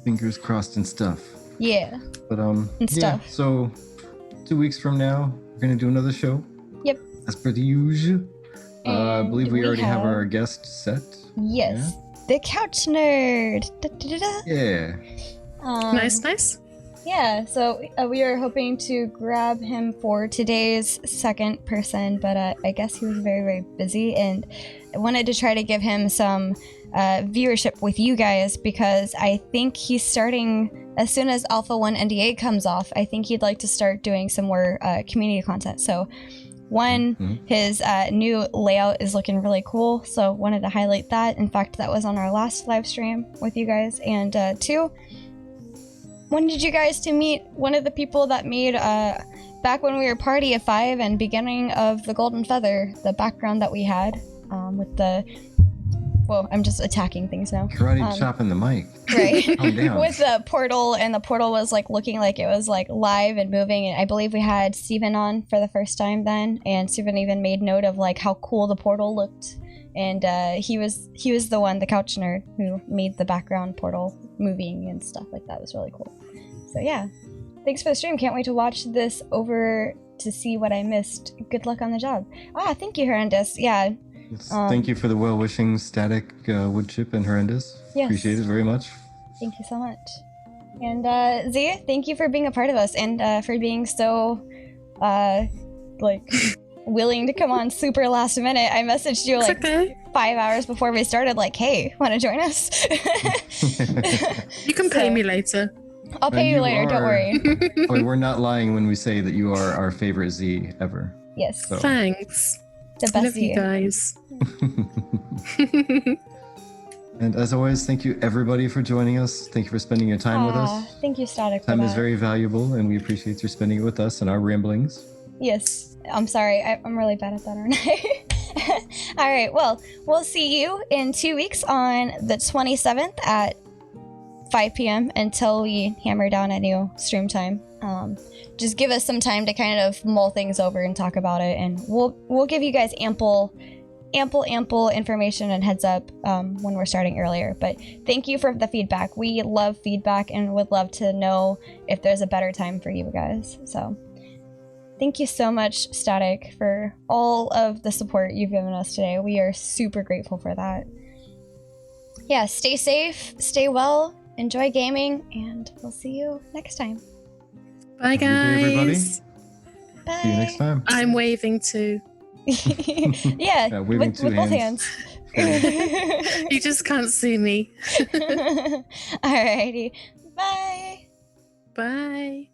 fingers crossed and stuff. Yeah. But And yeah. stuff. So 2 weeks from now, we're gonna do another show. Yep. As per the usual. I And believe we already have our guest set. Yes. The couch nerd. Da-da-da-da. Yeah. Nice. Yeah, so we were hoping to grab him for today's second person, but I guess he was very, very busy, and I wanted to try to give him some viewership with you guys, because I think he's starting, as soon as Alpha1 NDA comes off, I think he'd like to start doing some more community content. So his new layout is looking really cool, so wanted to highlight that. In fact, that was on our last live stream with you guys. And two, wanted you guys to meet one of the people that made, back when we were Party of 5 and beginning of the Golden Feather, the background that we had with the... Whoa, I'm just attacking things now. Karate chopping the mic. Right. Calm down. With the portal, and the portal was like looking like it was like live and moving, and I believe we had Steven on for the first time then, and Steven even made note of like how cool the portal looked. And he was the one, the couch nerd, who made the background portal moving and stuff like that. It was really cool. So yeah, thanks for the stream. Can't wait to watch this over to see what I missed. Good luck on the job. Thank you, Horrendous. Yeah. Yes, thank you for the well-wishing, Static, Woodchip, and Horrendous. Yes. Appreciate it very much. Thank you so much. And Zii, thank you for being a part of us, and for being so like willing to come on super last minute. I messaged you like 5 hours before we started, like, hey, want to join us? You can pay me later. I'll pay you later, don't worry. We're not lying when we say that you are our favorite Zii ever. Yes. So. Thanks. The best I love you guys. And as always, thank you everybody for joining us. Thank you for spending your time with us. Thank you, Static. Time is very valuable, and we appreciate your spending it with us and our ramblings. Yes. I'm sorry. I'm really bad at that, aren't I? All right. Well, we'll see you in 2 weeks on the 27th at 5 p.m. until we hammer down a new stream time. Just give us some time to kind of mull things over and talk about it, and we'll give you guys ample information and heads up when we're starting earlier. But thank you for the feedback. We love feedback and would love to know if there's a better time for you guys. So thank you so much, Static, for all of the support you've given us today. We are super grateful for that. Yeah, stay safe, stay well, enjoy gaming, and we'll see you next time. Bye, guys. Bye. See you next time. I'm waving too. Yeah, waving with both hands. You just can't see me. Alrighty. Bye. Bye.